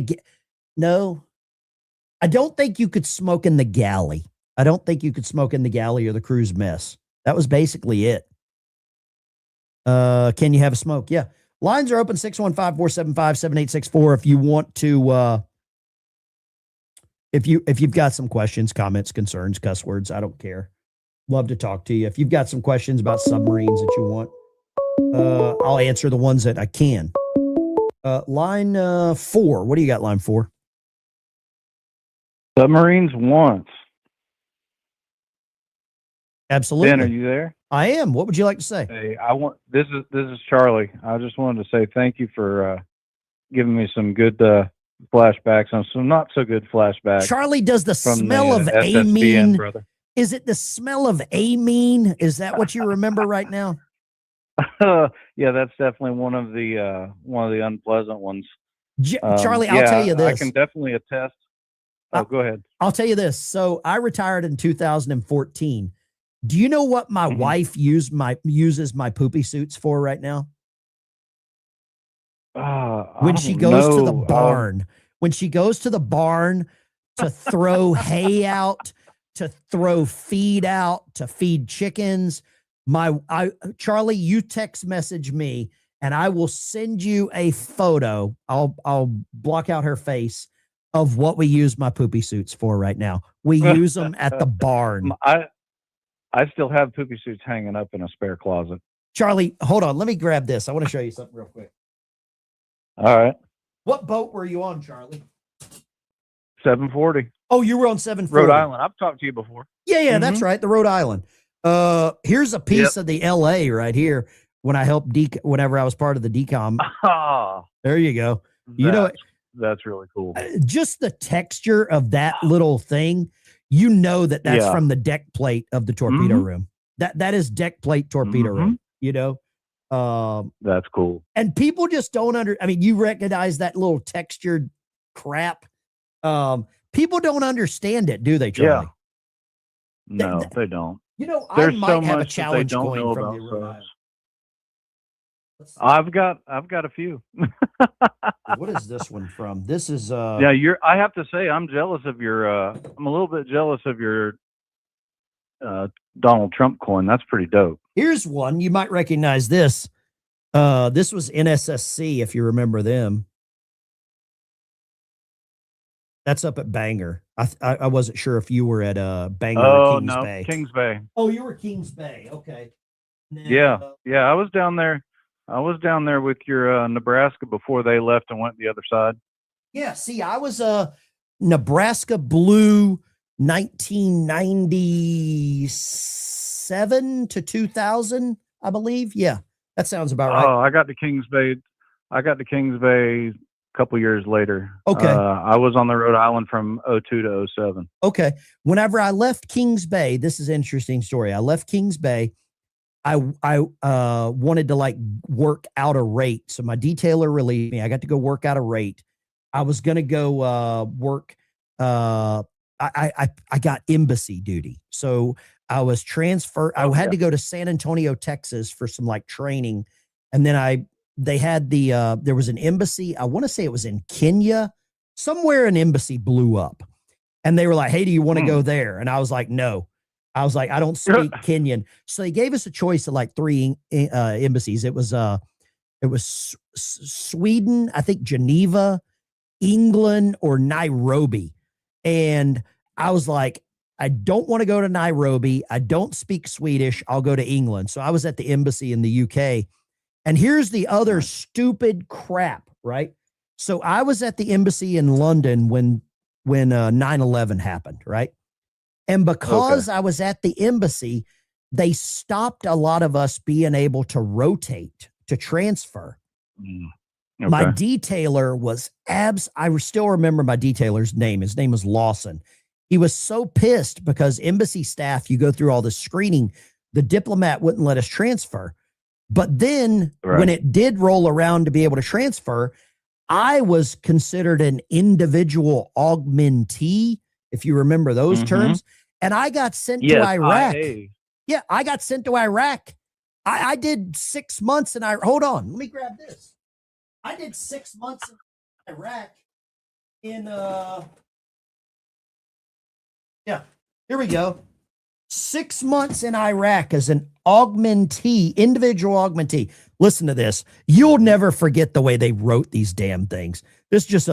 no, I don't think you could smoke in the galley. I don't think you could smoke in the galley or the crew's mess. That was basically it. Can you have a smoke? Yeah. Lines are open, 615-475-7864. If you want to, if you've got some questions, comments, concerns, cuss words, I don't care. Love to talk to you. If you've got some questions about submarines that you want, I'll answer the ones that I can. Line 4. What do you got, line 4? Submarines once. Absolutely. Ben, are you there? I am. What would you like to say? Hey, this is Charlie. I just wanted to say thank you for giving me some good flashbacks and some not so good flashbacks. Charlie, does the smell of amine, brother. Is it the smell of amine? Is that what you remember right now? Yeah, that's definitely one of the unpleasant ones. Charlie, I'll tell you this. I can definitely attest. Oh, go ahead. I'll tell you this. So I retired in 2014. Do you know what my wife uses my poopy suits for right now? When she goes to the barn. When she goes to the barn to throw hay out, to throw feed out, to feed chickens. Charlie, you text message me and I will send you a photo. I'll block out her face of what we use my poopy suits for right now. We use them at the barn. I still have poopy suits hanging up in a spare closet. Charlie, hold on. Let me grab this. I want to show you something real quick. All right. What boat were you on, Charlie? 740. Oh, you were on 740. Rhode Island. I've talked to you before. Yeah, that's right. The Rhode Island. Here's a piece of the LA right here when I helped whenever I was part of the decom. Oh, there you go. You know, that's really cool. Just the texture of that little thing, you know that's Yeah. from the deck plate of the torpedo Mhm. room. That is deck plate torpedo room. You know, That's cool. and people just don't I mean, you recognize that little textured crap. People don't understand it, do they, Charlie? No, they don't. You know, There's I might so have a much that they challenge don't coin know from about the Rhode subs. Island. I've got a few. What is this one from? This is Yeah, I have to say I'm jealous of your I'm a little bit jealous of your Donald Trump coin. That's pretty dope. Here's one. You might recognize this. This was NSSC, if you remember them. That's up at Bangor. I wasn't sure if you were at Bangor or Kings Bay. Kings Bay. Oh, you were Kings Bay. Okay. Then, Yeah. I was down there. I was down there with your Nebraska before they left and went the other side. Yeah. See, I was Nebraska Blue 1997 to 2000, I believe. Yeah, that sounds about right. Oh, I got to Kings Bay. A couple years later. Okay. I was on the Rhode Island from 02 to 07. Okay. Whenever I left Kings Bay, this is an interesting story. I left Kings Bay. I wanted to like work out a rate. So my detailer relieved me. I got to go work out a rate. I was going to go work. I got embassy duty. So I was transferred. I had to go to San Antonio, Texas for some like training. And then they had there was an embassy. I want to say it was in Kenya, somewhere an embassy blew up. And they were like, hey, do you want to go there? And I was like, no. I was like, I don't speak Kenyan. So they gave us a choice of like 3 embassies. It was Sweden, I think Geneva, England, or Nairobi. And I was like, I don't want to go to Nairobi. I don't speak Swedish. I'll go to England. So I was at the embassy in the UK. And here's the other stupid crap, right? So I was at the embassy in London when 9/11 happened, right? And because I was at the embassy, they stopped a lot of us being able to rotate, to transfer. My detailer was I still remember my detailer's name. His name was Lawson. He was so pissed because embassy staff, you go through all the screening, the diplomat wouldn't let us transfer. But then when it did roll around to be able to transfer, I was considered an individual augmentee, if you remember those terms. And I got sent to Iraq. Yeah, I got sent to Iraq. I did 6 months in Iraq. Hold on. Let me grab this. I did 6 months in Iraq in here we go. 6 months in Iraq as an augmentee, individual augmentee. Listen to this. You'll never forget the way they wrote these damn things. This is just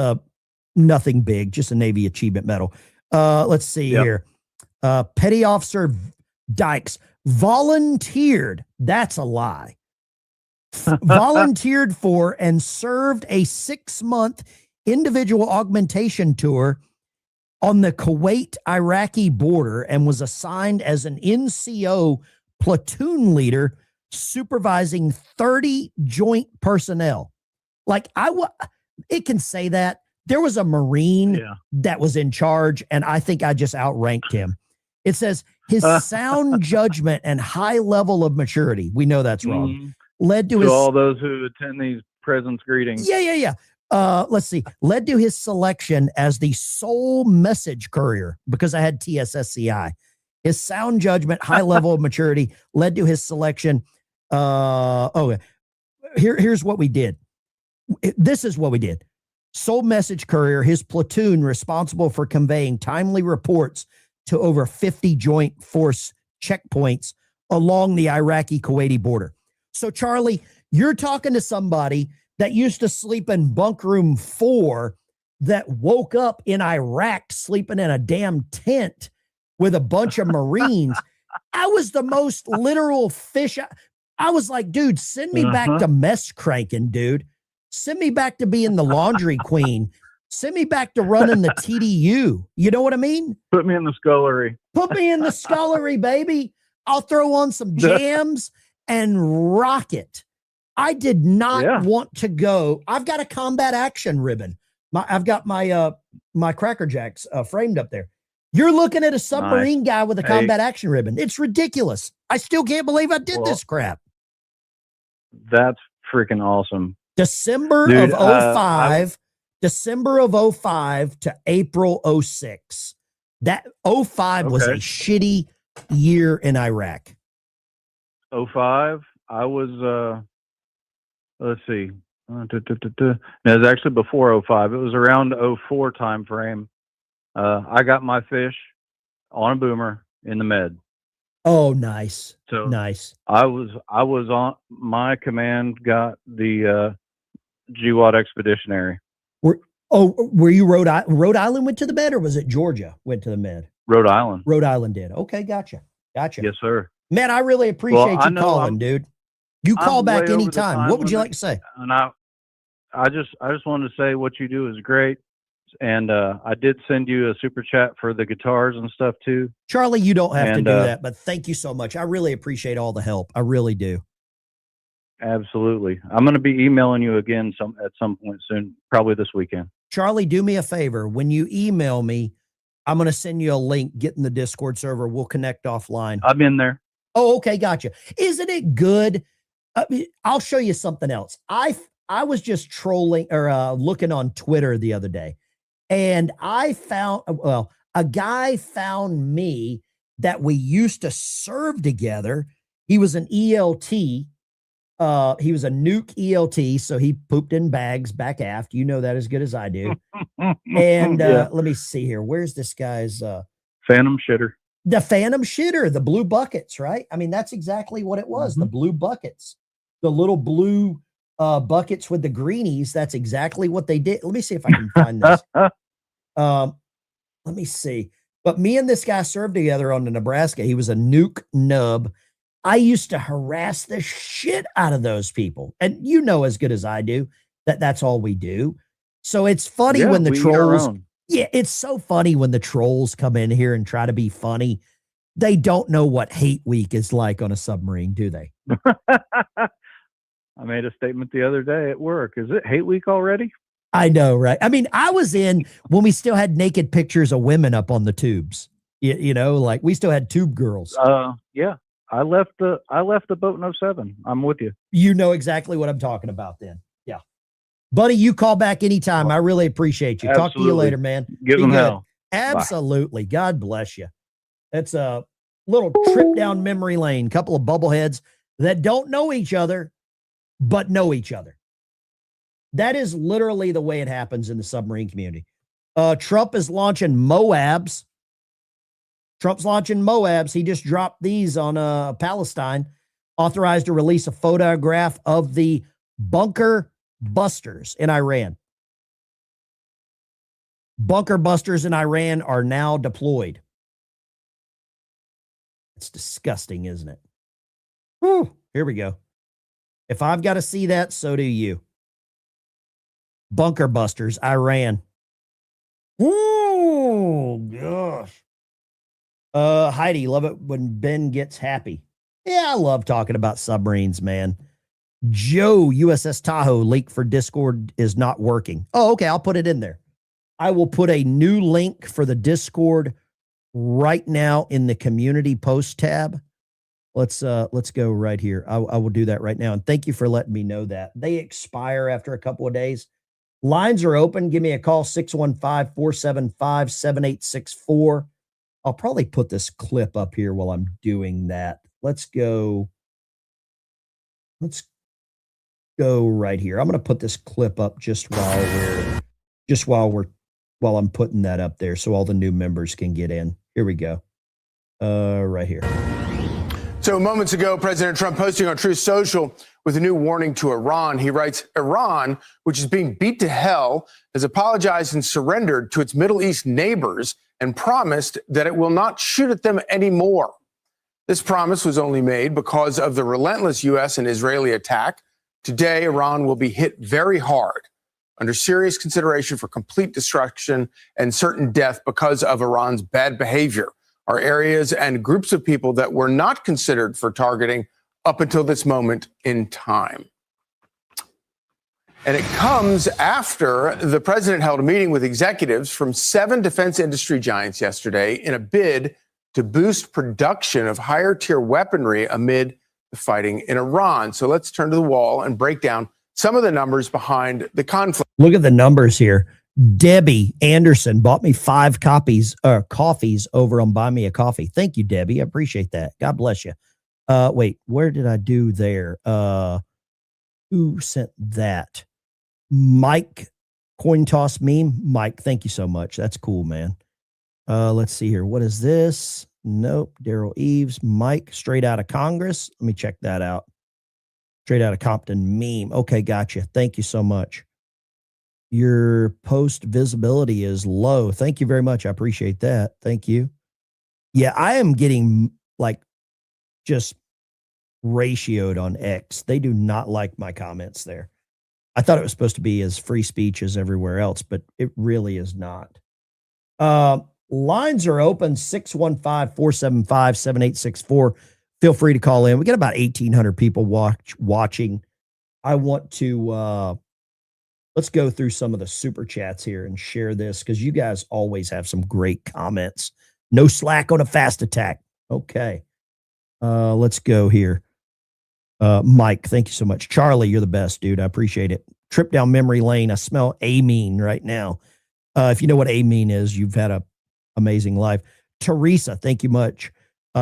nothing big, just a Navy Achievement Medal. Let's see here. Petty Officer Dykes volunteered. That's a lie. Volunteered for and served a 6-month individual augmentation tour on the Kuwait-Iraqi border and was assigned as an NCO platoon leader supervising 30 joint personnel. Like it can say that. There was a Marine that was in charge, and I think I just outranked him. It says his sound judgment and high level of maturity, we know that's wrong, led to all those who attend these President's greetings. Yeah. Let's see. Led to his selection as the sole message courier because I had TSSCI. His sound judgment, high level of maturity led to his selection. Here's what we did. This is what we did. Sole message courier, his platoon responsible for conveying timely reports to over 50 joint force checkpoints along the Iraqi-Kuwaiti border. So, Charlie, you're talking to somebody that used to sleep in bunk room 4 that woke up in Iraq sleeping in a damn tent with a bunch of Marines. I was the most literal fish. I was like, dude, send me back to mess cranking, dude. Send me back to being the laundry queen. Send me back to running the TDU. You know what I mean? Put me in the scullery. Put me in the scullery, baby. I'll throw on some jams and rock it. I did not want to go. I've got a combat action ribbon. I've got my my Cracker Jacks framed up there. You're looking at a submarine guy with a combat action ribbon. It's ridiculous. I still can't believe I did this crap. That's freaking awesome. December Dude, of 05, December of 05 to April 06. That 05 was a shitty year in Iraq. 05, I was, let's see. No, it was actually before 05. It was around 04 time frame. I got my fish on a boomer in the Med. Oh, nice. So nice. I was on my command, got the GWAT Expeditionary. Were you Rhode Island went to the Med, or was it Georgia went to the Med? Rhode Island. Rhode Island did. Okay, gotcha. Yes, sir. Man, I really appreciate you calling, dude. You call back way over the anytime. time What would you limit, like to say? And I just wanted to say what you do is great. And I did send you a super chat for the guitars and stuff too. Charlie, you don't have to do that, but thank you so much. I really appreciate all the help. I really do. Absolutely. I'm going to be emailing you again at some point soon, probably this weekend. Charlie, do me a favor. When you email me, I'm going to send you a link. Get in the Discord server. We'll connect offline. I'm in there. Oh, okay. Gotcha. Isn't it good? I'll show you something else. I was just trolling or looking on Twitter the other day, and I found, a guy found me that we used to serve together. He was an ELT. He was a nuke ELT, so he pooped in bags back aft. You know that as good as I do. And let me see here. Where's this guy's Phantom Shitter? The Phantom Shitter, the blue buckets, right? I mean, that's exactly what it was. The blue buckets, the little blue buckets with the greenies. That's exactly what they did. Let me see if I can find this. Let me see. But me and this guy served together on the Nebraska. He was a nuke nub. I used to harass the shit out of those people. And you know as good as I do that that's all we do. So it's funny when the trolls, it's so funny when the trolls come in here and try to be funny. They don't know what hate week is like on a submarine, do they? I made a statement the other day at work. Is it hate week already? I know, right? I mean, I was in when we still had naked pictures of women up on the tubes, you know, like we still had tube girls. Yeah. I left the boat in 07. I'm with you. You know exactly what I'm talking about then. Yeah. Buddy, you call back anytime. I really appreciate you. Talk to you later, man. Give them hell. Absolutely. Bye. God bless you. That's a little trip down memory lane. Couple of bubbleheads that don't know each other, but know each other. That is literally the way it happens in the submarine community. Trump is launching Moabs. Trump's launching Moabs. He just dropped these on Palestine, authorized to release a photograph of the bunker busters in Iran. Bunker busters in Iran are now deployed. It's disgusting, isn't it? Whew, here we go. If I've got to see that, so do you. Bunker busters, Iran. Oh, gosh. Heidi, love it when Ben gets happy. Yeah, I love talking about submarines, man. Joe, USS Tahoe, link for Discord is not working. Oh, okay, I'll put it in there. I will put a new link for the Discord right now in the community post tab. Let's go right here. I will do that right now. And thank you for letting me know that. They expire after a couple of days. Lines are open. Give me a call, 615-475-7864. I'll probably put this clip up here while I'm doing that. Let's go right here. I'm going to put this clip up while I'm putting that up there so all the new members can get in. Here we go. Right here. So moments ago, President Trump posting on Truth Social with a new warning to Iran. He writes, Iran, which is being beat to hell, has apologized and surrendered to its Middle East neighbors and promised that it will not shoot at them anymore. This promise was only made because of the relentless U.S. and Israeli attack. Today, Iran will be hit very hard, under serious consideration for complete destruction and certain death because of Iran's bad behavior. Are areas and groups of people that were not considered for targeting up until this moment in time. And it comes after the president held a meeting with executives from 7 defense industry giants yesterday in a bid to boost production of higher tier weaponry amid the fighting in Iran. So let's turn to the wall and break down some of the numbers behind the conflict. Look at the numbers here. Debbie Anderson bought me 5 coffees over on Buy Me a Coffee. Thank you, Debbie. I appreciate that. God bless you. Wait, where did I do there? Who sent that? Mike Coin Toss Meme. Mike, thank you so much. That's cool, man. Let's see here. What is this? Nope. Daryl Eves. Mike, straight out of Congress. Let me check that out. Straight out of Compton meme. Okay, gotcha. Thank you so much. Your post visibility is low. Thank you very much. I appreciate that. Thank you. Yeah, I am getting like just ratioed on X. They do not like my comments there. I thought it was supposed to be as free speech as everywhere else, but it really is not. Lines are open, 615-475-7864. Feel free to call in. We got about 1,800 people watching. I want to, let's go through some of the super chats here and share this because you guys always have some great comments. No slack on a fast attack. Okay. Let's go here. Mike, thank you so much. Charlie, you're the best, dude. I appreciate it. Trip down memory lane. I smell amine right now. If you know what amine is, you've had a amazing life. Teresa, thank you much.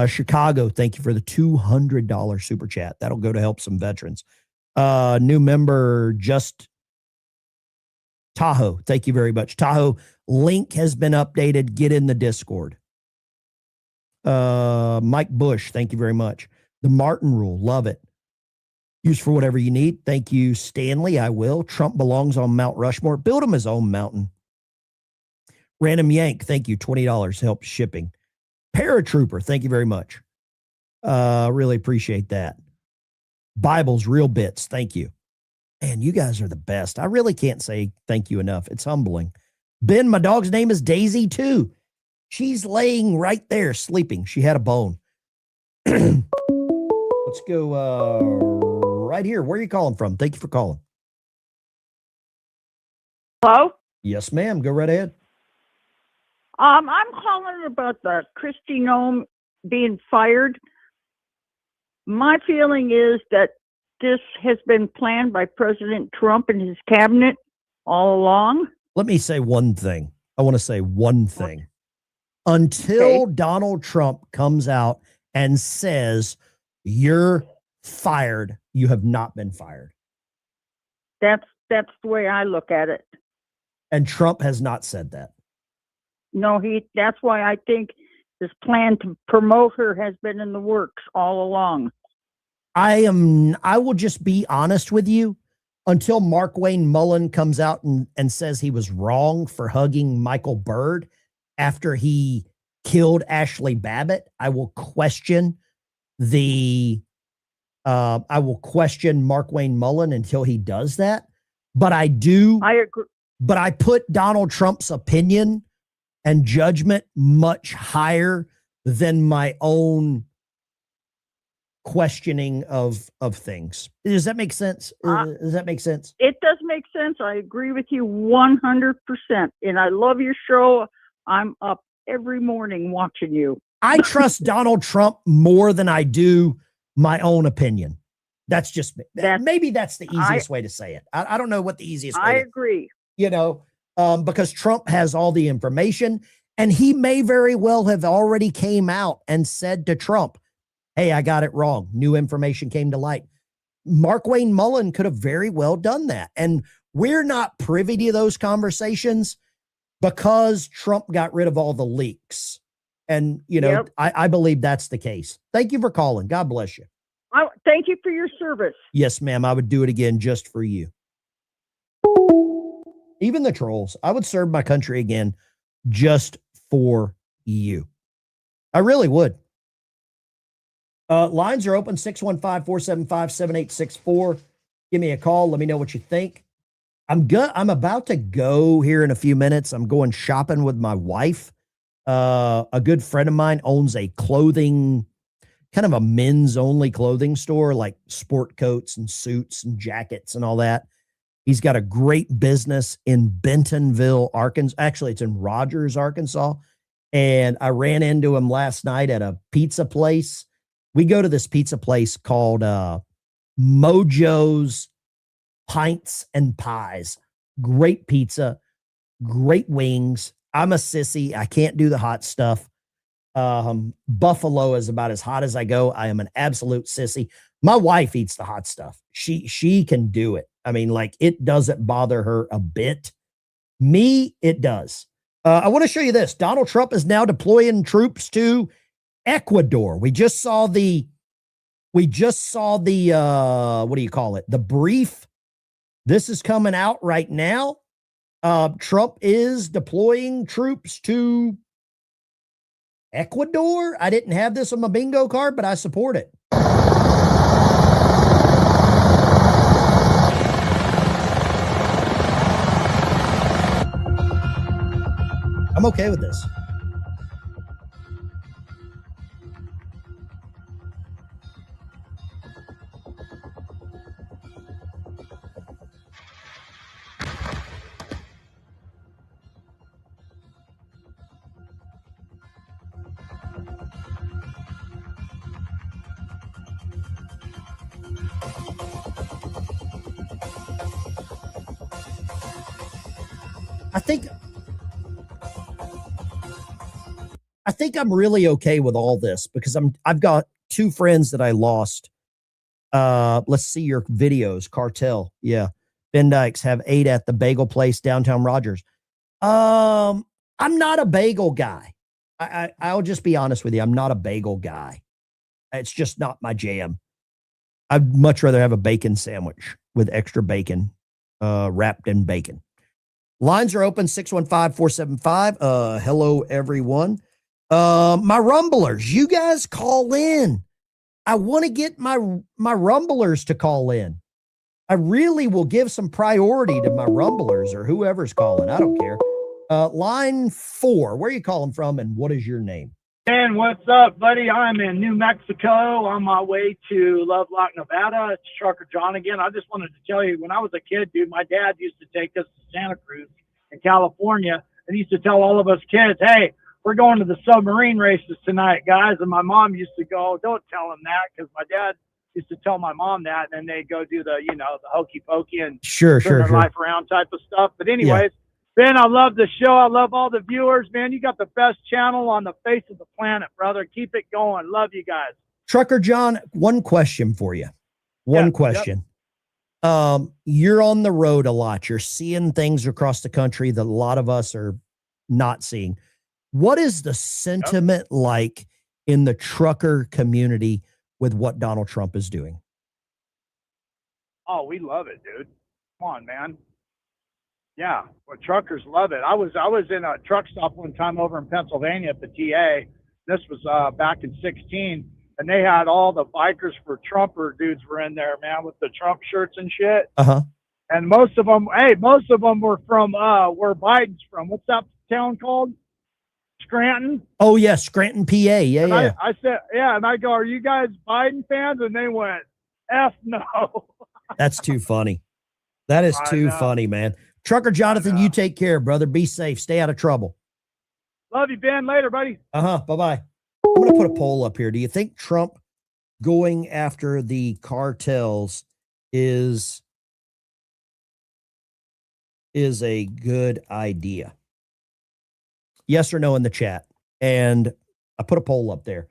Chicago, thank you for the $200 super chat. That'll go to help some veterans. New member, just Tahoe. Thank you very much. Tahoe, link has been updated. Get in the Discord. Mike Bush, thank you very much. The Martin rule, love it. Use for whatever you need. Thank you, Stanley. I will. Trump belongs on Mount Rushmore. Build him his own mountain. Random Yank, thank you. $20 help shipping. Paratrooper, thank you very much. Really appreciate that. Bibles, real bits, thank you. Man, you guys are the best. I really can't say thank you enough. It's humbling. Ben, my dog's name is Daisy too. She's laying right there sleeping. She had a bone. Let's go right here. Where are you calling from? Thank you for calling. Hello? Yes, ma'am. Go right ahead. I'm calling about the Kristi Noem being fired. My feeling is that this has been planned by President Trump and his cabinet all along. Let me say one thing. I want to say one thing. Until Donald Trump comes out and says, you're fired, you have not been fired. That's the way I look at it. And Trump has not said that. No, that's why I think this plan to promote her has been in the works all along. I will just be honest with you. Until Mark Wayne Mullen comes out and says he was wrong for hugging Michael Byrd after he killed Ashley Babbitt, I will question Mark Wayne Mullen until he does that. But I agree. But I put Donald Trump's opinion and judgment much higher than my own questioning of things. Does that make sense? Does that make sense? It does make sense. I agree with you 100%. And I love your show. I'm up every morning watching you. I trust Donald Trump more than I do my own opinion. That's just maybe that's the easiest way to say it. I don't know what the easiest way. I agree. Because Trump has all the information and he may very well have already came out and said to Trump, hey, I got it wrong. New information came to light. Mark Wayne Mullen could have very well done that. And we're not privy to those conversations because Trump got rid of all the leaks. And, I believe that's the case. Thank you for calling. God bless you. Thank you for your service. Yes, ma'am. I would do it again just for you. Even the trolls. I would serve my country again just for you. I really would. Lines are open, 615-475-7864. Give me a call. Let me know what you think. I'm about to go here in a few minutes. I'm going shopping with my wife. A good friend of mine owns a clothing, kind of a men's only clothing store, like sport coats and suits and jackets and all that. He's got a great business in Bentonville, Arkansas. Actually, it's in Rogers, Arkansas. And I ran into him last night at a pizza place. We go to this pizza place called Mojo's Pints and Pies. Great pizza, great wings. I'm a sissy. I can't do the hot stuff. Buffalo is about as hot as I go. I am an absolute sissy. My wife eats the hot stuff. She can do it. I mean, like, it doesn't bother her a bit. Me, it does. I want to show you this. Donald Trump is now deploying troops to Ecuador. We just saw the what do you call it? The brief. This is coming out right now. Trump is deploying troops to Ecuador. I didn't have this on my bingo card, but I support it. I'm okay with this. I think I'm really okay with all this because I've got two friends that I lost. Let's see your videos. Cartel. Yeah. Ben Dykes have 8 at the bagel place downtown Rogers. I'm not a bagel guy. I'll just be honest with you. I'm not a bagel guy. It's just not my jam. I'd much rather have a bacon sandwich with extra bacon, wrapped in bacon. Lines are open, 615-475. Hello, everyone. My rumblers, you guys call in. I want to get my rumblers to call in. I really will give some priority to my rumblers or whoever's calling. I don't care. Line 4, where are you calling from and what is your name? Dan, what's up, buddy? I'm in New Mexico on my way to Lovelock, Nevada. It's Trucker John again. I just wanted to tell you, when I was a kid, dude, my dad used to take us to Santa Cruz in California and he used to tell all of us kids, hey, we're going to the submarine races tonight, guys. And my mom used to go, don't tell him that, because my dad used to tell my mom that, and then they'd go do the, the hokey pokey and turn their life around type of stuff. But anyways, Ben, I love the show. I love all the viewers, man. You got the best channel on the face of the planet, brother. Keep it going. Love you guys. Trucker John, one question for you. One question. You're on the road a lot. You're seeing things across the country that a lot of us are not seeing. What is the sentiment like in the trucker community with what Donald Trump is doing? Oh, we love it, dude. Come on, man. Yeah, well, truckers love it. I was in a truck stop one time over in Pennsylvania at the TA. This was back in 2016, and they had all the bikers for Trumper dudes were in there, man, with the Trump shirts and shit. And most of them were from where Biden's from. What's that town called? Scranton. Oh yeah, Scranton, PA. Yeah, and yeah. I said, yeah, and I go, are you guys Biden fans? And they went, F no. That's too funny. That is too funny, man. Trucker Jonathan, you take care, brother. Be safe. Stay out of trouble. Love you, Ben. Later, buddy. Bye-bye. I'm going to put a poll up here. Do you think Trump going after the cartels is a good idea? Yes or no in the chat. And I put a poll up there.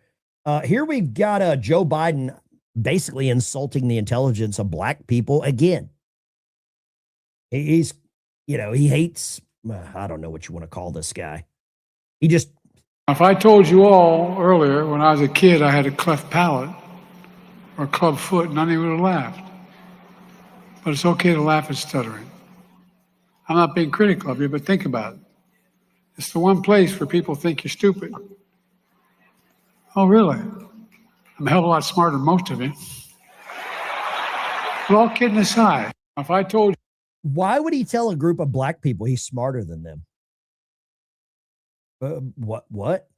Here we've got Joe Biden basically insulting the intelligence of black people again. He's, he hates, I don't know what you want to call this guy. He just. If I told you all earlier when I was a kid I had a cleft palate or a club foot, none of you would have laughed. But it's okay to laugh at stuttering. I'm not being critical of you, but think about it. It's the one place where people think you're stupid. Oh, really? I'm a hell of a lot smarter than most of you. But all kidding aside, if I told you. Why would he tell a group of black people he's smarter than them? What?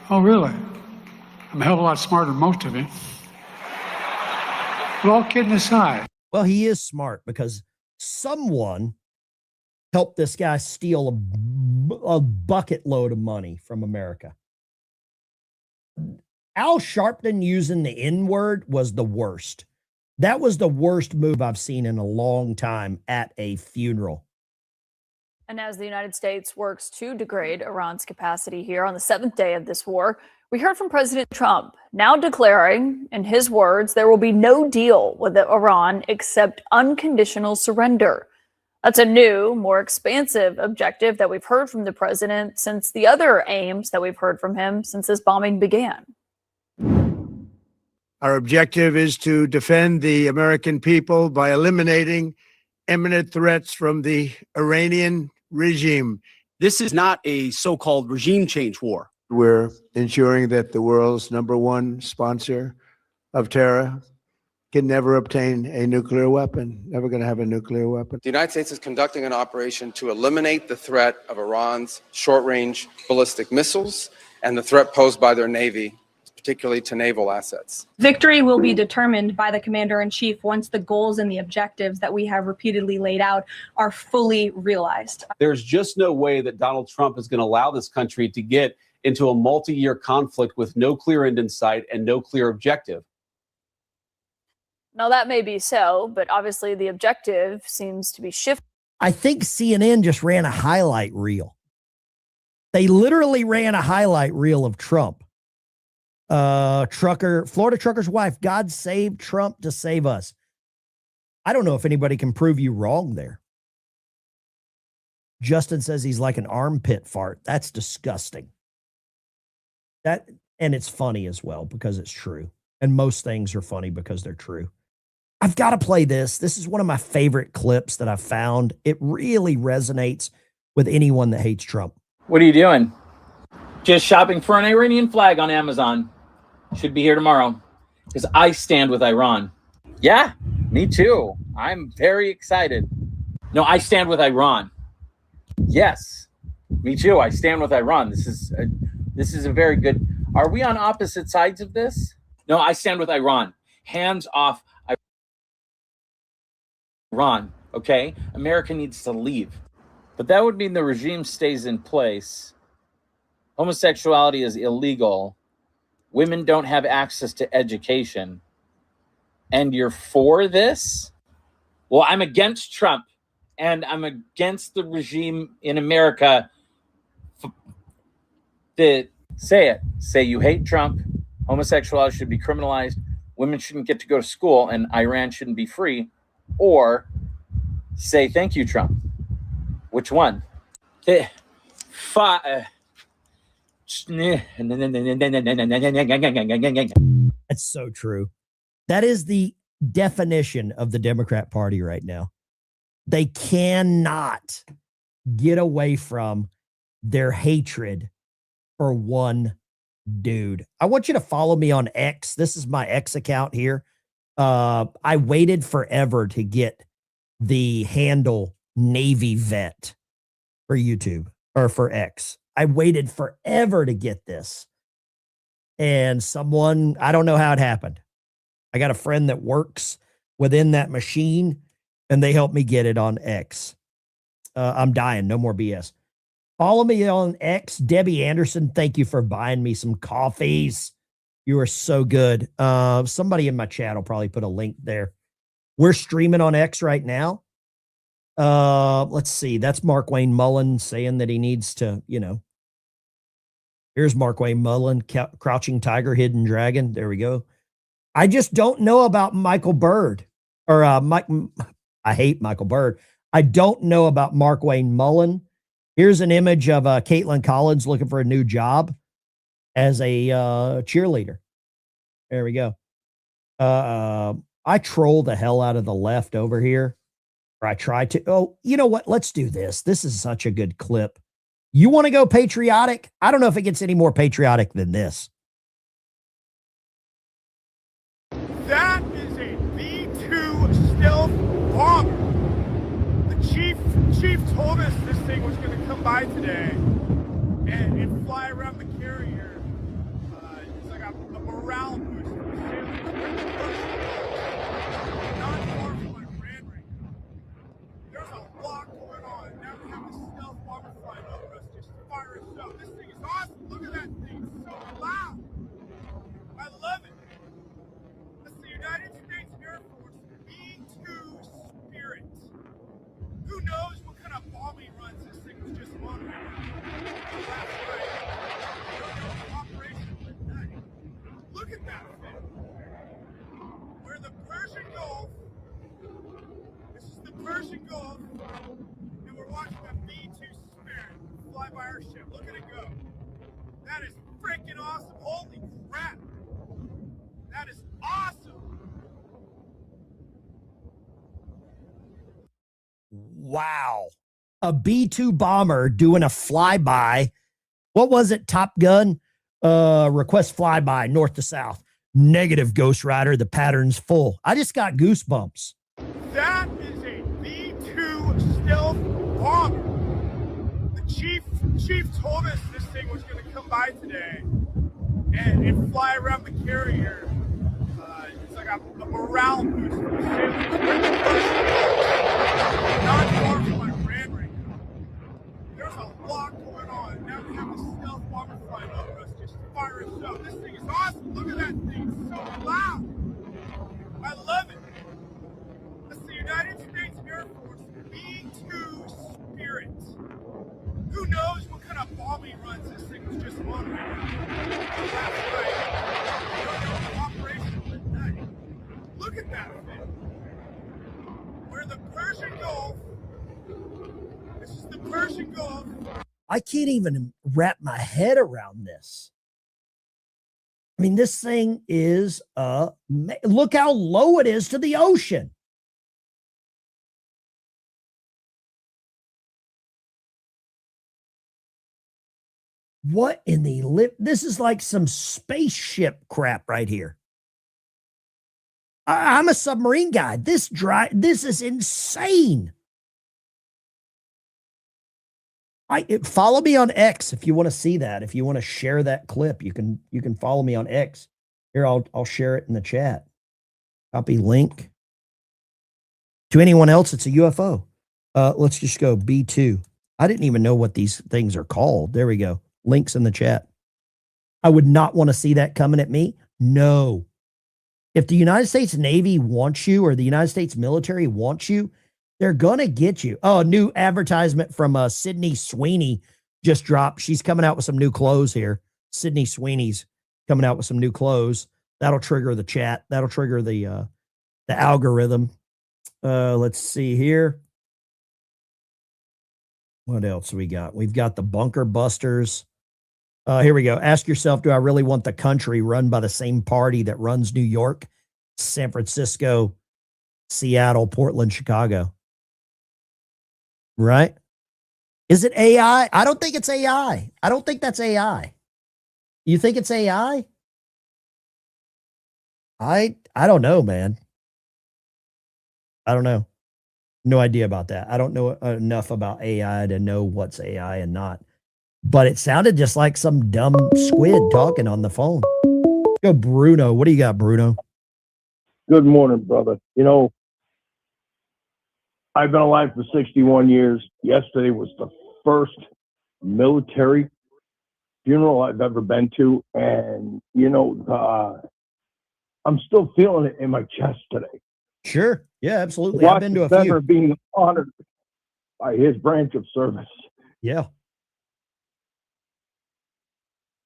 Oh, really? I'm a hell of a lot smarter than most of you. But all kidding aside. Well, he is smart because someone helped this guy steal a bucket load of money from America. Al Sharpton using the N-word was the worst. That was the worst move I've seen in a long time at a funeral. And as the United States works to degrade Iran's capacity here on the 7th day of this war, we heard from President Trump now declaring, in his words, there will be no deal with Iran except unconditional surrender. That's a new, more expansive objective that we've heard from the president since the other aims that we've heard from him since this bombing began. Our objective is to defend the American people by eliminating imminent threats from the Iranian regime. This is not a so-called regime change war. We're ensuring that the world's #1 sponsor of terror can never obtain a nuclear weapon, never going to have a nuclear weapon. The United States is conducting an operation to eliminate the threat of Iran's short-range ballistic missiles and the threat posed by their Navy, particularly to naval assets. Victory will be determined by the commander-in-chief once the goals and the objectives that we have repeatedly laid out are fully realized. There's just no way that Donald Trump is going to allow this country to get into a multi-year conflict with no clear end in sight and no clear objective. Now, that may be so, but obviously the objective seems to be shifting. I think CNN just ran a highlight reel. They literally ran a highlight reel of Trump. Florida trucker's wife, God save Trump to save us. I don't know if anybody can prove you wrong there. Justin says he's like an armpit fart. That's disgusting. And it's funny as well because it's true. And most things are funny because they're true. I've got to play this. This is one of my favorite clips that I've found. It really resonates with anyone that hates Trump. What are you doing? Just shopping for an Iranian flag on Amazon. Should be here tomorrow because I stand with Iran. Yeah, me too. I'm very excited. No, I stand with Iran. Yes, me too. I stand with Iran. This is a very good. Are we on opposite sides of this? No, I stand with Iran. Hands off Iran. Okay, America needs to leave, but that would mean the regime stays in place. Homosexuality is illegal. Women don't have access to education. And you're for this? Well, I'm against Trump and I'm against the regime in America. Say it. Say you hate Trump. Homosexuality should be criminalized. Women shouldn't get to go to school and Iran shouldn't be free. Or say thank you, Trump. Which one? That's so true. That is the definition of the Democrat Party right now. They cannot get away from their hatred for one dude. I want you to follow me on X. This is my X account here. I waited forever to get the handle Navy Vet for YouTube or for X. I waited forever to get this. And someone, I don't know how it happened. I got a friend that works within that machine and they helped me get it on X. I'm dying. No more BS. Follow me on X. Debbie Anderson, thank you for buying me some coffees. You are so good. Somebody in my chat will probably put a link there. We're streaming on X right now. Let's see. That's Mark Wayne Mullen saying that he needs to, here's Mark Wayne Mullen, Crouching Tiger, Hidden Dragon. There we go. I just don't know about Michael Bird or Mike. I hate Michael Bird. I don't know about Mark Wayne Mullen. Here's an image of Caitlin Collins looking for a new job as a cheerleader. There we go. I troll the hell out of the left over here. Or I try to. Oh, you know what? Let's do this. This is such a good clip. You want to go patriotic? I don't know if it gets any more patriotic than this. That is a B-2 stealth bomber. The chief told us this thing was going to come by today and fly around the carrier. It's like a morale booster. Not far from on right now. Last night, Operation Midnight. Look at that thing. We're in the Persian Gulf. This is the Persian Gulf. And we're watching a B-2 Spirit fly by our ship. Look at it go. That is freaking awesome. Holy crap. That is awesome. Wow. A B-2 bomber doing a flyby. What was it? Top Gun? Request flyby north to south. Negative, Ghost Rider. The pattern's full. I just got goosebumps. That is a B-2 stealth bomber. The chief told us this thing was going to come by today and fly around the carrier. It's like a morale boost for the sailors. Not far from my brand right now. There's a lot going on. Now we have the stealth bomber flying over us, just fire us up. This thing is awesome. Look at that thing. It's so loud. I love it. That's the United States Air Force B-2 Spirit. Who knows what kind of bombing runs this thing was just on right now. Last night, Operation Midnight. Look at that thing. We're in the Persian Gulf. This is the Persian Gulf. I can't even wrap my head around this. I mean, this thing is look how low it is to the ocean. What in the this is like some spaceship crap right here. I'm a submarine guy. This is insane. Follow me on X if you want to see that. If you want to share that clip, you can follow me on X. Here, I'll share it in the chat. Copy link. To anyone else, it's a UFO. Let's just go B2. I didn't even know what these things are called. There we go. Links in the chat. I would not want to see that coming at me. No. If the United States Navy wants you or the United States military wants you, they're going to get you. Oh, new advertisement from Sydney Sweeney just dropped. She's coming out with some new clothes here. Sydney Sweeney's coming out with some new clothes. That'll trigger the chat. That'll trigger the algorithm. Let's see here. What else we got? We've got the bunker busters. Here we go. Ask yourself, do I really want the country run by the same party that runs New York, San Francisco, Seattle, Portland, Chicago? Right? Is it AI? I don't think it's AI. I don't think that's AI. You think it's AI? I don't know, man. I don't know. No idea about that. I don't know enough about AI to know what's AI and not. But it sounded just like some dumb squid talking on the phone. Go, Bruno. What do you got, Bruno? Good morning, brother. You know, I've been alive for 61 years. Yesterday was the first military funeral I've ever been to. And, you know, I'm still feeling it in my chest today. Sure. Yeah, absolutely. I've been to a few. Being honored by his branch of service. Yeah.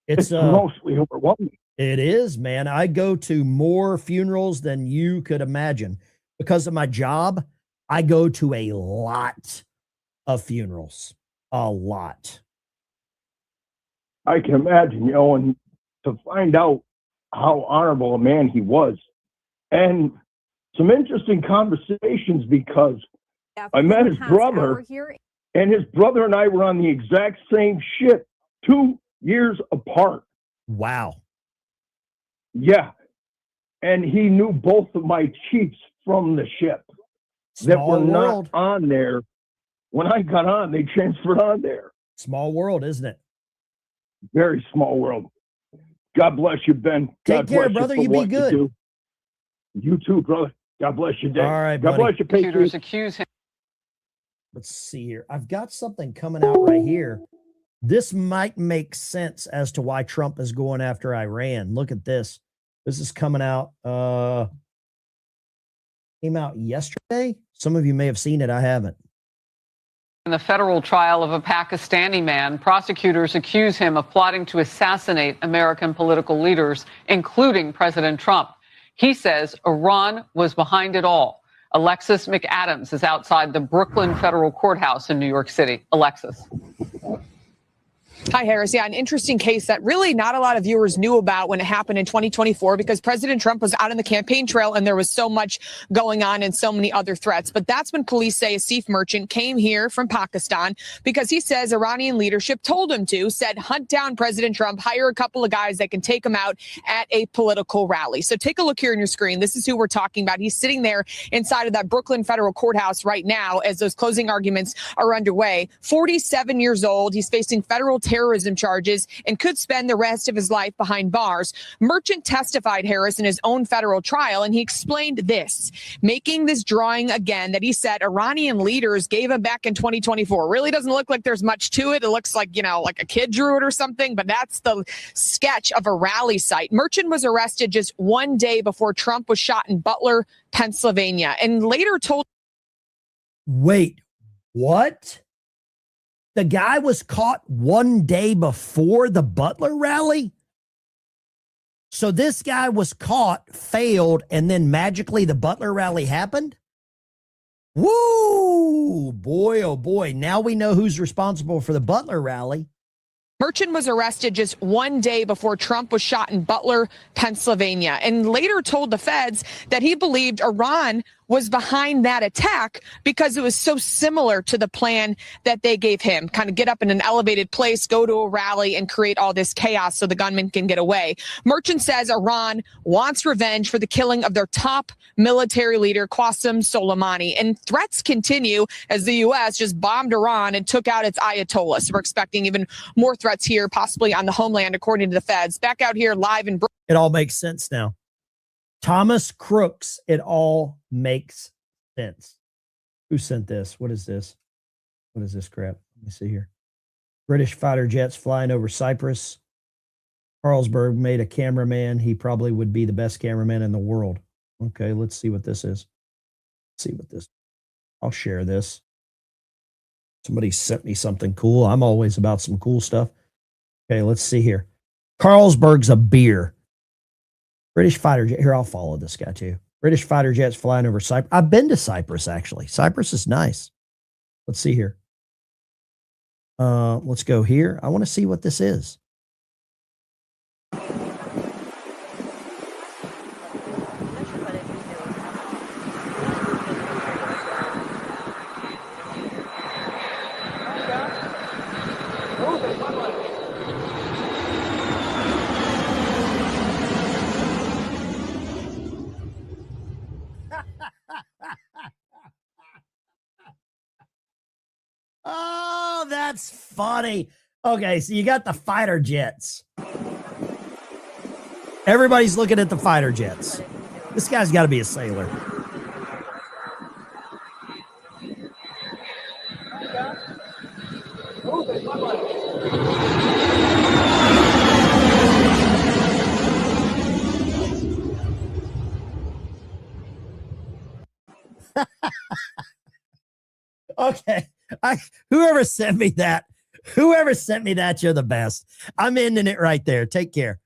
It's mostly overwhelming. It is, man. I go to more funerals than you could imagine. Because of my job, I go to a lot of funerals. A lot. I can imagine, you know, and to find out how honorable a man he was. And some interesting conversations because I met his brother, and his brother and I were on the exact same ship 2 years apart. Wow. Yeah. And he knew both of my chiefs from the ship that were not on there. When I got on, they transferred on there. Small world, isn't it? Very small world. God bless you, Ben. Take care, brother. You be good. You too, brother. God bless you, Dave. All right, God buddy. bless you, Patriots. Accuse him. Let's see here. I've got something coming out right here. This might make sense as to why Trump is going after Iran. Look at this. This is coming out. Came out yesterday. Some of you may have seen it. I haven't. In the federal trial of a Pakistani man, prosecutors accuse him of plotting to assassinate American political leaders, including President Trump. He says Iran was behind it all. Alexis McAdams is outside the Brooklyn Federal Courthouse in New York City. Alexis. Hi, Harris. Yeah, an interesting case that really not a lot of viewers knew about when it happened in 2024 because President Trump was out on the campaign trail and there was so much going on and so many other threats. But that's when police say a Asif merchant came here from Pakistan because he says Iranian leadership told him to, said hunt down President Trump, hire a couple of guys that can take him out at a political rally. So take a look here on your screen. This is who we're talking about. He's sitting there inside of that Brooklyn Federal Courthouse right now as those closing arguments are underway. 47 years old. He's facing federal terrorism charges and could spend the rest of his life behind bars. Merchant testified, Harris, in his own federal trial, and he explained this, making this drawing again that he said Iranian leaders gave him back in 2024. Really doesn't look like there's much to it. It looks like, like a kid drew it or something, but that's the sketch of a rally site. Merchant was arrested just one day before Trump was shot in Butler, Pennsylvania, and later told. Wait, what? The guy was caught one day before the Butler rally? So this guy was caught, failed, and then magically the Butler rally happened? Woo! Boy, oh boy. Now we know who's responsible for the Butler rally. Merchant was arrested just one day before Trump was shot in Butler, Pennsylvania, and later told the feds that he believed Iran was behind that attack because it was so similar to the plan that they gave him. Kind of get up in an elevated place, go to a rally, and create all this chaos so the gunman can get away. Merchant says Iran wants revenge for the killing of their top military leader, Qasem Soleimani. And threats continue as the U.S. just bombed Iran and took out its Ayatollah. So we're expecting even more threats here, possibly on the homeland, according to the feds. Back out here live in Brooklyn. It all makes sense now. Thomas Crooks, it all makes sense. Who sent this? What is this? What is this crap? Let me see here. British fighter jets flying over Cyprus. Carlsberg made a cameraman. He probably would be the best cameraman in the world. Okay, let's see what this is. Let's see what this. I'll share this. Somebody sent me something cool. I'm always about some cool stuff. Okay, let's see here. Carlsberg's a beer. British fighter jet. Here, I'll follow this guy too. British fighter jets flying over Cyprus. I've been to Cyprus, actually. Cyprus is nice. Let's see here. Let's go here. I want to see what this is. Oh, that's funny. Okay, so you got the fighter jets. Everybody's looking at the fighter jets. This guy's got to be a sailor. Okay. Whoever sent me that, you're the best. I'm ending it right there. Take care.